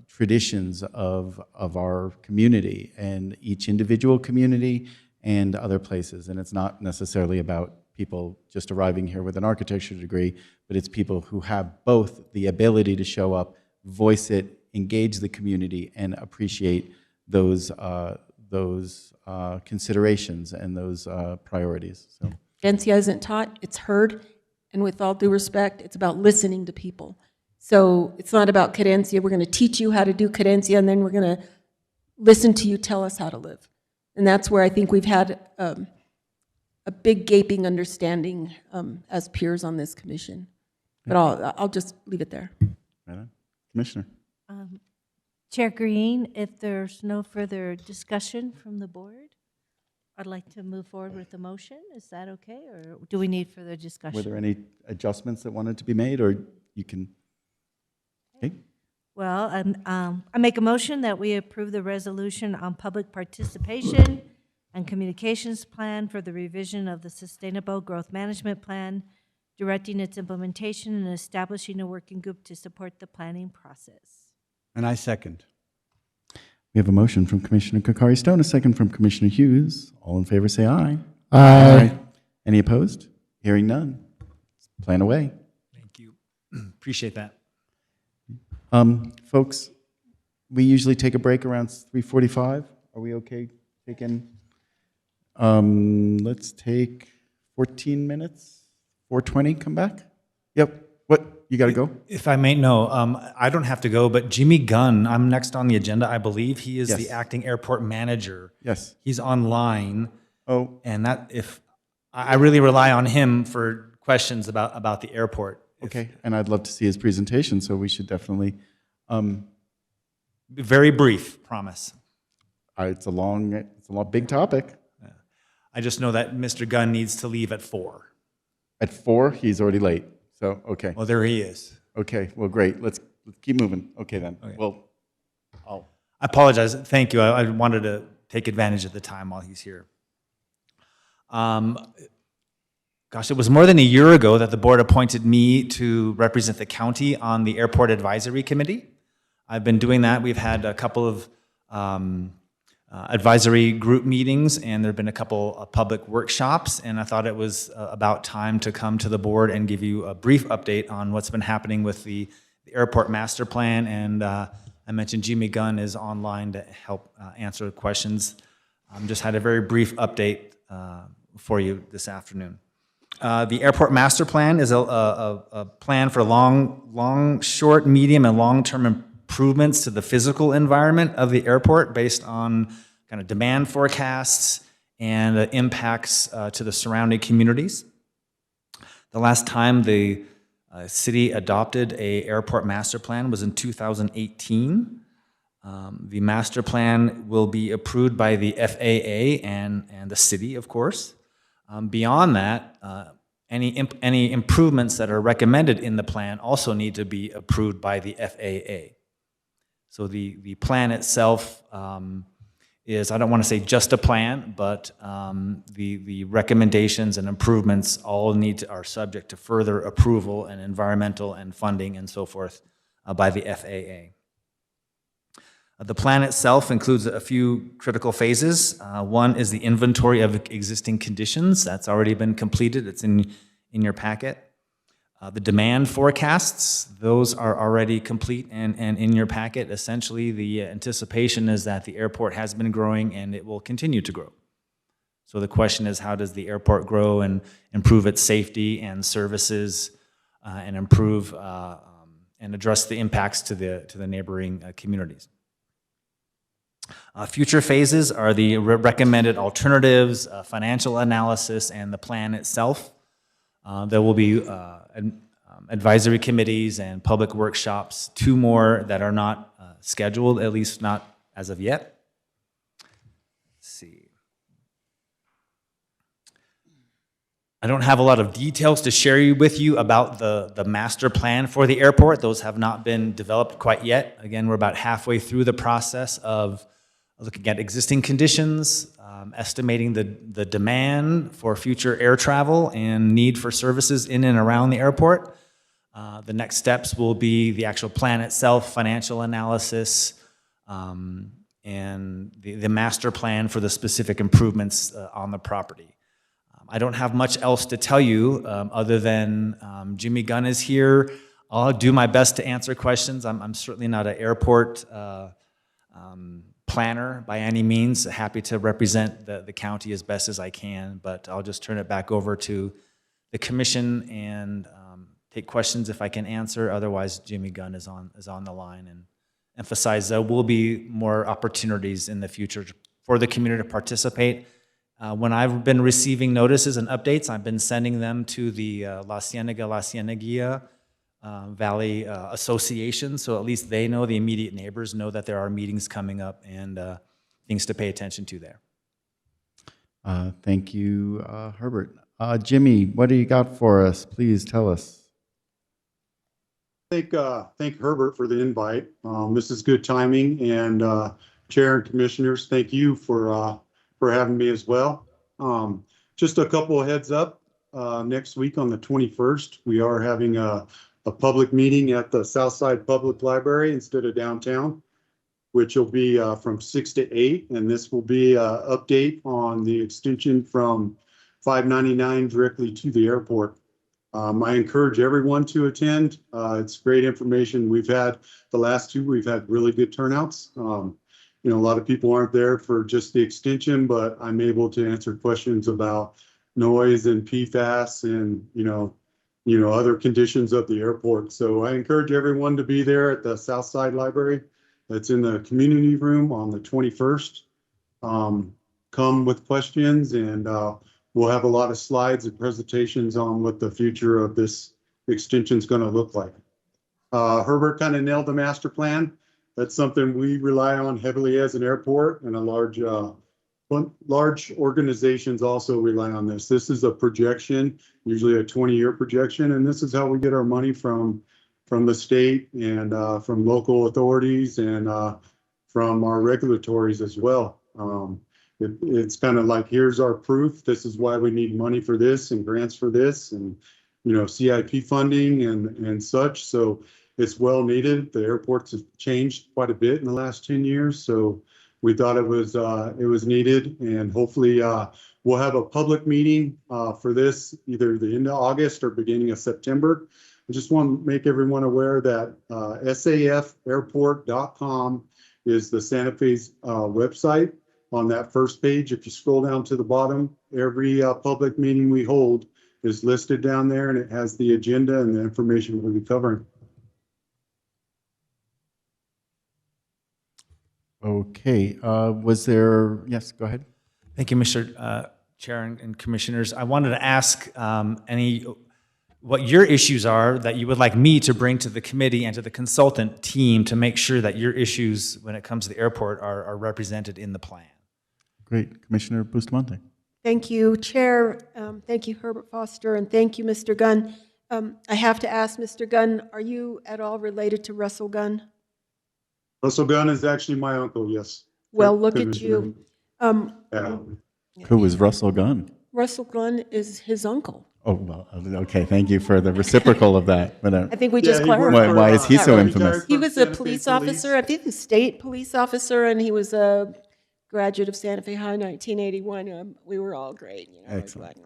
traditions of our community and each individual community and other places. And it's not necessarily about people just arriving here with an architecture degree, but it's people who have both the ability to show up, voice it, engage the community, and appreciate those considerations and those priorities. So. Herencia isn't taught, it's heard, and with all due respect, it's about listening to people. So it's not about querencia. We're going to teach you how to do querencia, and then we're going to listen to you tell us how to live. And that's where I think we've had a big gaping understanding as peers on this commission. But I'll just leave it there. Right on. Commissioner. Chair Green, if there's no further discussion from the board, I'd like to move forward with the motion. Is that okay, or do we need further discussion? Were there any adjustments that wanted to be made, or you can? Okay. Well, I make a motion that we approve the resolution on public participation and communications plan for the revision of the Sustainable Growth Management Plan, directing its implementation and establishing a working group to support the planning process. And I second. We have a motion from Commissioner Kokari Stone, a second from Commissioner Hughes. All in favor say aye. Aye. Any opposed? Hearing none. Plan away. Thank you. Appreciate that. Folks, we usually take a break around 3:45. Are we okay taking? Let's take 14 minutes. 4:20, come back? Yep. What? You got to go? If I may, no, I don't have to go, but Jimmy Gunn, I'm next on the agenda, I believe. He is Yes. the acting airport manager. Yes. He's online, Oh, and that if I really rely on him for questions about the airport. okay. And I'd love to see his presentation, so we should definitely. Very brief, promise. It's a big topic. I just know that Mr. Gunn needs to leave at 4. At 4, he's already late. So, okay. Well, there he is. Okay, well, great. Let's keep moving. Okay, then. Okay. Well, I'll. I apologize. Thank you. I wanted to take advantage of the time while he's here. Gosh, it was more than a year ago that the board appointed me to represent the county on the Airport Advisory Committee. I've been doing that. We've had a couple of advisory group meetings, and there have been a couple of public workshops, and I thought it was about time to come to the board and give you a brief update on what's been happening with the airport master plan. And I mentioned Jimmy Gunn is online to help answer questions. Just had a very brief update for you this afternoon. The airport master plan is a plan for long, short, medium, and long-term improvements to the physical environment of the airport based on kind of demand forecasts and the impacts to the surrounding communities. The last time the city adopted a airport master plan was in 2018. The master plan will be approved by the FAA and the city, of course. Beyond that, any improvements that are recommended in the plan also need to be approved by the FAA. So the plan itself is, I don't want to say just a plan, but the recommendations and improvements all are subject to further approval and environmental and funding and so forth by the FAA. The plan itself includes a few critical phases. One is the inventory of existing conditions. That's already been completed. It's in your packet. The demand forecasts, those are already complete and in your packet. Essentially, the anticipation is that the airport has been growing and it will continue to grow. So the question is, how does the airport grow and improve its safety and services and improve and address the impacts to the neighboring communities? Future phases are the recommended alternatives, financial analysis, and the plan itself. There will be advisory committees and public workshops, 2 more that are not scheduled, at least not as of yet. Let's see. I don't have a lot of details to share with you about the master plan for the airport. Those have not been developed quite yet. Again, we're about halfway through the process of looking at existing conditions, estimating the demand for future air travel and need for services in and around the airport. The next steps will be the actual plan itself, financial analysis, and the master plan for the specific improvements on the property. I don't have much else to tell you other than Jimmy Gunn is here. I'll do my best to answer questions. I'm certainly not an airport planner by any means. Happy to represent the county as best as I can, but I'll just turn it back over to the commission and take questions if I can answer. Otherwise, Jimmy Gunn is on the line, and emphasize there will be more opportunities in the future for the community to participate When I've been receiving notices and updates, I've been sending them to the La Cieneguilla Valley Association, so at least they know, the immediate neighbors know that there are meetings coming up and things to pay attention to there. Thank you, Herbert. Jimmy, what do you got for us? Please tell us. Thank Herbert for the invite. This is good timing, and Chair and Commissioners, thank you for having me as well. Just a couple of heads up. Next week on the 21st, we are having a public meeting at the Southside Public Library instead of downtown, which will be from 6 to 8, and this will be an update on the extension from 599 directly to the airport. I encourage everyone to attend. It's great information. We've had the last two, we've had really good turnouts. A lot of people aren't there for just the extension, but I'm able to answer questions about noise and PFAS and, other conditions of the airport. So I encourage everyone to be there at the Southside Library. That's in the community room on the 21st. Come with questions, and we'll have a lot of slides and presentations on what the future of this extension is going to look like. Herbert kind of nailed the master plan. That's something we rely on heavily as an airport, and large organizations also rely on this. This is a projection, usually a 20-year projection, and this is how we get our money from the state and from local authorities and from our regulatories as well. It's kind of like, here's our proof. This is why we need money for this and grants for this and, CIP funding and such. So it's well needed. The airports have changed quite a bit in the last 10 years. So we thought it was needed, and hopefully we'll have a public meeting for this either the end of August or beginning of September. I just want to make everyone aware that safairport.com is the Santa Fe's website. On that first page, if you scroll down to the bottom, every public meeting we hold is listed down there, and it has the agenda and the information we'll be covering. Okay. Yes, go ahead. Thank you, Mr. Chair and Commissioners. I wanted to ask what your issues are that you would like me to bring to the committee and to the consultant team to make sure that your issues when it comes to the airport are represented in the plan. Great. Commissioner Bustamante. Thank you, Chair. Thank you, Herbert Foster, and thank you, Mr. Gunn. I have to ask, Mr. Gunn, are you at all related to Russell Gunn? Russell Gunn is actually my uncle, yes. Well, look at you. Yeah. Who is Russell Gunn? Russell Gunn is his uncle. Oh, well, okay. Thank you for the reciprocal of that. But I think we just clarified. Why is he so infamous? He was a police officer, I think a state police officer, and he was a graduate of Santa Fe High, 1981. We were all great. Excellent.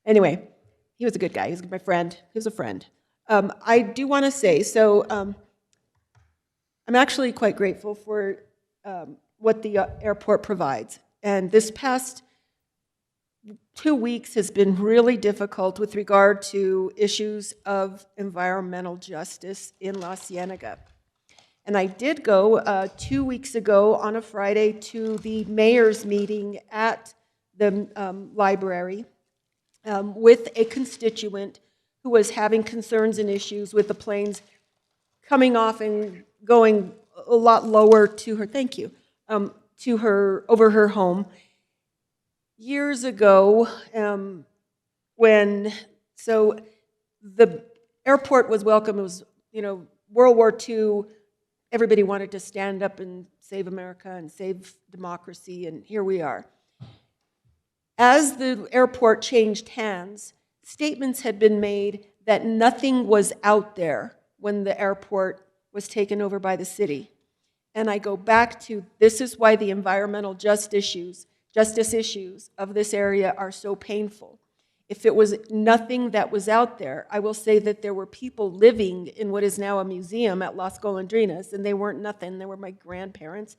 Anyway, he was a good guy. He was my friend. He was a friend. I do want to say, I'm actually quite grateful for what the airport provides. And this past 2 weeks has been really difficult with regard to issues of environmental justice in La Cienega. And I did go 2 weeks ago on a Friday to the mayor's meeting at the library with a constituent who was having concerns and issues with the planes coming off and going a lot lower to her, over her home. Years ago, the airport was welcome. It was, World War II, everybody wanted to stand up and save America and save democracy, and here we are. As the airport changed hands, statements had been made that nothing was out there when the airport was taken over by the city. And I go back to, this is why the environmental justice issues of this area are so painful. If it was nothing that was out there, I will say that there were people living in what is now a museum at Las Golondrinas, and they weren't nothing. They were my grandparents.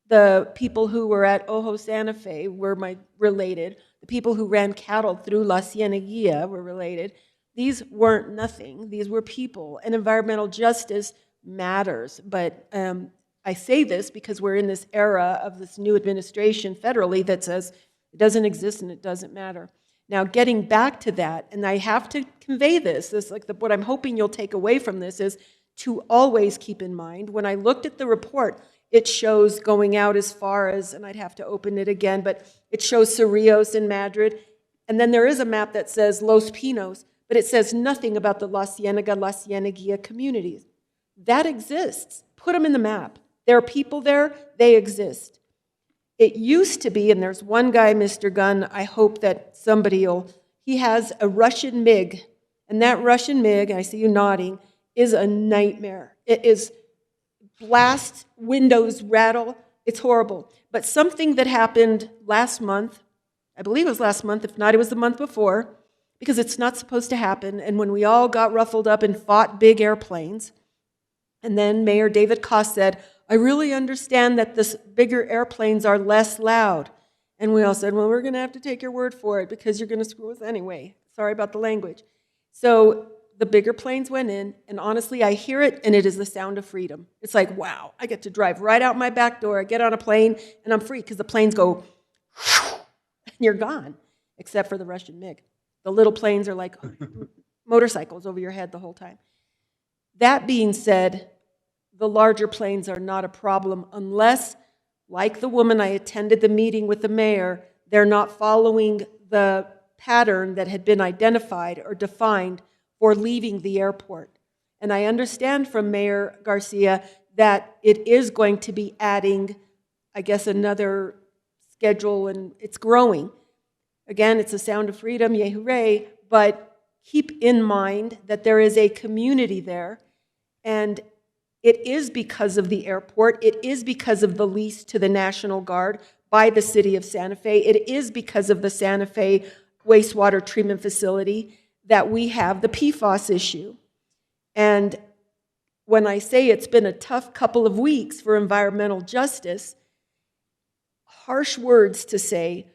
The people who were at Ojo Santa Fe were related. The people who ran cattle through La Cieneguilla were related. These weren't nothing. These were people, and environmental justice matters. But I say this because we're in this era of this new administration federally that says It doesn't exist and it doesn't matter. Now, getting back to that, and I have to convey this like what I'm hoping you'll take away from this is to always keep in mind, when I looked at the report, it shows going out as far as, and I'd have to open it again, but it shows Cerrillos and Madrid. And then there is a map that says Los Pinos, but it says nothing about the La Cienega, La Cieneguilla communities. That exists. Put them in the map. There are people there, they exist. It used to be, and there's one guy, Mr. Gunn, I hope that somebody will, he has a Russian MiG, and that Russian MiG, I see you nodding, is a nightmare. It is blast, windows rattle, it's horrible. But something that happened last month, I believe it was last month, if not it was the month before, because it's not supposed to happen, and when we all got ruffled up and fought big airplanes, and then Mayor David Koss said, I really understand that the bigger airplanes are less loud. And we all said, well, we're going to have to take your word for it because you're going to screw us anyway. Sorry about the language. So the bigger planes went in, and honestly, I hear it, and it is the sound of freedom. It's like, wow, I get to drive right out my back door, I get on a plane, and I'm free because the planes go, and you're gone, except for the Russian MiG. The little planes are like motorcycles over your head the whole time. That being said, the larger planes are not a problem unless, like the woman I attended the meeting with the mayor, they're not following the pattern that had been identified or defined for leaving the airport. And I understand from Mayor Garcia that it is going to be adding, I guess, another schedule, and it's growing. Again, it's a sound of freedom, yay hooray, but keep in mind that there is a community there, and it is because of the airport. It is because of the lease to the National Guard by the city of Santa Fe. It is because of the Santa Fe wastewater treatment facility that we have the PFAS issue. And when I say it's been a tough couple of weeks for environmental justice, harsh words to say,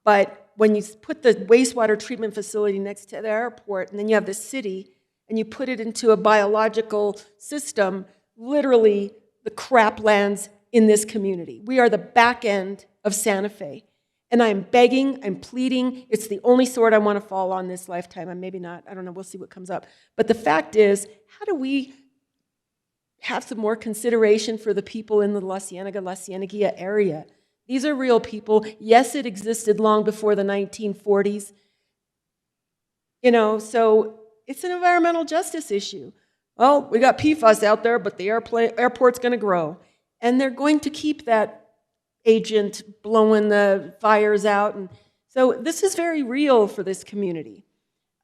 but when you put the wastewater treatment facility next to the airport and then you have the city and you put it into a biological system, literally, the crap lands in this community. We are the back end of Santa Fe. And I'm begging, I'm pleading. It's the only sword I want to fall on this lifetime. And maybe not. I don't know. We'll see what comes up. But the fact is, how do we have some more consideration for the people in the La Cienega, La Cieneguilla area? These are real people. Yes, it existed long before the 1940s. You know, so it's an environmental justice issue. Well, we got PFAS out there, but the airport's going to grow. And they're going to keep that agent blowing the fires out. And so this is very real for this community.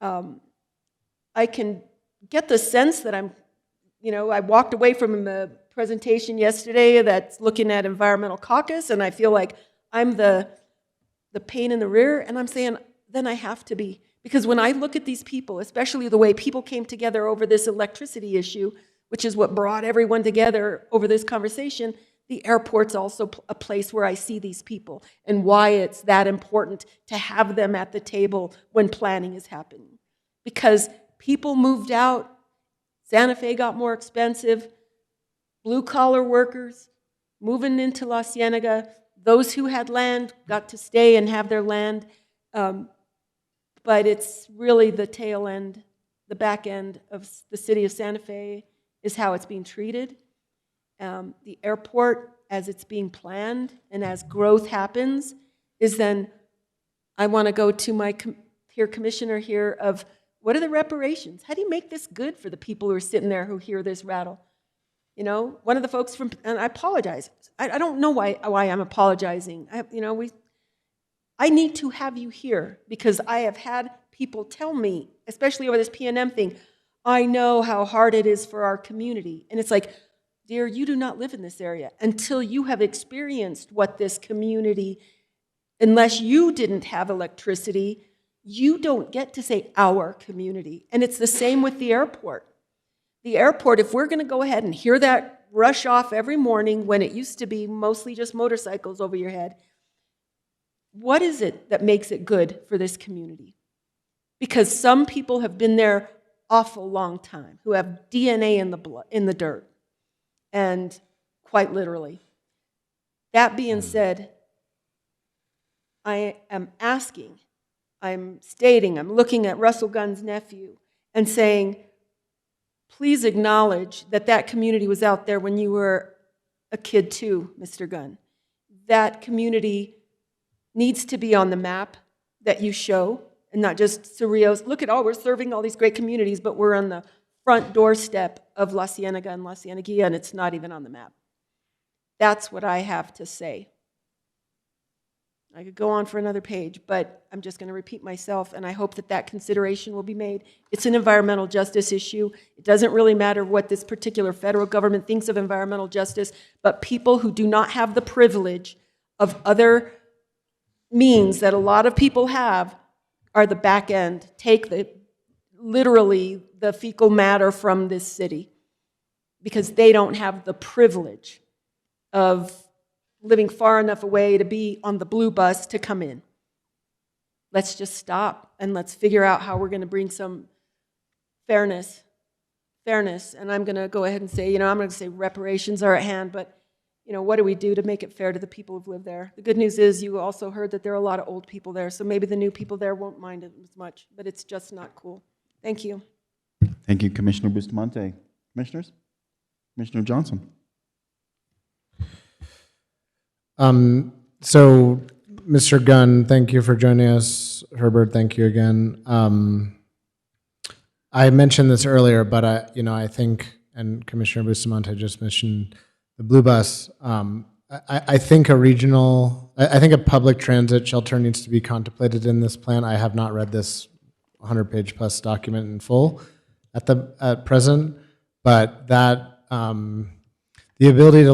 I can get the sense that I walked away from a presentation yesterday that's looking at environmental caucus, and I feel like I'm the pain in the rear, and I'm saying, then I have to be. Because when I look at these people, especially the way people came together over this electricity issue, which is what brought everyone together over this conversation, the airport's also a place where I see these people and why it's that important to have them at the table when planning is happening. Because people moved out, Santa Fe got more expensive, blue-collar workers moving into La Cienega, those who had land got to stay and have their land. But it's really the tail end, the back end of the city of Santa Fe is how it's being treated. The airport, as it's being planned and as growth happens, is then, I want to go to my peer commissioner here of, what are the reparations? How do you make this good for the people who are sitting there who hear this rattle? You know, one of the folks from, and I apologize. I don't know why I'm apologizing. I need to have you here because I have had people tell me, especially over this P&M thing, I know how hard it is for our community. And it's like, dear, you do not live in this area until you have experienced what this community, unless you didn't have electricity, you don't get to say our community. And it's the same with the airport. The airport, if we're going to go ahead and hear that rush off every morning when it used to be mostly just motorcycles over your head, what is it that makes it good for this community? Because some people have been there awful long time, who have DNA in the blood, in the dirt, and quite literally. That being said, I am asking, I'm stating, I'm looking at Russell Gunn's nephew and saying, please acknowledge that that community was out there when you were a kid too, Mr. Gunn. That community needs to be on the map that you show, and not just Cerrillos. Look at, oh, we're serving all these great communities, but we're on the front doorstep of La Cienega and La Cieneguilla, and it's not even on the map. That's what I have to say. I could go on for another page, but I'm just going to repeat myself, and I hope that that consideration will be made. It's an environmental justice issue. It doesn't really matter what this particular federal government thinks of environmental justice, but people who do not have the privilege of other means that a lot of people have are the back end, take literally the fecal matter from this city, because they don't have the privilege of living far enough away to be on the blue bus to come in. Let's just stop and let's figure out how we're going to bring some fairness. And I'm going to go ahead and say, I'm going to say reparations are at hand, but what do we do to make it fair to the people who've lived there? The good news is you also heard that there are a lot of old people there, so maybe the new people there won't mind it as much, but it's just not cool. Thank you. Thank you, Commissioner Bustamante. Commissioners? Commissioner Johnson. So, Mr. Gunn, thank you for joining us. Herbert, thank you again. I mentioned this earlier, but I think, and Commissioner Bustamante just mentioned the blue bus. I think a public transit shelter needs to be contemplated in this plan. I have not read this 100-page plus document in full at present, but that the ability to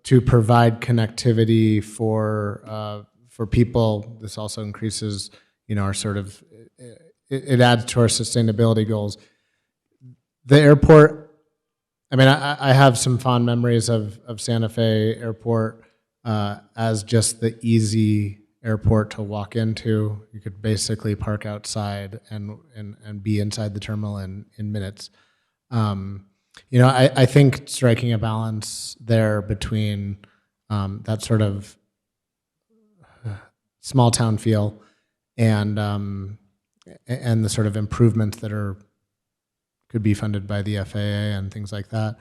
to provide connectivity for people. This also increases, our sort of, it adds to our sustainability goals. The airport, I have some fond memories of Santa Fe Airport as just the easy airport to walk into. You could basically park outside and be inside the terminal in minutes. I think striking a balance there between that sort of small town feel and the sort of improvements that could be funded by the FAA and things like that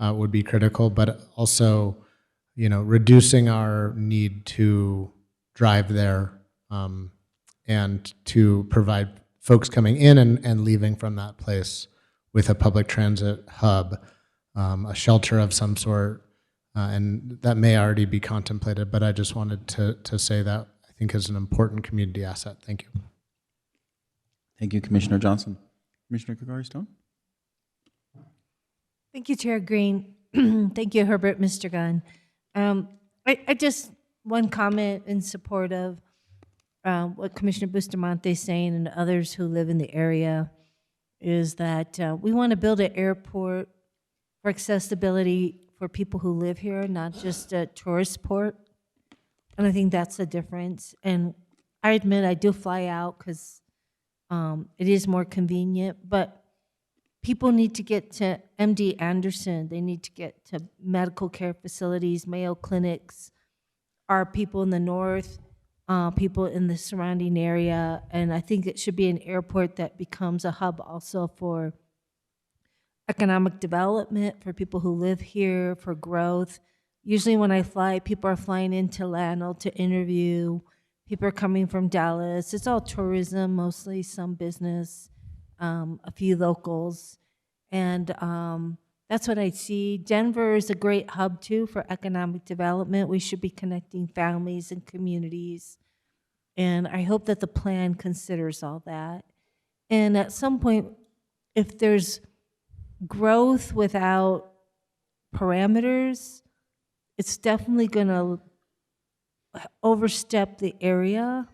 would be critical, but also, reducing our need to drive there and to provide folks coming in and leaving from that place with a public transit hub, a shelter of some sort, and that may already be contemplated, but I just wanted to say that I think is an important community asset. Thank you. Thank you, Commissioner Johnson. Commissioner Kokari-Stone? Thank you, Chair Green. Thank you, Herbert, Mr. Gunn. I just, one comment in support of what Commissioner Bustamante is saying and others who live in the area is that we want to build an airport for accessibility for people who live here, not just a tourist port. And I think that's the difference. And I admit I do fly out because it is more convenient, but people need to get to MD Anderson. They need to get to medical care facilities, Mayo clinics, our people in the north, people in the surrounding area, and I think it should be an airport that becomes a hub also for economic development, for people who live here, for growth. Usually when I fly, people are flying into Llano to interview. People are coming from Dallas. It's all tourism, mostly some business, a few locals. And that's what I see. Denver is a great hub, too, for economic development. We should be connecting families and communities. And I hope that the plan considers all that. And at some point, if there's growth without parameters, it's definitely going to overstep the area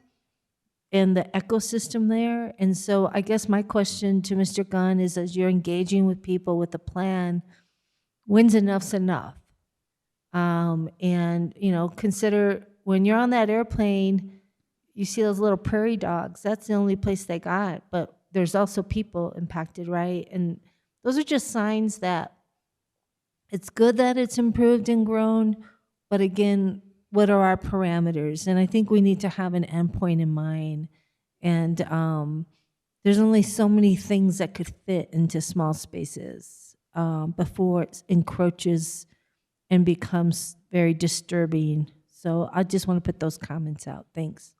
and the ecosystem there. And so I guess my question to Mr. Gunn is, as you're engaging with people with the plan, when's enough's enough? And, consider when you're on that airplane, you see those little prairie dogs. That's the only place they got. But there's also people impacted, right? And those are just signs that it's good that it's improved and grown. But again, what are our parameters? And I think we need to have an endpoint in mind. And there's only so many things that could fit into small spaces before it encroaches and becomes very disturbing. So I just want to put those comments out. Thanks.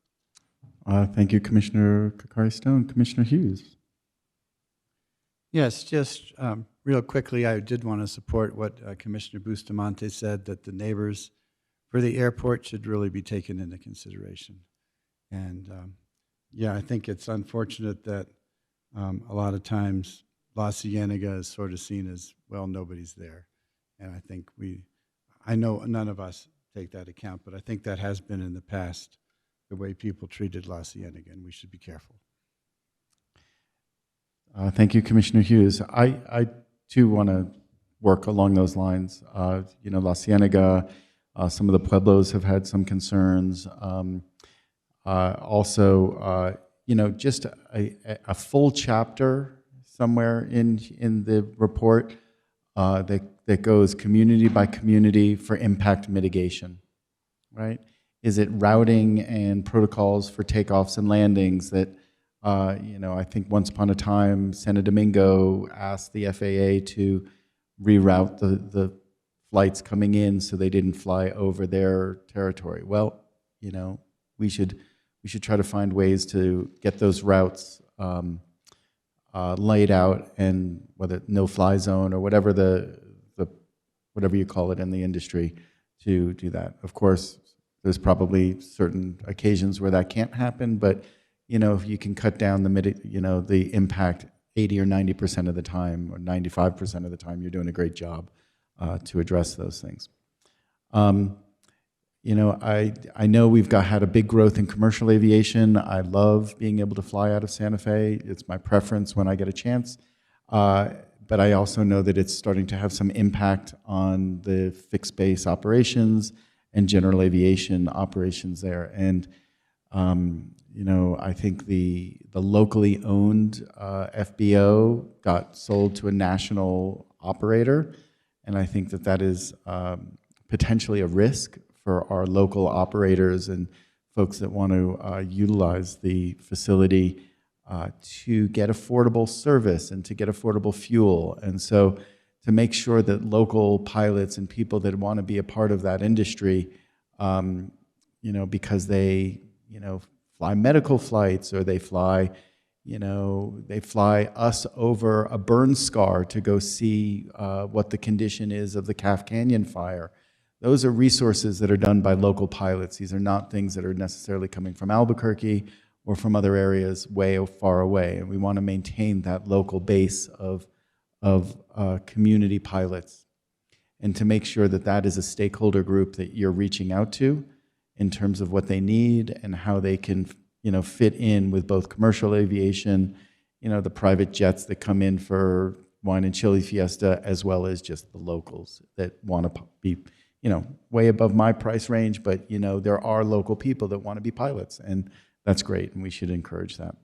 Thank you, Commissioner Kakari-Stone. Commissioner Hughes. Yes, just real quickly, I did want to support what Commissioner Bustamante said, that the neighbors for the airport should really be taken into consideration. And yeah, I think it's unfortunate that a lot of times La Cienega is sort of seen as, well, nobody's there. And I think I know none of us take that account, but I think that has been in the past the way people treated La Cienega, and we should be careful. Thank you, Commissioner Hughes. I too want to work along those lines. You know, La Cienega, some of the pueblos have had some concerns. Also, you know, just a full chapter somewhere in the report that goes community by community for impact mitigation, right? Is it routing and protocols for takeoffs and landings that, you know, I think once upon a time, Santo Domingo asked the FAA to reroute the flights coming in so they didn't fly over their territory. Well, you know, we should try to find ways to get those routes laid out, and whether no-fly zone or whatever whatever you call it in the industry, to do that. Of course, there's probably certain occasions where that can't happen, but you know, if you can cut down the impact 80 or 90% of the time, or 95% of the time, you're doing a great job to address those things. You know, I know we've had a big growth in commercial aviation. I love being able to fly out of Santa Fe. It's my preference when I get a chance. But I also know that it's starting to have some impact on the fixed base operations and general aviation operations there. And you know, I think the locally owned FBO got sold to a national operator, and I think that is potentially a risk for our local operators and folks that want to utilize the facility to get affordable service and to get affordable fuel. And so to make sure that local pilots and people that want to be a part of that industry, you know, because they, you know, fly medical flights, or they fly, you know, they fly us over a burn scar to go see what the condition is of the Calf Canyon fire. Those are resources that are done by local pilots. These are not things that are necessarily coming from Albuquerque or from other areas way far away. And we want to maintain that local base of community pilots, and to make sure that that is a stakeholder group that you're reaching out to in terms of what they need and how they can, you know, fit in with both commercial aviation, you know, the private jets that come in for wine and chili fiesta, as well as just the locals that want to be, you know, way above my price range, but, you know, there are local people that want to be pilots, and that's great, and we should encourage that.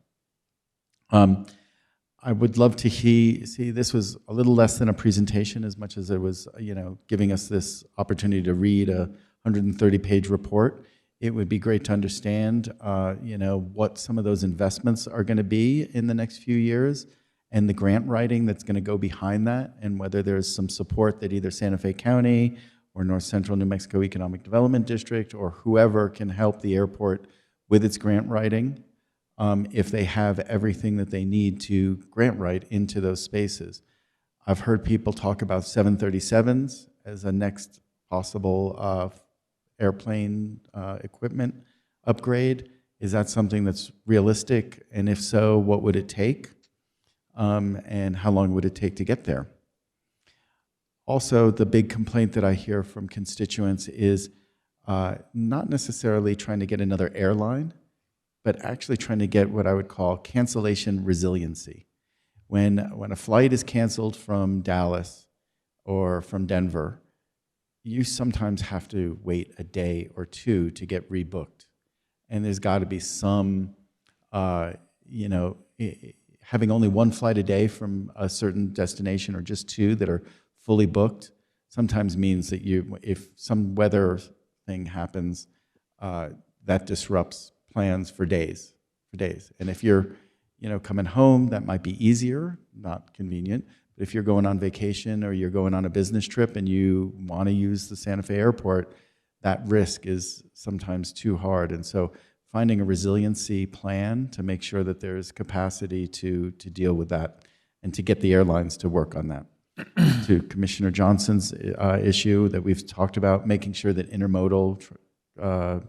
I would love to see, this was a little less than a presentation as much as it was, you know, giving us this opportunity to read a 130-page report. It would be great to understand, you know, what some of those investments are going to be in the next few years, and the grant writing that's going to go behind that, and whether there's some support that either Santa Fe County or North Central New Mexico Economic Development District or whoever can help the airport with its grant writing, if they have everything that they need to grant write into those spaces. I've heard people talk about 737s as a next possible airplane equipment upgrade. Is that something that's realistic? And if so, what would it take? And how long would it take to get there? Also, the big complaint that I hear from constituents is not necessarily trying to get another airline, but actually trying to get what I would call cancellation resiliency. When a flight is canceled from Dallas or from Denver, you sometimes have to wait a day or two to get rebooked. And there's got to be some, you know, having only one flight a day from a certain destination, or just two that are fully booked, sometimes means that if some weather thing happens, that disrupts plans for days, And if you're, coming home, that might be easier, not convenient. But if you're going on vacation or you're going on a business trip and you want to use the Santa Fe airport, that risk is sometimes too hard. And so finding a resiliency plan to make sure that there's capacity to deal with that and to get the airlines to work on that. To Commissioner Johnson's issue that we've talked about, making sure that intermodal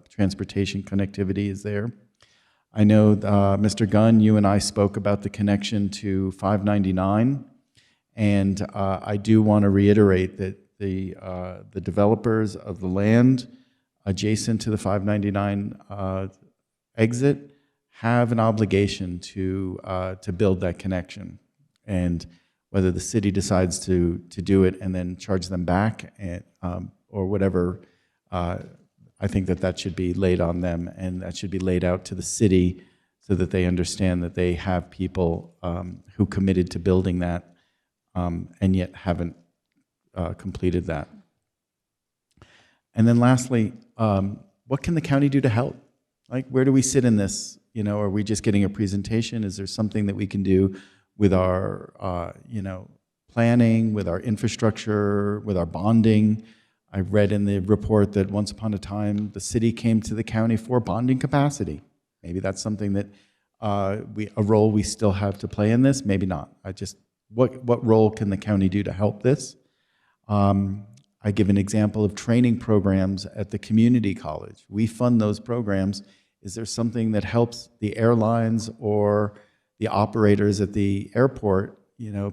transportation connectivity is there. I know, Mr. Gunn, you and I spoke about the connection to 599, and I do want to reiterate that the developers of the land adjacent to the 599 exit have an obligation to build that connection. And whether the city decides to do it and then charge them back and, or whatever, I think that should be laid on them, and that should be laid out to the city so that they understand that they have people who committed to building that and yet haven't completed that. And then lastly, what can the county do to help? Like, where do we sit in this? Are we just getting a presentation? Is there something that we can do with our, planning, with our infrastructure, with our bonding? I read in the report that once upon a time, the city came to the county for bonding capacity. Maybe that's something that a role we still have to play in this. Maybe not. What role can the county do to help this? I give an example of training programs at the community college. We fund those programs. Is there something that helps the airlines or the operators at the airport,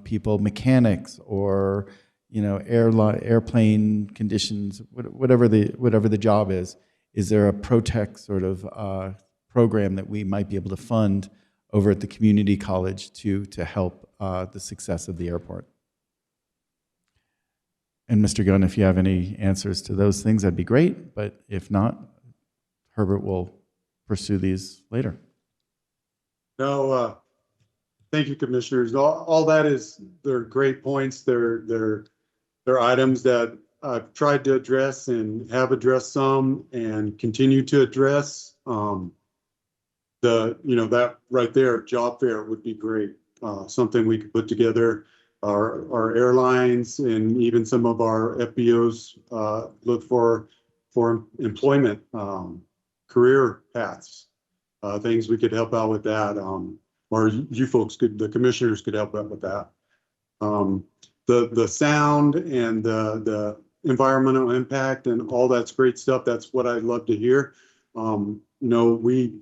people, mechanics, or airplane conditions, whatever the job is there a ProTech sort of program that we might be able to fund over at the community college to help the success of the airport? And Mr. Gunn, if you have any answers to those things, that'd be great. But if not, Herbert will pursue these later. No, thank you, commissioners. All that is, they're great points. They're items that I've tried to address and have addressed some and continue to address. That right there, job fair would be great. Something we could put together. Our airlines and even some of our FBOs look for employment, career paths, things we could help out with that. Or you folks the commissioners could help out with that. The sound and the environmental impact and all that's great stuff. That's what I'd love to hear. We,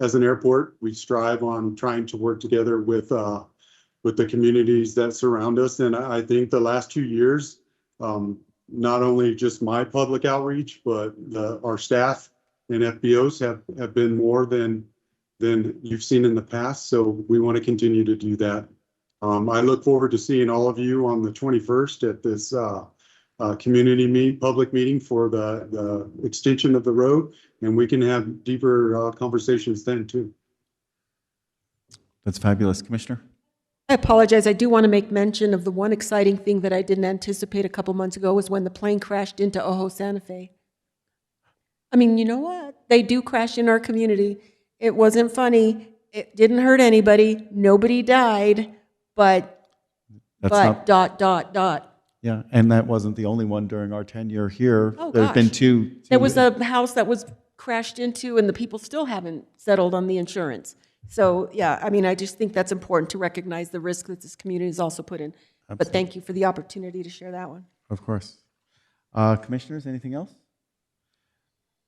as an airport, we strive on trying to work together with the communities that surround us. And I think the last 2 years, not only just my public outreach, but our staff and FBOs have been more than you've seen in the past. So we want to continue to do that. I look forward to seeing all of you on the 21st at this public meeting for the extension of the road, and we can have deeper conversations then too. That's fabulous, Commissioner. I apologize. I do want to make mention of the one exciting thing that I didn't anticipate a couple months ago was when the plane crashed into Ojo Santa Fe. I mean, you know what? They do crash in our community. It wasn't funny. It didn't hurt anybody. Nobody died, but dot. Yeah, and that wasn't the only one during our tenure here. Oh, There's been two. There was a house that was crashed into, and the people still haven't settled on the insurance. So, yeah, I mean, I just think that's important to recognize the risk that this community is also put in. Absolutely. But thank you for the opportunity to share that one. Of course. Commissioners, anything else?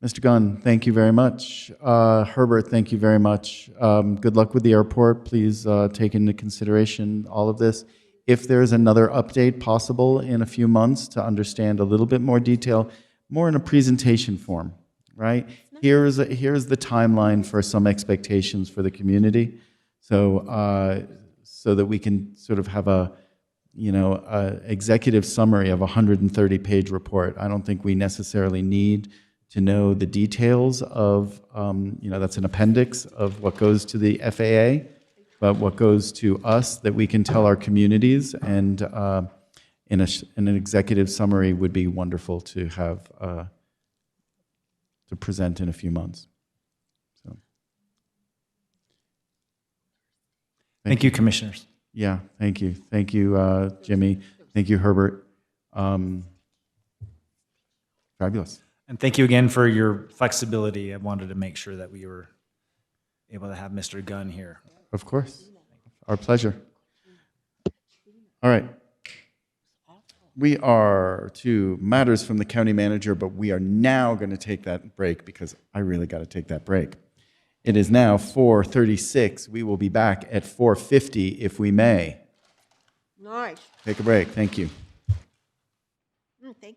Mr. Gunn, thank you very much. Herbert, thank you very much. Good luck with the airport. Please take into consideration all of this. If there's another update possible in a few months to understand a little bit more detail, more in a presentation form, right? Here's the timeline for some expectations for the community, so that we can sort of have a executive summary of a 130-page report. I don't think we necessarily need to know the details of, that's an appendix of what goes to the FAA, but what goes to us that we can tell our communities, and in an executive summary would be wonderful to have to present in a few months. So, Thank you, commissioners. Yeah, thank you. Thank you, Jimmy. Thank you, Herbert. Fabulous. And thank you again for your flexibility. I wanted to make sure that we were able to have Mr. Gunn here. Of course. Our pleasure. All right. We are to matters from the county manager, but we are now going to take that break because I really got to take that break. It is now 4:36. We will be back at 4:50 if we may. Nice. Take a break. Thank you. Thank you.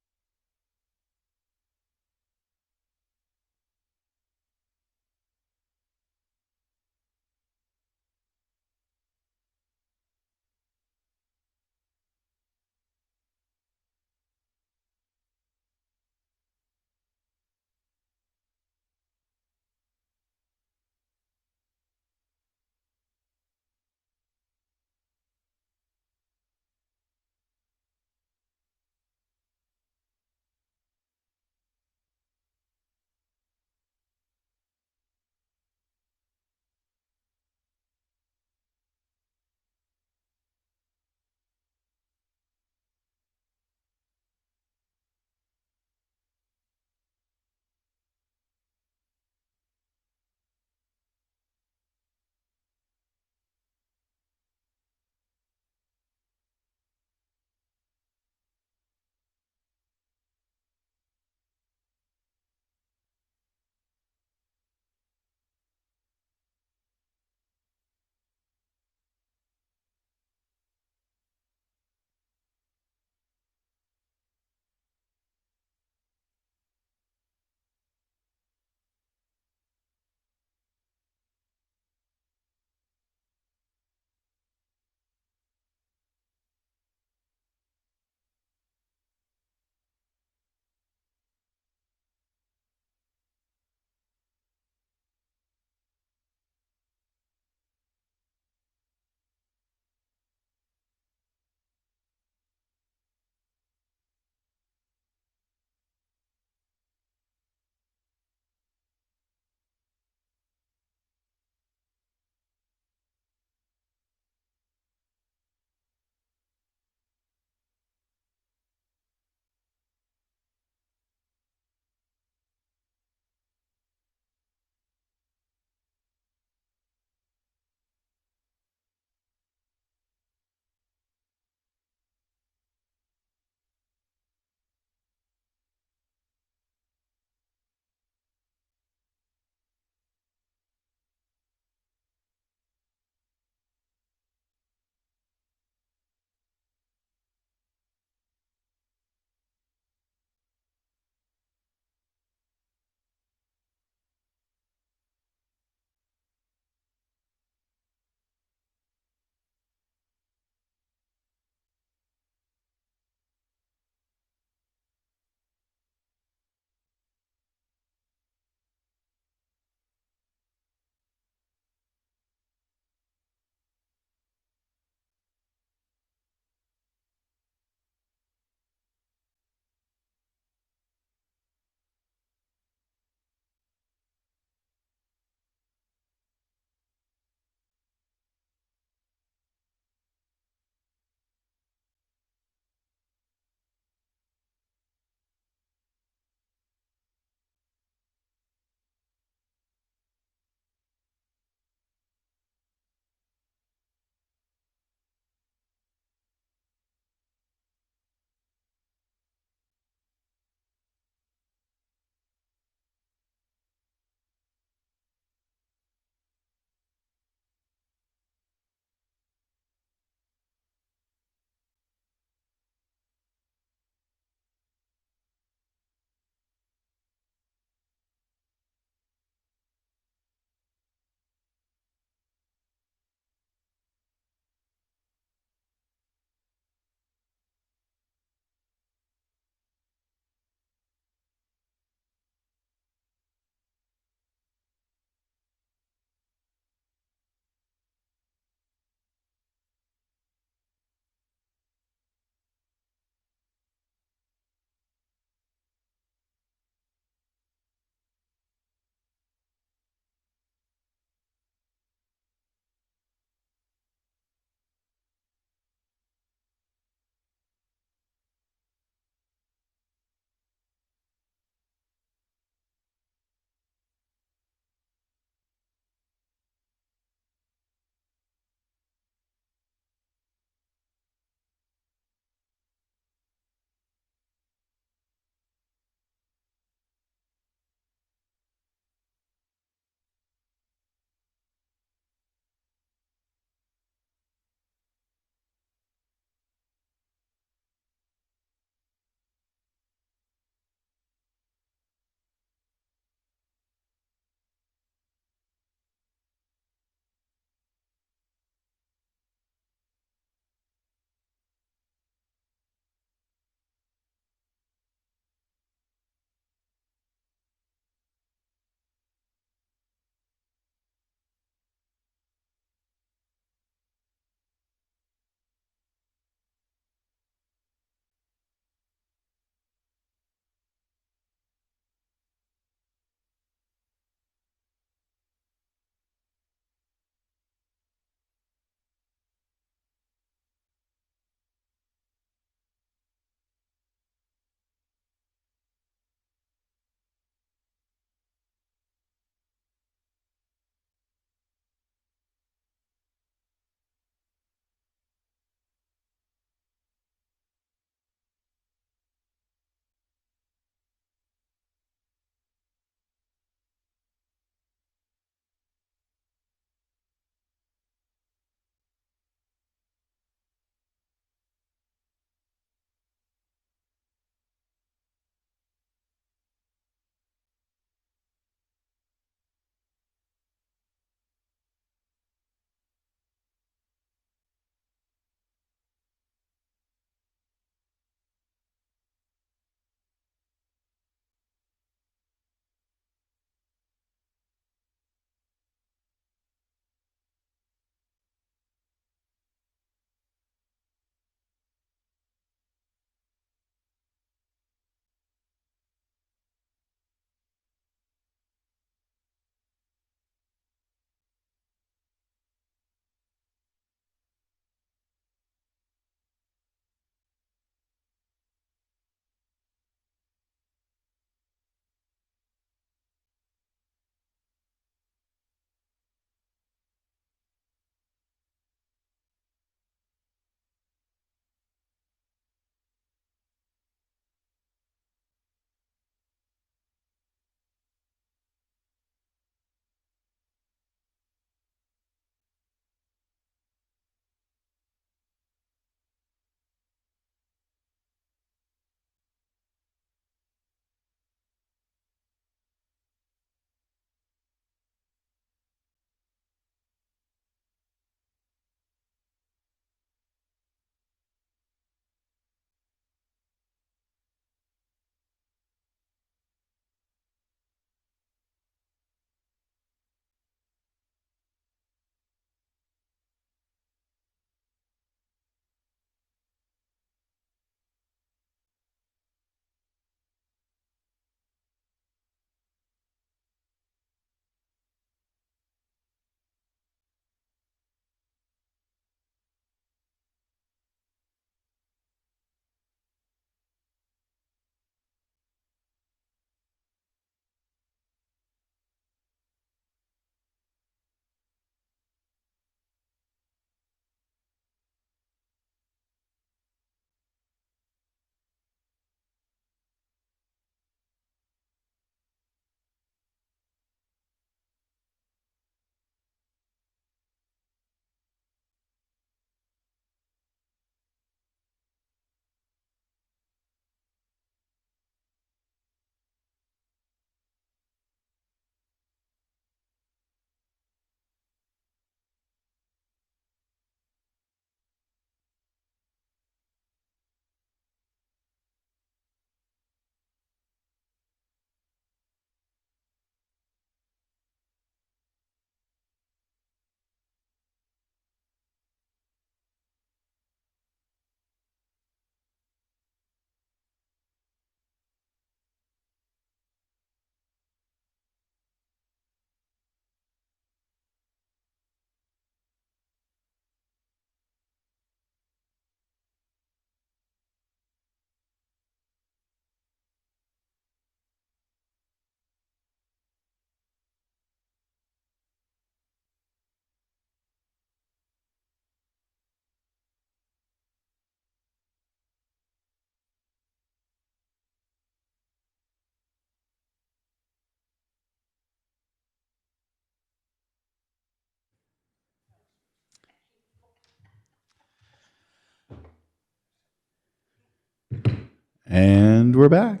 And we're back.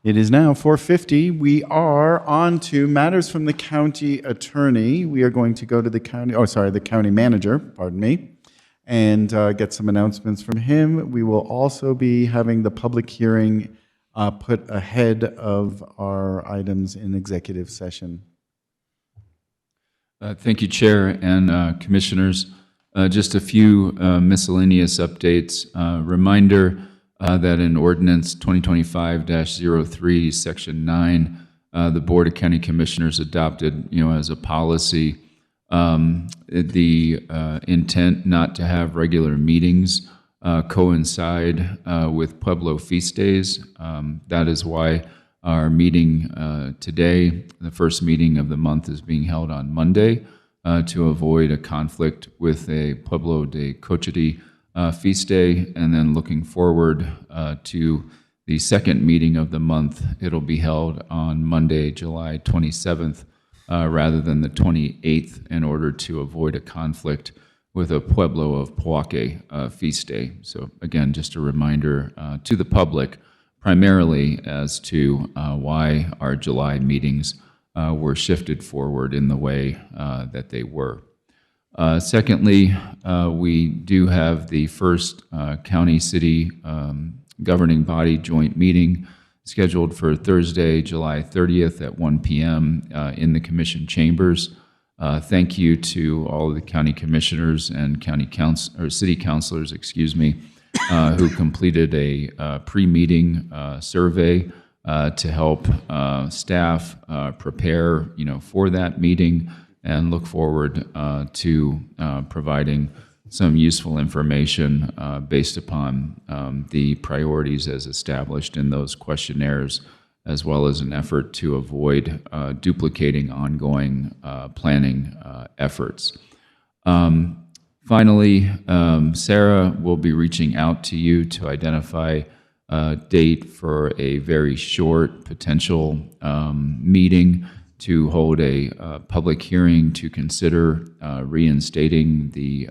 It is now 4:50. We are on to matters from the county attorney. We are going to go to the county manager, pardon me, and get some announcements from him. We will also be having the public hearing put ahead of our items in executive session. Thank you, Chair and Commissioners. Just a few miscellaneous updates. Reminder that in Ordinance 2025-03, Section 9, the Board of County Commissioners adopted, as a policy, the intent not to have regular meetings coincide with Pueblo feast days. That is why our meeting today, the first meeting of the month, is being held on Monday to avoid a conflict with a Pueblo de Cochiti feast day. And then looking forward to the second meeting of the month, it'll be held on Monday, July 27th, rather than the 28th, in order to avoid a conflict with a Pueblo of Pojoaque feast day. So again, just a reminder to the public, primarily as to why our July meetings were shifted forward in the way that they were. Secondly, we do have the first county-city governing body joint meeting scheduled for Thursday, July 30th at 1 p.m. In the Commission chambers. Thank you to all of the county commissioners and city councilors, who completed a pre-meeting survey to help staff prepare, for that meeting, and look forward to providing some useful information based upon the priorities as established in those questionnaires, as well as an effort to avoid duplicating ongoing planning efforts. Finally, Sara will be reaching out to you to identify a date for a very short potential meeting to hold a public hearing to consider reinstating the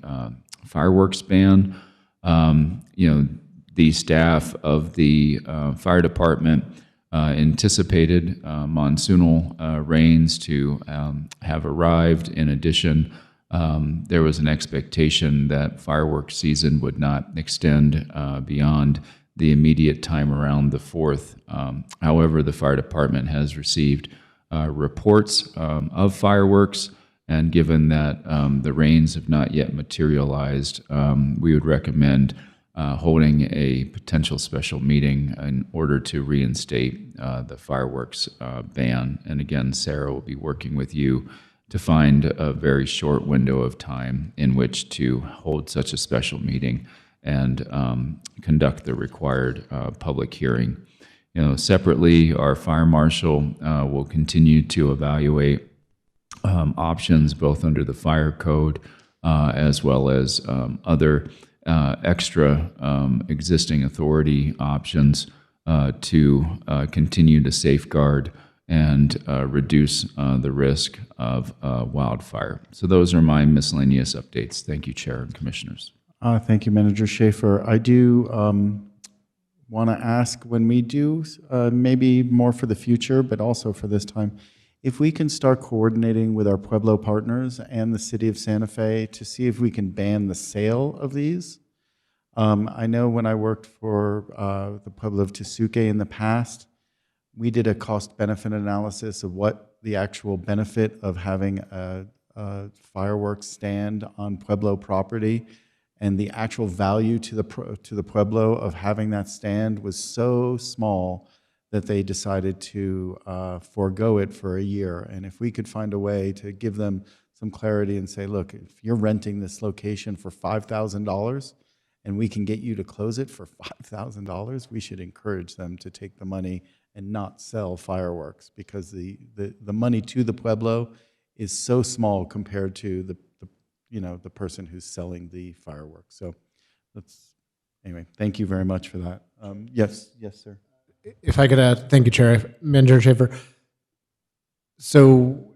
fireworks ban. The staff of the fire department anticipated monsoonal rains to have arrived. In addition, there was an expectation that fireworks season would not extend beyond the immediate time around the 4th. However, the fire department has received reports of fireworks, and given that the rains have not yet materialized, we would recommend holding a potential special meeting in order to reinstate the fireworks ban. And again, Sara will be working with you to find a very short window of time in which to hold such a special meeting and conduct the required public hearing. Separately, our fire marshal will continue to evaluate options both under the fire code as well as other extra existing authority options to continue to safeguard and reduce the risk of wildfire. So those are my miscellaneous updates. Thank you, Chair and Commissioners. Thank you, Manager Schaefer. I do want to ask, when we do, maybe more for the future, but also for this time, if we can start coordinating with our Pueblo partners and the city of Santa Fe to see if we can ban the sale of these. I know when I worked for the Pueblo of Tesuque in the past, we did a cost-benefit analysis of what the actual benefit of having a fireworks stand on Pueblo property, and the actual value to the Pueblo of having that stand was so small that they decided to forego it for a year. And if we could find a way to give them some clarity and say, look, if you're renting this location for $5,000 and we can get you to close it for $5,000, we should encourage them to take the money and not sell fireworks, because the money to the Pueblo is so small compared to the person who's selling the fireworks. So anyway, thank you very much for that. Yes, sir. If I could add, thank you, Chair. Manager Schaefer. So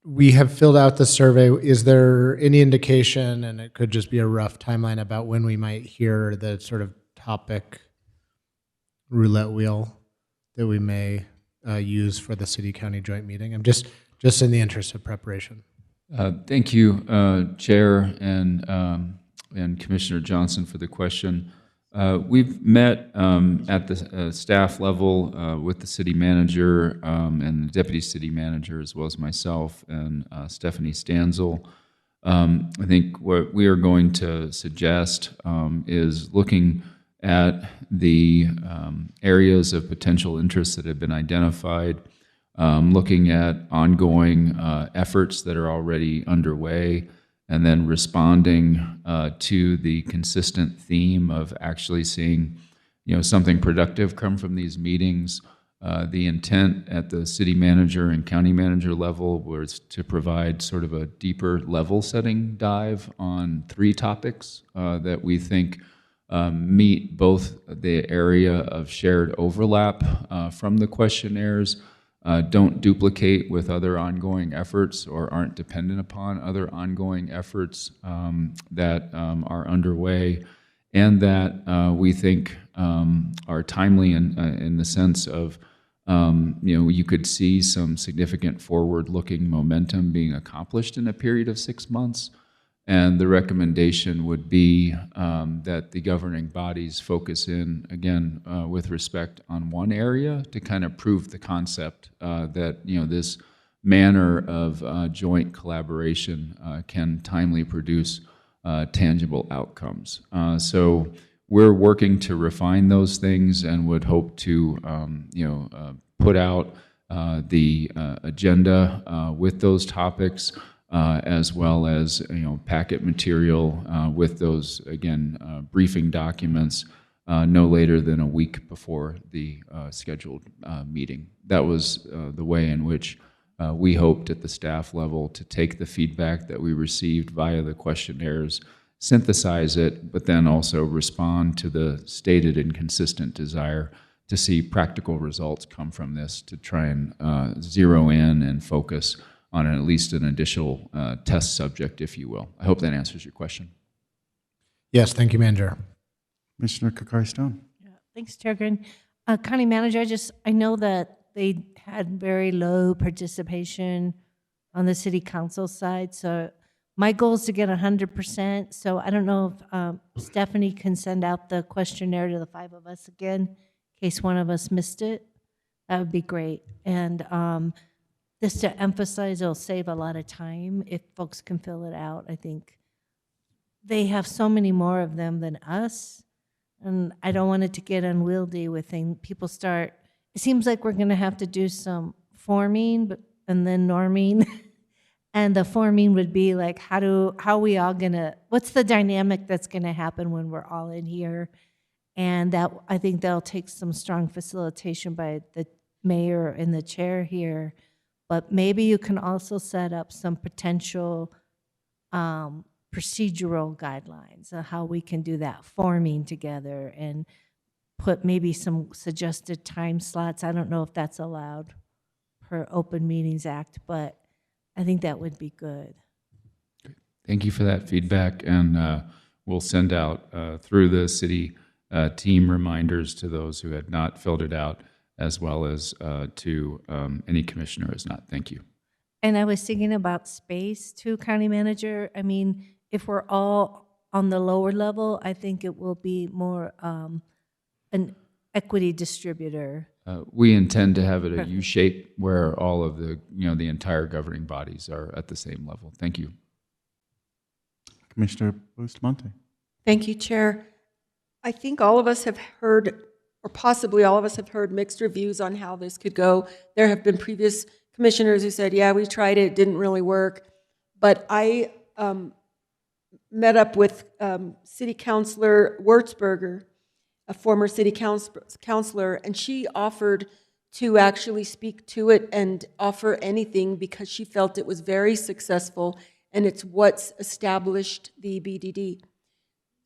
we have filled out the survey. Is there any indication, and it could just be a rough timeline, about when we might hear the sort of topic roulette wheel that we may use for the city-county joint meeting? I'm just in the interest of preparation. Thank you, Chair and Commissioner Johnson for the question. We've met at the staff level with the city manager and the deputy city manager, as well as myself and Stephanie Stanzel. I think what we are going to suggest is looking at the areas of potential interest that have been identified, looking at ongoing efforts that are already underway, and then responding to the consistent theme of actually seeing, something productive come from these meetings. The intent at the city manager and county manager level was to provide sort of a deeper level setting dive on 3 topics that we think meet both the area of shared overlap from the questionnaires, don't duplicate with other ongoing efforts or aren't dependent upon other ongoing efforts that are underway, and that we think are timely in the sense of, you could see some significant forward-looking momentum being accomplished in a period of 6 months. And the recommendation would be that the governing bodies focus in, again, with respect on one area to kind of prove the concept that, this manner of joint collaboration can timely produce tangible outcomes. So we're working to refine those things and would hope to, put out the agenda with those topics, as well as packet material with those, again, briefing documents no later than a week before the scheduled meeting. That was the way in which we hoped at the staff level to take the feedback that we received via the questionnaires, synthesize it, but then also respond to the stated and consistent desire to see practical results come from this, to try and zero in and focus on at least an additional test subject, if you will. I hope that answers your question. Yes, thank you, Manager. Commissioner Kokari-Stone. Yeah, thanks, Chair Green. County Manager, I know that they had very low participation on the city council side, so my goal is to get 100%, so I don't know if Stephanie can send out the questionnaire to the 5 of us again, in case one of us missed it. That would be great. And just to emphasize, it'll save a lot of time if folks can fill it out. I think they have so many more of them than us, and I don't want it to get unwieldy with things. People start, it seems like we're gonna have to do some forming, and then norming. And the forming would be like, how we all gonna, what's the dynamic that's gonna happen when we're all in here? And that, I think that'll take some strong facilitation by the mayor and the chair here. But maybe you can also set up some potential procedural guidelines on how we can do that forming together and put maybe some suggested time slots. I don't know if that's allowed per Open Meetings Act, but I think that would be good. Thank you for that feedback, and we'll send out through the city team reminders to those who had not filled it out, as well as to any commissioner who has not. Thank you. And I was thinking about space too, County Manager. I mean, if we're all on the lower level, I think it will be more an equity distributor. We intend to have it a U shape where all of the, the entire governing bodies are at the same level. Thank you. Commissioner Bustamante. Thank you, Chair. I think all of us have heard, or possibly all of us have heard, mixed reviews on how this could go. There have been previous commissioners who said, yeah, we tried it, it didn't really work. But I met up with City Councilor Wurzberger, a former city councilor, and she offered to actually speak to it and offer anything because she felt it was very successful and it's what's established the BDD.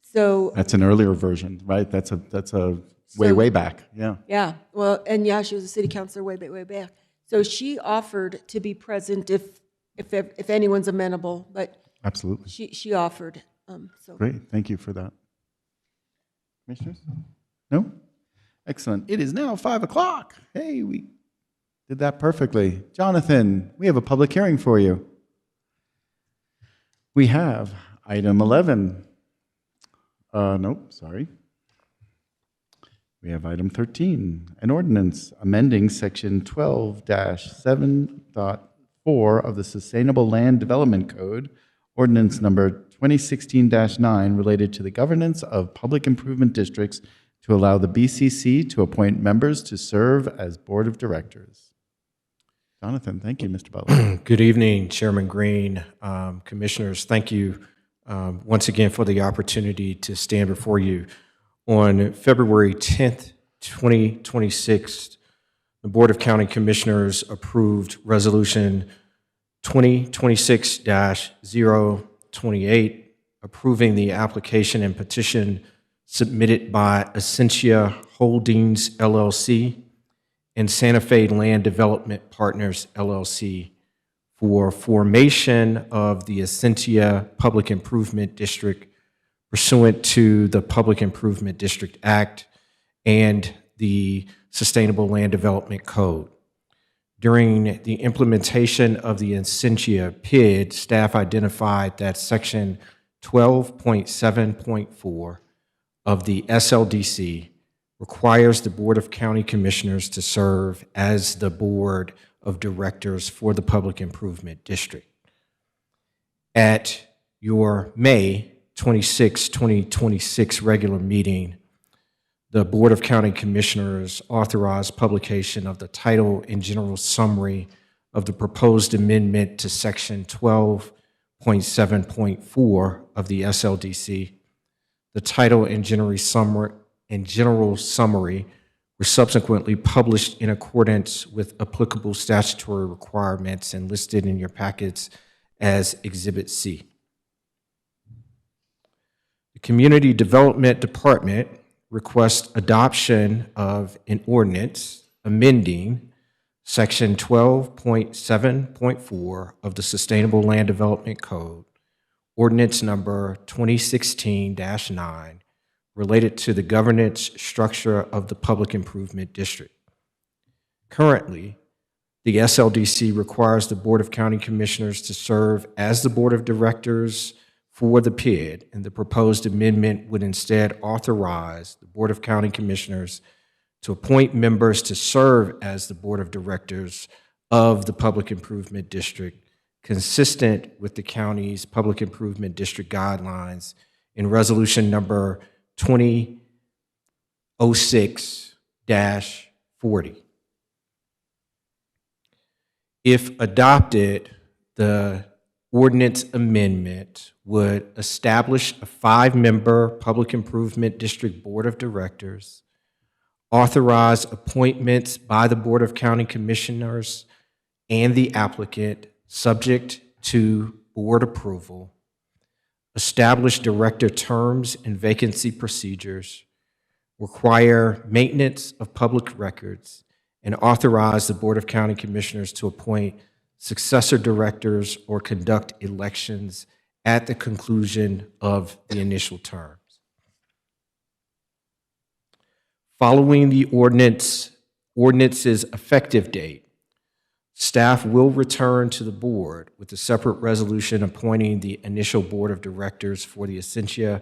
So That's an earlier version, right? That's a way back. Yeah. Yeah. Well, and yeah, she was a city councilor way back. So she offered to be present if anyone's amenable, but Absolutely. she offered. So Great. Thank you for that. Commissioners? No? Excellent. It is now 5 o'clock. Hey, we did that perfectly. Jonathan, we have a public hearing for you. We have item 11. Nope, sorry. We have item 13, an ordinance amending section 12-7.4 of the Sustainable Land Development Code, ordinance number 2016-9, related to the governance of public improvement districts to allow the BCC to appoint members to serve as board of directors. Jonathan, thank you, Mr. Butler. Good evening, Chairman Green, commissioners. Thank you once again for the opportunity to stand before you. On February 10th, 2026, the Board of County Commissioners approved Resolution 2026-028, approving the application and petition submitted by Essentia Holdings, LLC, and Santa Fe Land Development Partners, LLC, for formation of the Essentia Public Improvement District pursuant to the Public Improvement District Act and the Sustainable Land Development Code. During the implementation of the Essentia PID, staff identified that Section 12.7.4 of the SLDC requires the Board of County Commissioners to serve as the Board of Directors for the Public Improvement District. At your May 26, 2026 regular meeting, the Board of County Commissioners authorized publication of the title and general summary of the proposed amendment to Section 12.7.4 of the SLDC. The title and general summary were subsequently published in accordance with applicable statutory requirements and listed in your packets as Exhibit C. The Community Development Department requests adoption of an ordinance amending Section 12.7.4 of the Sustainable Land Development Code, ordinance number 2016-9, related to the governance structure of the Public Improvement District. Currently, the SLDC requires the Board of County Commissioners to serve as the Board of Directors for the PID, and the proposed amendment would instead authorize the Board of County Commissioners to appoint members to serve as the Board of Directors of the Public Improvement District, consistent with the county's Public Improvement District guidelines in Resolution number 2006-40. If adopted, the ordinance amendment would establish a 5-member Public Improvement District Board of Directors, authorize appointments by the Board of County Commissioners and the applicant subject to board approval, establish director terms and vacancy procedures, require maintenance of public records, and authorize the Board of County Commissioners to appoint successor directors or conduct elections at the conclusion of the initial terms. Following the ordinance's effective date, staff will return to the board with a separate resolution appointing the initial board of directors for the Essentia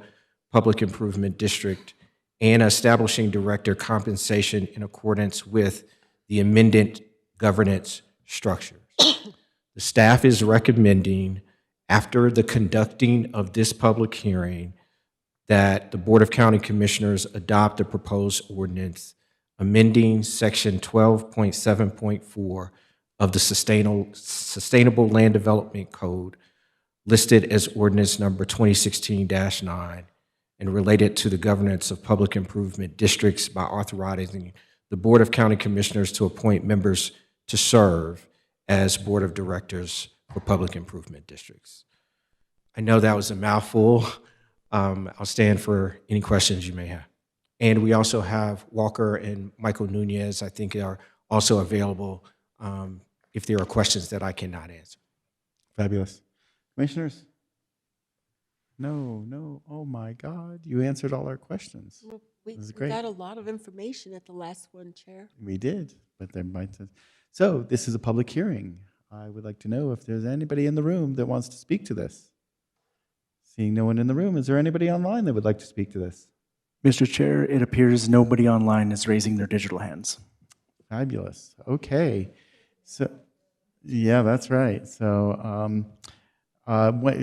Public Improvement District and establishing director compensation in accordance with the amended governance structures. The staff is recommending, after the conducting of this public hearing, that the Board of County Commissioners adopt the proposed ordinance amending Section 12.7.4 of the Sustainable Land Development Code, listed as ordinance number 2016-9, and related to the governance of public improvement districts by authorizing the Board of County Commissioners to appoint members to serve as Board of Directors for public improvement districts. I know that was a mouthful. I'll stand for any questions you may have. And we also have Walker and Michael Nunez, I think, are also available if there are questions that I cannot answer. Fabulous. Commissioners? No. Oh my God. You answered all our questions. We This is we great. got a lot of information at the last one, Chair. We did, but there might. So this is a public hearing. I would like to know if there's anybody in the room that wants to speak to this. Seeing no one in the room, is there anybody online that would like to speak to this? Mr. Chair, it appears nobody online is raising their digital hands. Fabulous. Okay. So, yeah, that's right. So,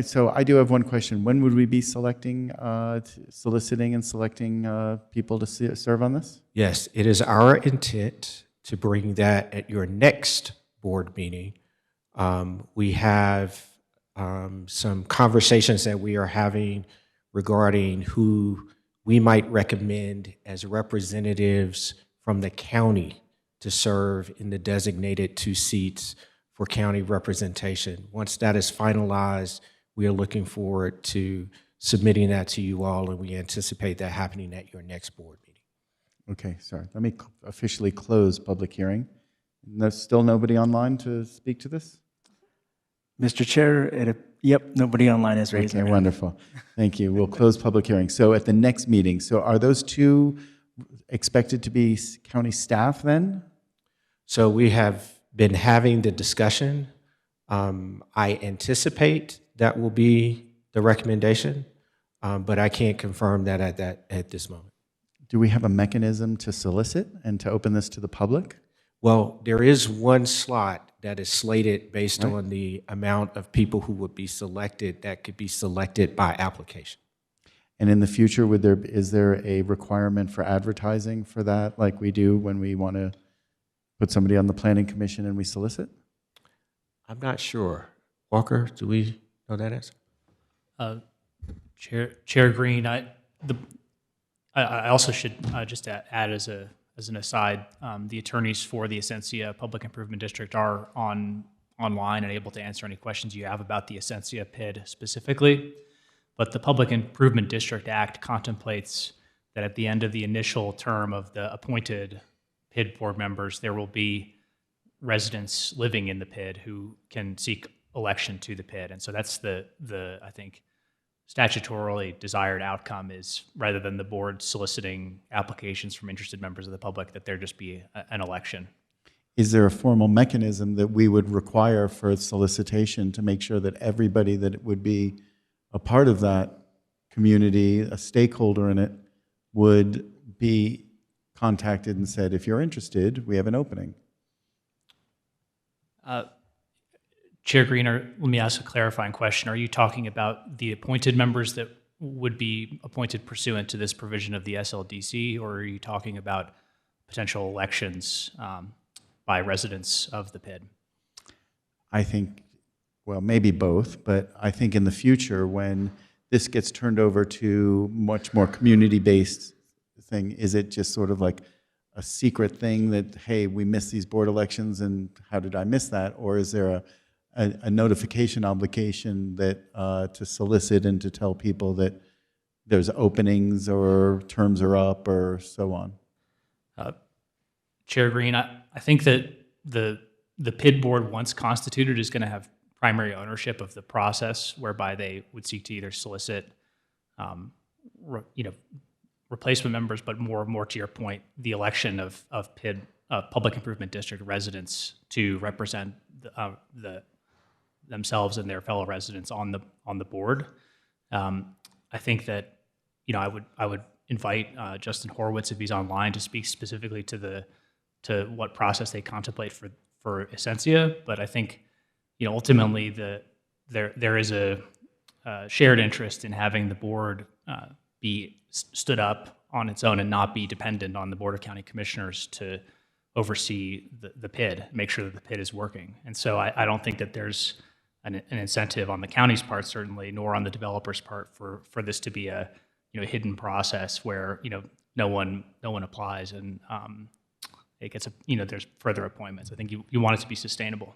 so I do have one question. When would we be soliciting and selecting people to serve on this? Yes, it is our intent to bring that at your next board meeting. We have some conversations that we are having regarding who we might recommend as representatives from the county to serve in the designated 2 seats for county representation. Once that is finalized, we are looking forward to submitting that to you all, and we anticipate that happening at your next board meeting. Okay, sorry. Let me officially close public hearing. There's still nobody online to speak to this? Mr. Chair, yep, nobody online is raising Okay, their hand. wonderful. Thank you. We'll close public hearing. So at the next meeting, so are those 2 expected to be county staff then? So we have been having the discussion. I anticipate that will be the recommendation, but I can't confirm that at this moment. Do we have a mechanism to solicit and to open this to the public? Well, there is one slot that is slated based on the amount of people who would be selected that could be selected by application. And in the future, is there a requirement for advertising for that, like we do when we want to put somebody on the planning commission and we solicit? I'm not sure. Walker, do we know that answer? Chair Green, I also should just add as an aside, the attorneys for the Essentia Public Improvement District are online and able to answer any questions you have about the Essentia PID specifically. But the Public Improvement District Act contemplates that at the end of the initial term of the appointed PID board members, there will be residents living in the PID who can seek election to the PID. And so that's the I think, statutorily desired outcome is rather than the board soliciting applications from interested members of the public, that there just be an election. Is there a formal mechanism that we would require for solicitation to make sure that everybody that would be a part of that community, a stakeholder in it, would be contacted and said, if you're interested, we have an opening? Chair Green, let me ask a clarifying question. Are you talking about the appointed members that would be appointed pursuant to this provision of the SLDC, or are you talking about potential elections by residents of the PID? I think, well, maybe both, but I think in the future, when this gets turned over to much more community-based thing, is it just sort of like a secret thing that, hey, we missed these board elections and how did I miss that? Or is there a notification obligation that to solicit and to tell people that there's openings or terms are up or so on? Chair Green, I think that the PID board, once constituted, is going to have primary ownership of the process, whereby they would seek to either solicit, replacement members, but more to your point, the election of PID, Public Improvement District residents to represent themselves and their fellow residents on the board. I think that I would invite Justin Horowitz, if he's online, to speak specifically to what process they contemplate for Essentia. But I think ultimately there is a shared interest in having the board be stood up on its own and not be dependent on the Board of County Commissioners to oversee the PID, make sure that the PID is working. And so I don't think that there's an incentive on the county's part, certainly, nor on the developer's part for this to be a hidden process where no one applies and it gets there's further appointments. I think you want it to be sustainable.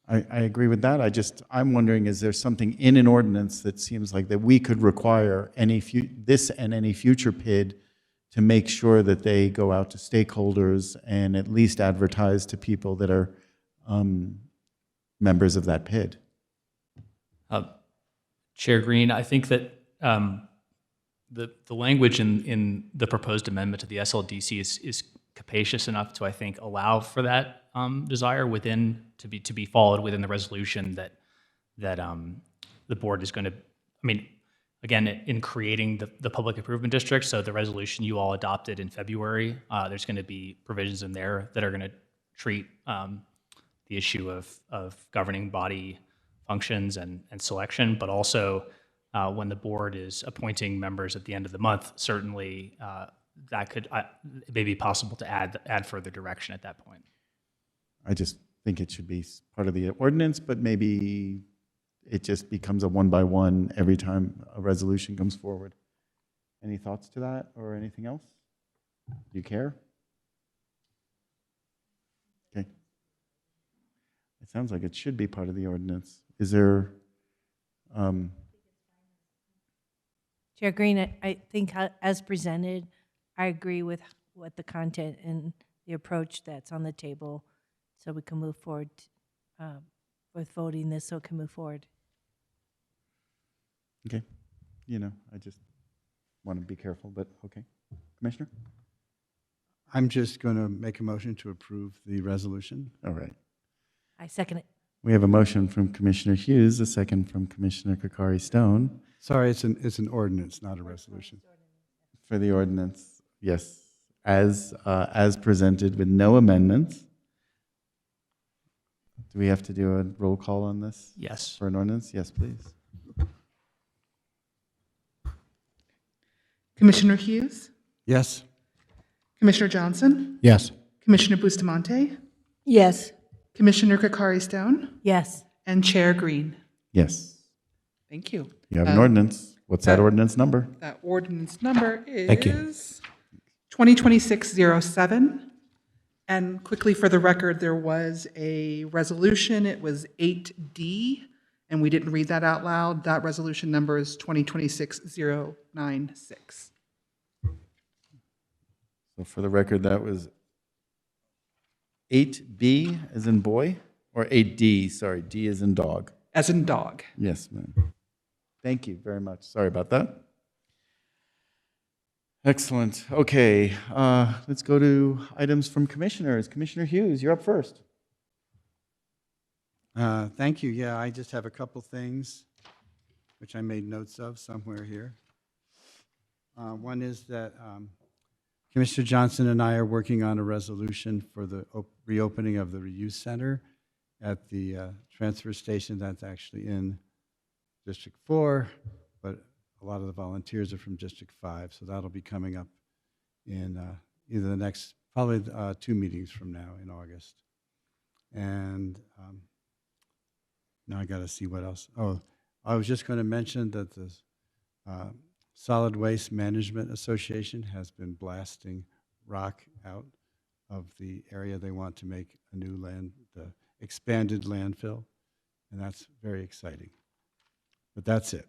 I agree with that. I'm wondering, is there something in an ordinance that seems like that we could require this and any future PID to make sure that they go out to stakeholders and at least advertise to people that are members of that PID? Chair Green, I think that the language in the proposed amendment to the SLDC is capacious enough to, I think, allow for that desire to be followed within the resolution that the board is going to. I mean, again, in creating the public improvement district, so the resolution you all adopted in February, there's going to be provisions in there that are going to treat the issue of governing body functions and selection, but also when the board is appointing members at the end of the month, certainly that could it may be possible to add further direction at that point. I just think it should be part of the ordinance, but maybe it just becomes a one-by-one every time a resolution comes forward. Any thoughts to that or anything else? Do you care? Okay. It sounds like it should be part of the ordinance. Is there... Chair Green, I think as presented, I agree with what the content and the approach that's on the table, so we can move forward with voting this, so it can move forward. Okay. I just want to be careful, but okay. Commissioner? I'm just going to make a motion to approve the resolution. All right. I second it. We have a motion from Commissioner Hughes, a second from Commissioner Kokari-Stone. Sorry, it's an ordinance, not a resolution. For the ordinance, yes, as presented with no amendments. Do we have to do a roll call on this? Yes. For an ordinance? Yes, please. Commissioner Hughes, Yes? Commissioner Johnson, Yes. Commissioner Bustamante, Yes. Commissioner Kokari-Stone, Yes. and Chair Green. Yes. Thank you. You have an ordinance. What's that ordinance number? That ordinance number Thank you. is 2026-07. And quickly for the record, there was a resolution. It was 8D, and we didn't read that out loud. That resolution number is 2026-096. So for the record, that was 8B as in boy, or 8D, sorry, D as in dog. As in dog. Yes, ma'am. Thank you very much. Sorry about that. Excellent. Okay, let's go to items from commissioners. Commissioner Hughes, you're up first. Thank you. Yeah, I just have a couple things which I made notes of somewhere here. One is that Commissioner Johnson and I are working on a resolution for the reopening of the reuse center at the transfer station that's actually in District 4, but a lot of the volunteers are from District 5, so that'll be coming up in either the next, probably 2 meetings from now in August. And now I got to see what else. Oh, I was just going to mention that the Solid Waste Management Association has been blasting rock out of the area they want to make a new expanded landfill, and that's very exciting. But that's it.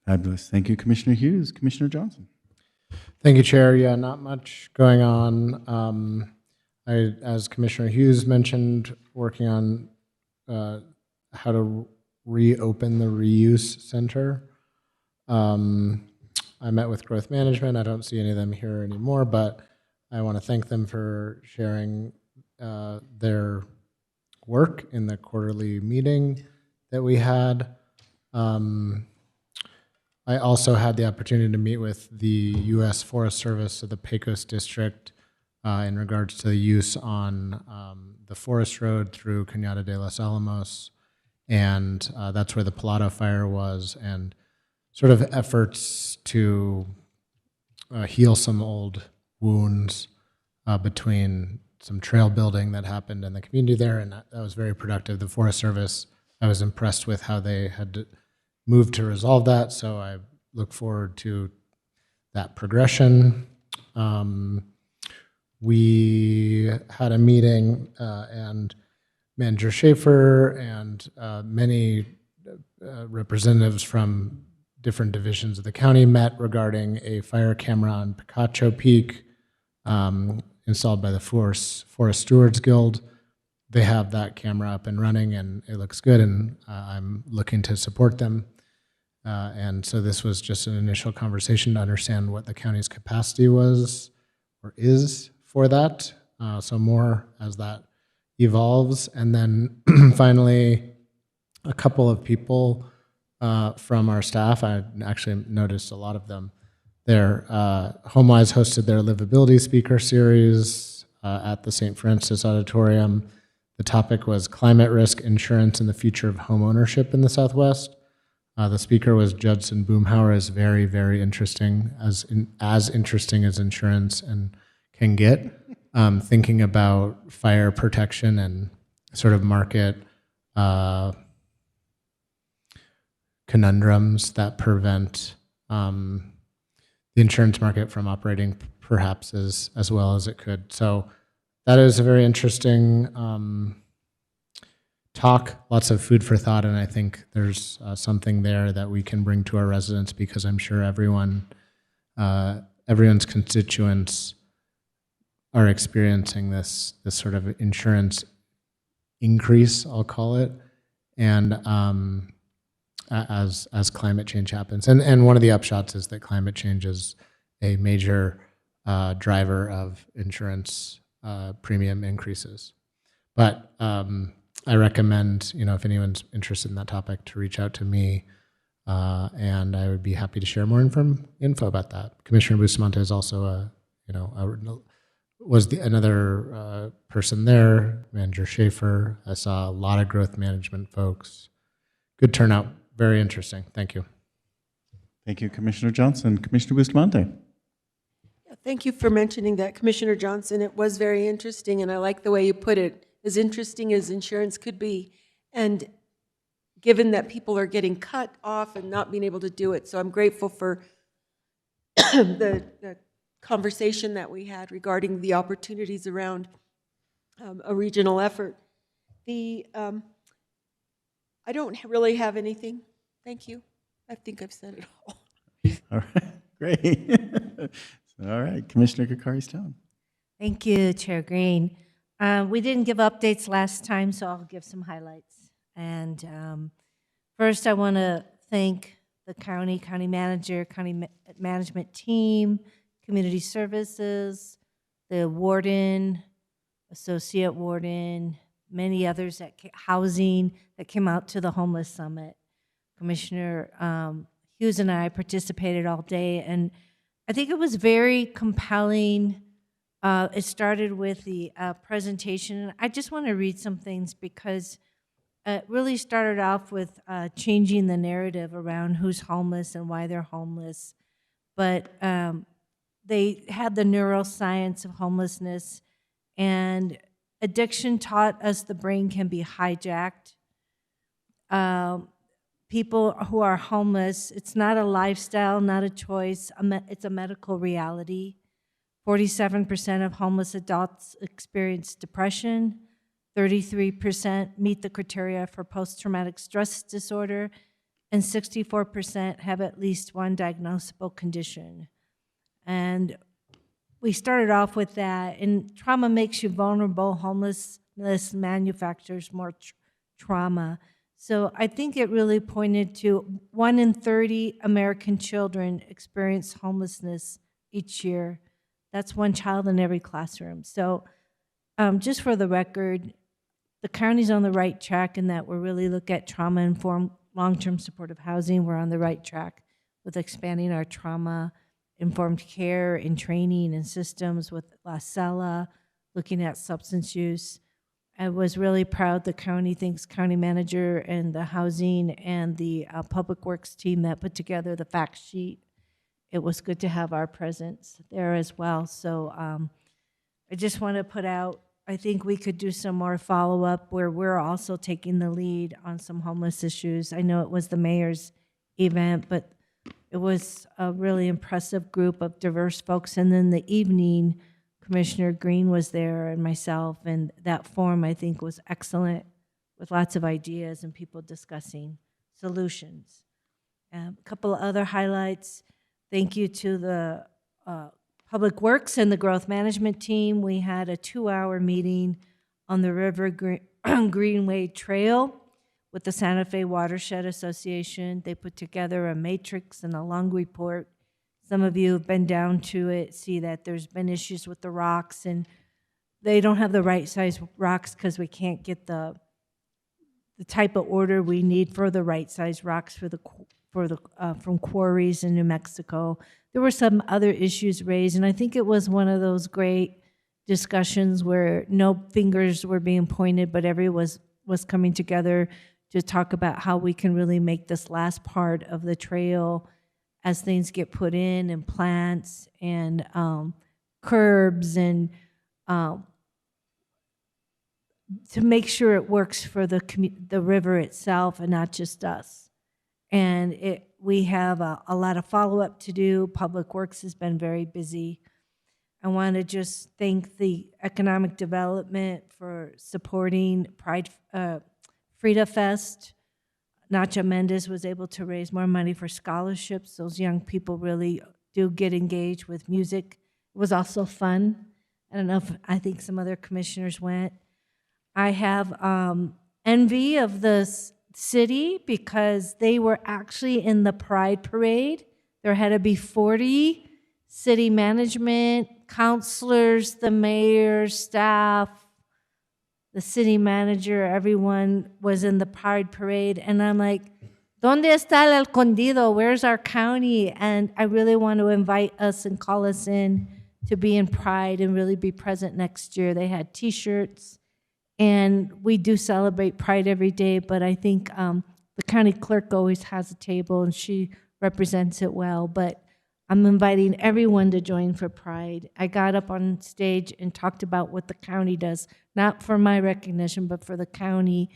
Fabulous. Thank you, Commissioner Hughes. Commissioner Johnson. Thank you, Chair. Yeah, not much going on. As Commissioner Hughes mentioned, working on how to reopen the reuse center. I met with growth management. I don't see any of them here anymore, but I want to thank them for sharing their work in the quarterly meeting that we had. I also had the opportunity to meet with the U.S. Forest Service of the Pecos District in regards to the use on the forest road through Cañada de los Alamos, and that's where the Pilado fire was, and sort of efforts to heal some old wounds between some trail building that happened in the community there, and that was very productive. The Forest Service, I was impressed with how they had moved to resolve that, so I look forward to that progression. We had a meeting, and Manager Schaefer and many representatives from different divisions of the county met regarding a fire camera on Picacho Peak installed by the Forest Stewards Guild. They have that camera up and running, and it looks good, and I'm looking to support them And so this was just an initial conversation to understand what the county's capacity was or is for that. So more as that evolves. And then finally, a couple of people from our staff, I actually noticed a lot of them there. HomeWise hosted their livability speaker series at the St. Francis Auditorium. The topic was climate risk insurance and the future of home ownership in the Southwest. The speaker was Judson Boomhauer, is very, very interesting, as interesting as insurance and can get. Thinking about fire protection and sort of market conundrums that prevent the insurance market from operating perhaps as well as it could. So that is a very interesting talk, lots of food for thought, and I think there's something there that we can bring to our residents, because I'm sure everyone's constituents are experiencing this sort of insurance increase, I'll call it, and as climate change happens. And one of the upshots is that climate change is a major driver of insurance premium increases. But I recommend, if anyone's interested in that topic, to reach out to me, and I would be happy to share more info about that. Commissioner Bustamante is also another person there, Manager Schaefer. I saw a lot of growth management folks. Good turnout, very interesting. Thank you. Thank you, Commissioner Johnson. Commissioner Bustamante. Thank you for mentioning that, Commissioner Johnson. It was very interesting, and I like the way you put it, as interesting as insurance could be. And given that people are getting cut off and not being able to do it. So I'm grateful for the conversation that we had regarding the opportunities around a regional effort. I don't really have anything. Thank you. I think I've said it all. All right, great. All right, Commissioner Kakari-Stone. Thank you, Chair Green. We didn't give updates last time, so I'll give some highlights. And first, I want to thank the county manager, county management team, community services, the warden, associate warden, many others at housing that came out to the homeless summit. Commissioner Hughes and I participated all day, and I think it was very compelling. It started with the presentation. I just want to read some things because it really started off with changing the narrative around who's homeless and why they're homeless. But they had the neuroscience of homelessness, and addiction taught us the brain can be hijacked. People who are homeless, it's not a lifestyle, not a choice, it's a medical reality. 47% of homeless adults experience depression, 33% meet the criteria for post-traumatic stress disorder, and 64% have at least one diagnosable condition. And we started off with that, and trauma makes you vulnerable. Homelessness manufactures more trauma. So I think it really pointed to 1 in 30 American children experience homelessness each year. That's one child in every classroom. So just for the record, the county's on the right track in that we're really looking at trauma-informed long-term supportive housing. We're on the right track with expanding our trauma-informed care and training and systems with La Sala, looking at substance use. I was really proud the county thanks county manager and the housing and the public works team that put together the fact sheet. It was good to have our presence there as well. So I just want to put out, I think we could do some more follow-up where we're also taking the lead on some homeless issues. I know it was the mayor's event, but it was a really impressive group of diverse folks. And then the evening, Commissioner Green was there and myself, and that forum I think was excellent with lots of ideas and people discussing solutions. A couple of other highlights. Thank you to the Public Works and the Growth Management team. We had a 2-hour meeting on the River Greenway Trail. with the Santa Fe Watershed Association. They put together a matrix and a long report. Some of you have been down to it, see that there's been issues with the rocks, and they don't have the right size rocks because we can't get the type of order we need for the right size rocks from quarries in New Mexico. There were some other issues raised, and I think it was one of those great discussions where no fingers were being pointed, but everyone was coming together to talk about how we can really make this last part of the trail, as things get put in, and plants and curbs, and to make sure it works for the river itself and not just us. And we have a lot of follow-up to do. Public Works has been very busy. I want to just thank the economic development for supporting Frida Fest. Nacha Mendez was able to raise more money for scholarships. Those young people really do get engaged with music. It was also fun. I don't know I think some other commissioners went. I have envy of the city because they were actually in the Pride Parade. There had to be 40 city management, counselors, the mayor, staff, the city manager, everyone was in the Pride Parade. And I'm like, ¿Dónde está el escondido? Where's our county? And I really want to invite us and call us in to be in Pride and really be present next year. They had T-shirts, and we do celebrate Pride every day, but I think the county clerk always has a table, and she represents it well. But I'm inviting everyone to join for Pride. I got up on stage and talked about what the county does, not for my recognition, but for the county.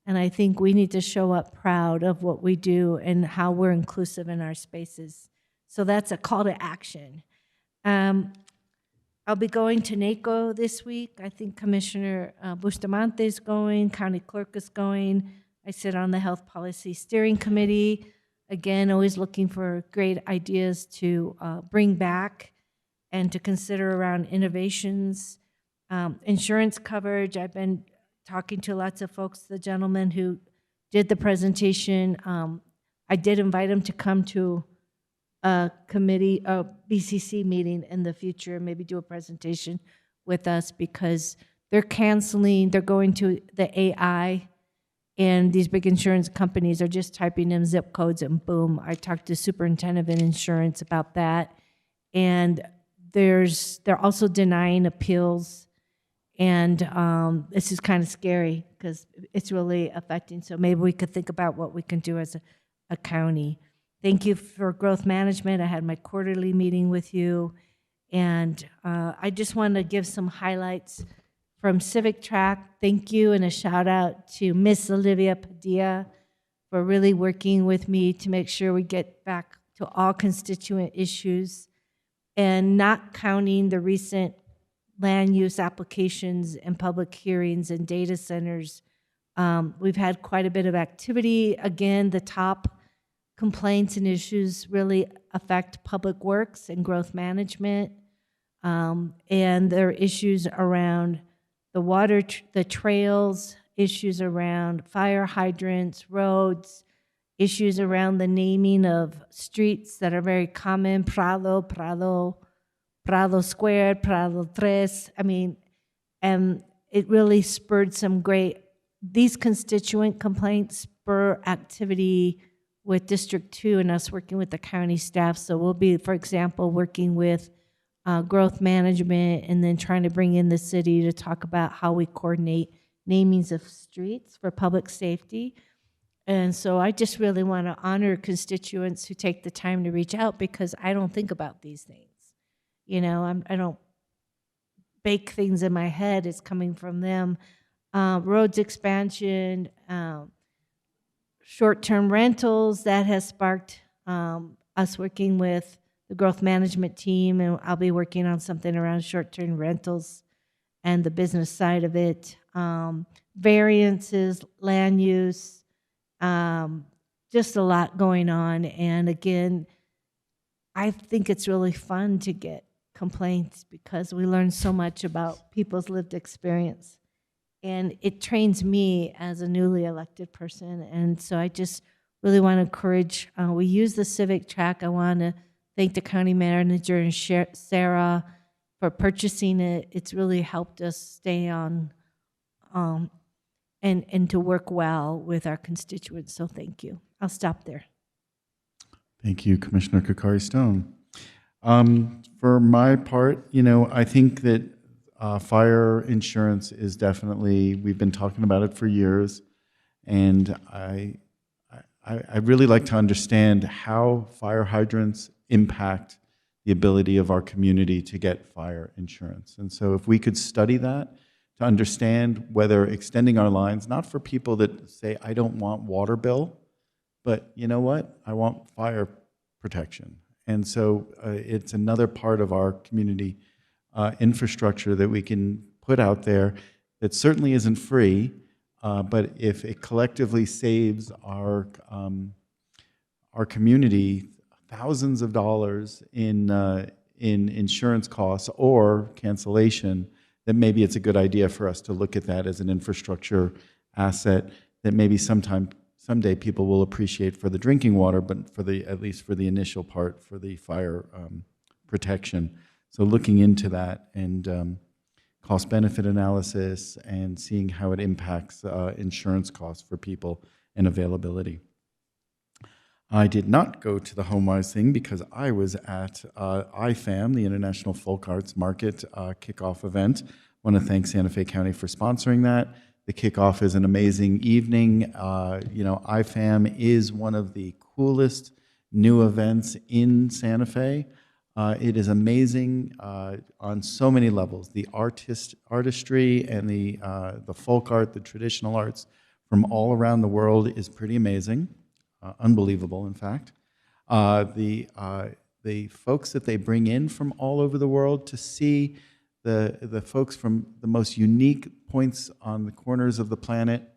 And I think we need to show up proud of what we do and how we're inclusive in our spaces. So that's a call to action. I'll be going to NACO this week. I think Commissioner Bustamante is going, County Clerk is going. I sit on the Health Policy Steering Committee. Again, always looking for great ideas to bring back and to consider around innovations. Insurance coverage, I've been talking to lots of folks, the gentleman who did the presentation. I did invite him to come to a committee, a BCC meeting in the future, maybe do a presentation with us, because they're canceling, they're going to the AI, and these big insurance companies are just typing in zip codes and boom. I talked to superintendent of insurance about that. And they're also denying appeals. And this is kind of scary because it's really affecting. So maybe we could think about what we can do as a county. Thank you for growth management. I had my quarterly meeting with you. And I just want to give some highlights from Civic Track. Thank you, and a shout out to Miss Olivia Padilla for really working with me to make sure we get back to all constituent issues and not counting the recent land use applications and public hearings and data centers. We've had quite a bit of activity. Again, the top complaints and issues really affect public works and growth management. And there are issues around the water, the trails, issues around fire hydrants, roads, issues around the naming of streets that are very common, Prado Squared, Prado Tres. I mean, and it really spurred some great, these constituent complaints spur activity with District 2 and us working with the county staff. So we'll be, for example, working with growth management and then trying to bring in the city to talk about how we coordinate namings of streets for public safety. And so I just really want to honor constituents who take the time to reach out, because I don't think about these things. You know, I don't bake things in my head. It's coming from them. Roads expansion, short-term rentals, that has sparked us working with the growth management team, and I'll be working on something around short-term rentals and the business side of it. Variances, land use, just a lot going on. And again, I think it's really fun to get complaints because we learn so much about people's lived experience. and it trains me as a newly elected person. And so I just really want to encourage, we use the civic track. I want to thank the county manager and Sara for purchasing it. It's really helped us stay on and to work well with our constituents. So thank you. I'll stop there. Thank you, Commissioner Kakari-Stone. For my part, I think that fire insurance is definitely, we've been talking about it for years, and I really like to understand how fire hydrants impact the ability of our community to get fire insurance. And so if we could study that to understand whether extending our lines, not for people that say, I don't want water bill, but you know what? I want fire protection. And so it's another part of our community infrastructure that we can put out there that certainly isn't free, but if it collectively saves our community thousands of dollars in insurance costs or cancellation, then maybe it's a good idea for us to look at that as an infrastructure asset that maybe someday people will appreciate for the drinking water, but at least for the initial part, for the fire protection. So looking into that and cost-benefit analysis and seeing how it impacts insurance costs for people and availability. I did not go to the HomeWise thing because I was at IFAM, the International Folk Arts Market kickoff event. I want to thank Santa Fe County for sponsoring that. The kickoff is an amazing evening. IFAM is one of the coolest new events in Santa Fe. It is amazing on so many levels. The artistry and the folk art, the traditional arts from all around the world is pretty amazing. Unbelievable, in fact. The folks that they bring in from all over the world to see the folks from the most unique points on the corners of the planet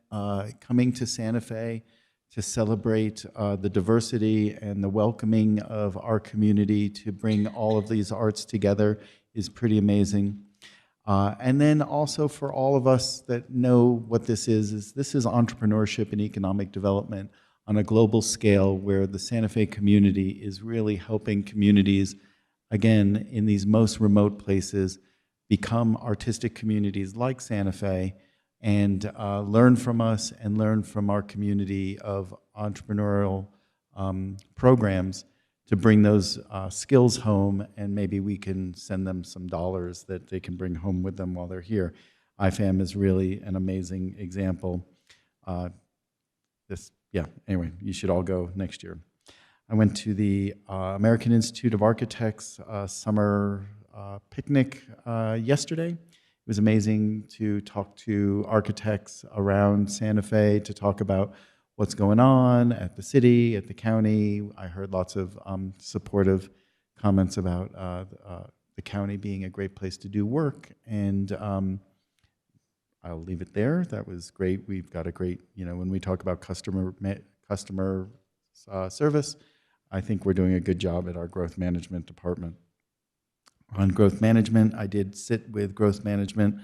coming to Santa Fe to celebrate the diversity and the welcoming of our community to bring all of these arts together is pretty amazing. And then also for all of us that know what this is entrepreneurship and economic development on a global scale where the Santa Fe community is really helping communities, again, in these most remote places, become artistic communities like Santa Fe and learn from us and learn from our community of entrepreneurial programs to bring those skills home, and maybe we can send them some dollars that they can bring home with them while they're here. IFAM is really an amazing example. Anyway, you should all go next year. I went to the American Institute of Architects summer picnic yesterday. It was amazing to talk to architects around Santa Fe, to talk about what's going on at the city, at the county. I heard lots of supportive comments about the county being a great place to do work, and I'll leave it there. That was great. We've got a great, when we talk about customer service, I think we're doing a good job at our growth management department. On growth management, I did sit with growth management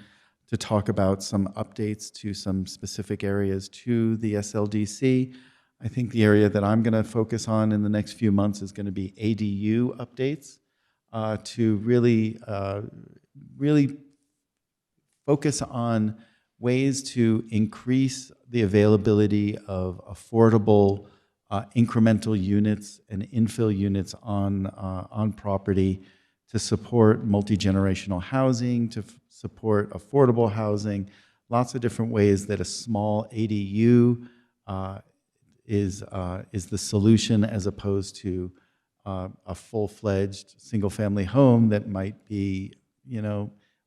to talk about some updates to some specific areas to the SLDC. I think the area that I'm going to focus on in the next few months is going to be ADU updates to really focus on ways to increase the availability of affordable incremental units and infill units on property to support multi-generational housing, to support affordable housing, lots of different ways that a small ADU is the solution as opposed to a full-fledged single-family home that might be,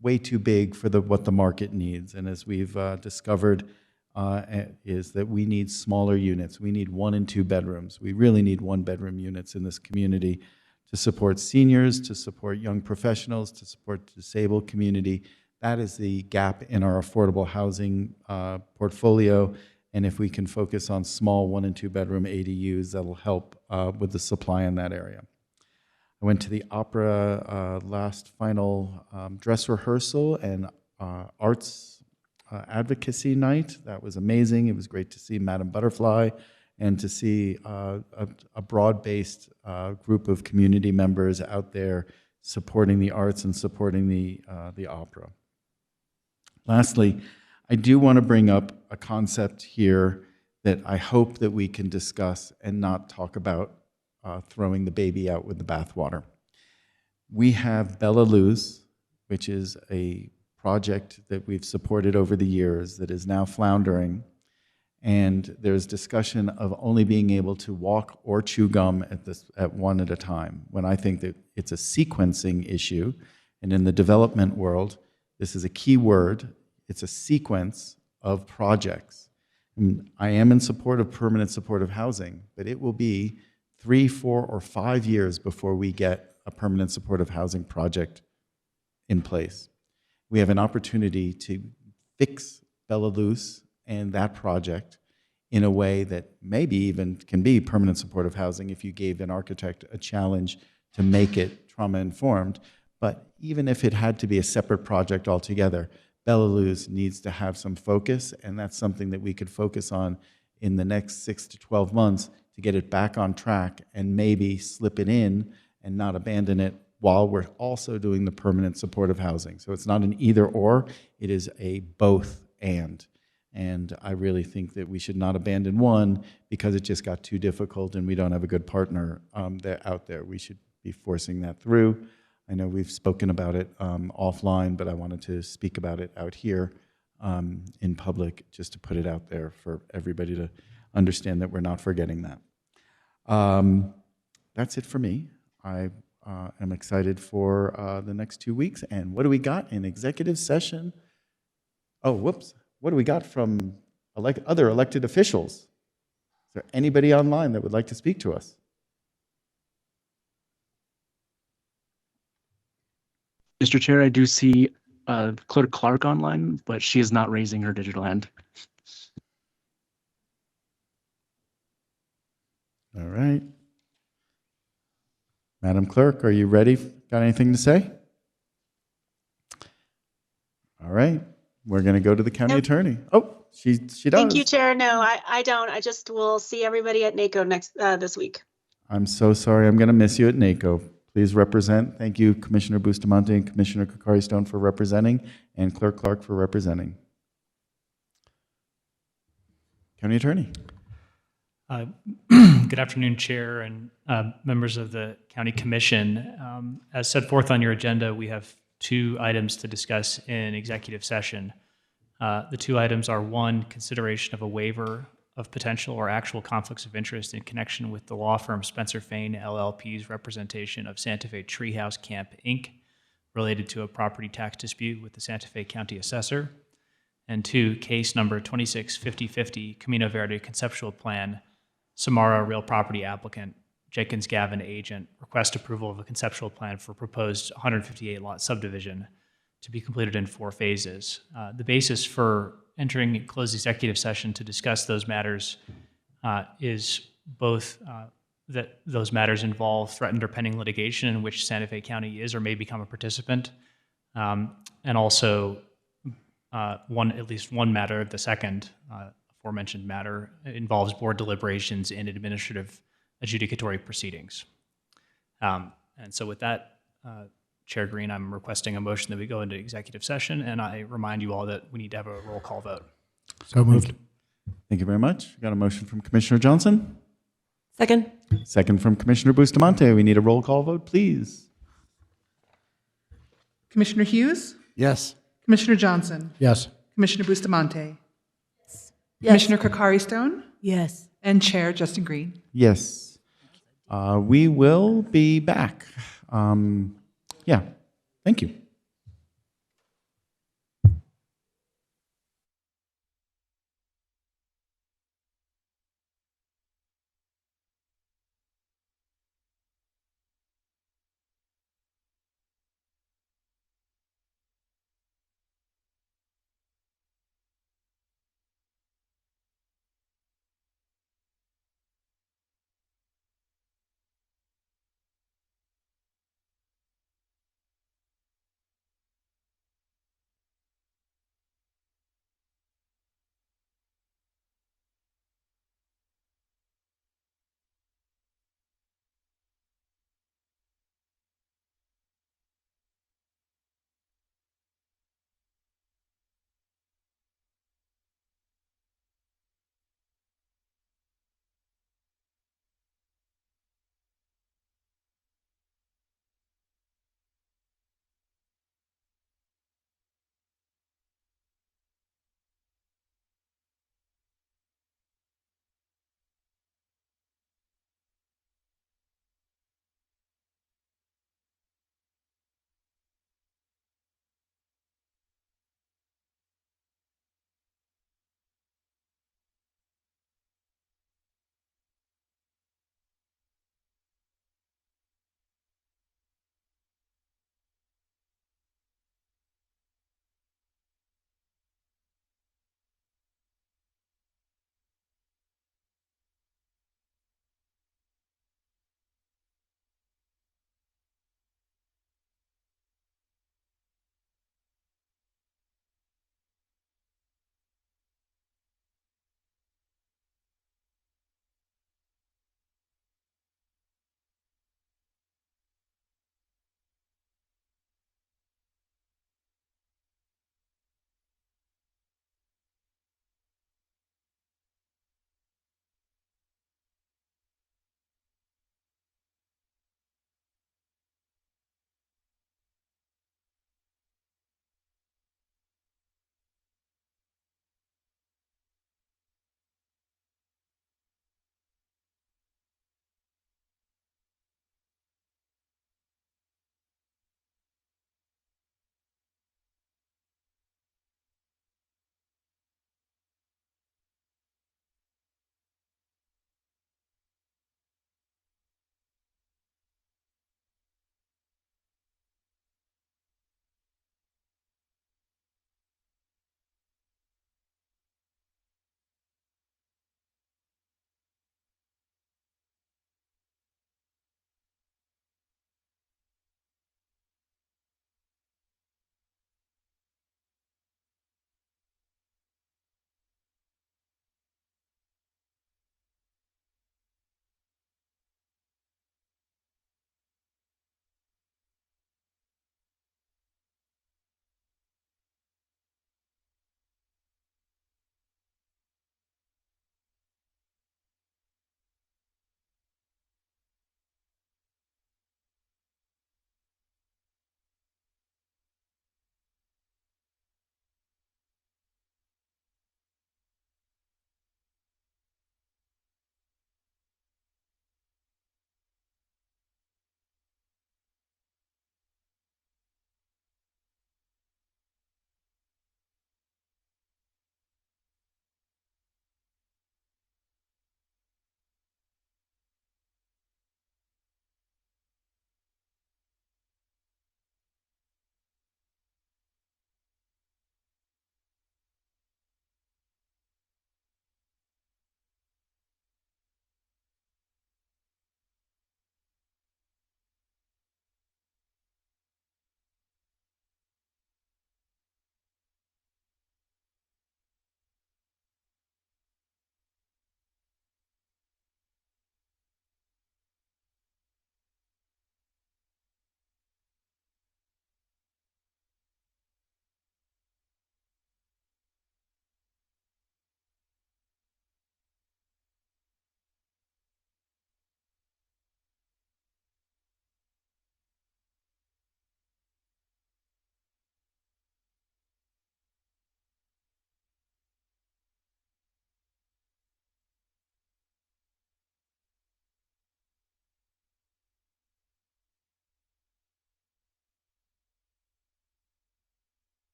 way too big for what the market needs. And as we've discovered, is that we need smaller units. We need 1 and 2 bedrooms. We really need 1-bedroom units in this community to support seniors, to support young professionals, to support the disabled community. That is the gap in our affordable housing portfolio. And if we can focus on small 1 and 2-bedroom ADUs, that'll help with the supply in that area. I went to the opera last final dress rehearsal and arts advocacy night. That was amazing. It was great to see Madam Butterfly and to see a broad-based group of community members out there supporting the arts and supporting the opera. Lastly, I do want to bring up a concept here that I hope that we can discuss and not talk about throwing the baby out with the bathwater. We have Bella Luz, which is a project that we've supported over the years that is now floundering, and there's discussion of only being able to walk or chew gum at one at a time, when I think that it's a sequencing issue, and in the development world, this is a key word. It's a sequence of projects. And I am in support of permanent supportive housing, but it will be 3, 4, or 5 years before we get a permanent supportive housing project in place. We have an opportunity to fix Bella Luz and that project in a way that maybe even can be permanent supportive housing if you gave an architect a challenge to make it trauma-informed. But even if it had to be a separate project altogether, Bella Luz needs to have some focus, and that's something that we could focus on in the next 6 to 12 months to get it back on track and maybe slip it in and not abandon it while we're also doing the permanent supportive housing. So it's not an either or, it is a both and. And I really think that we should not abandon one because it just got too difficult and we don't have a good partner out there. We should be forcing that through. I know we've spoken about it offline, but I wanted to speak about it out here in public just to put it out there for everybody to understand that we're not forgetting that. That's it for me. I am excited for the next 2 weeks. And what do we got in executive session? Oh, whoops. What do we got from other elected officials? Is there anybody online that would like to speak to us? Mr. Chair, I do see Clerk Clark online, but she is not raising her digital hand. All right. Madam Clerk, are you ready? Got anything to say? All right. We're going to go to the county attorney. Oh, she does. Thank you, Chair. No, I don't. I just will see everybody at NACO this week. I'm so sorry. I'm going to miss you at NACO. Please represent. Thank you, Commissioner Bustamante and Commissioner Kokari-Stone for representing, and Clerk Clark for representing. County Attorney. Good afternoon, Chair and members of the County Commission. As set forth on your agenda, we have 2 items to discuss in executive session. The 2 items are 1, consideration of a waiver of potential or actual conflicts of interest in connection with the law firm Spencer Fain LLP's representation of Santa Fe Treehouse Camp, Inc., related to a property tax dispute with the Santa Fe County Assessor. And 2, case number 265050, Camino Verde Conceptual Plan, Samara Real Property Applicant, Jenkins Gavin Agent, request approval of a conceptual plan for proposed 158-lot subdivision to be completed in 4 phases. The basis for entering closed executive session to discuss those matters is both that those matters involve threatened or pending litigation in which Santa Fe County is or may become a participant, and also at least one matter, the second aforementioned matter, involves board deliberations and administrative adjudicatory proceedings. And so with that, Chair Green, I'm requesting a motion that we go into executive session, and I remind you all that we need to have a roll call vote. So moved. Thank you very much. We got a motion from Commissioner Johnson. Second. Second from Commissioner Bustamante. We need a roll call vote, please. Commissioner Hughes? Yes. Commissioner Johnson? Yes. Commissioner Bustamante? Yes. Commissioner Kokari-Stone? Yes. And Chair Justin Green? Yes. We will be back. Yeah. Thank you.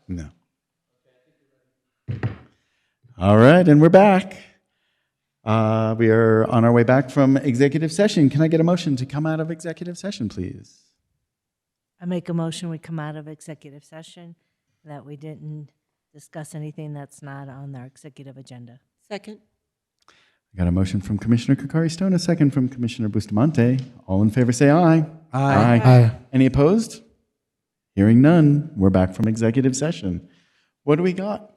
No. All right, and we're back. We are on our way back from executive session. Can I get a motion to come out of executive session, please? I make a motion, we come out of executive session, that we didn't discuss anything that's not on our executive agenda. Second. I got a motion from Commissioner Kokari-Stone, a second from Commissioner Bustamante. All in favor say aye. Aye. Aye. Any opposed? Hearing none, we're back from executive session. What do we got?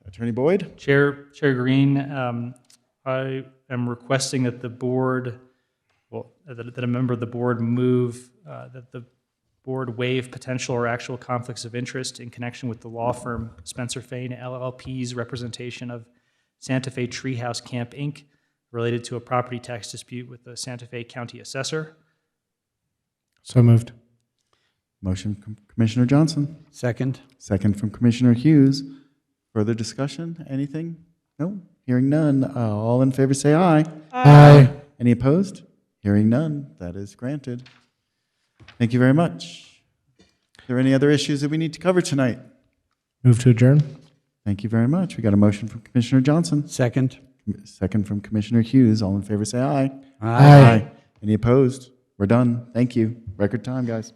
Attorney Boyd? Chair Green, I am requesting that the board, that a member of the board move that the board waive potential or actual conflicts of interest in connection with the law firm Spencer Fain LLP's representation of Santa Fe Treehouse Camp, Inc., related to a property tax dispute with the Santa Fe County Assessor. So moved. Motion from Commissioner Johnson. Second. Second from Commissioner Hughes. Further discussion? Anything? No? Hearing none. All in favor say aye. Aye. Any opposed? Hearing none. That is granted. Thank you very much. Are there any other issues that we need to cover tonight? Move to adjourn. Thank you very much. We got a motion from Commissioner Johnson. Second. Second from Commissioner Hughes. All in favor say aye. Aye. Any opposed? We're done. Thank you. Record time, guys.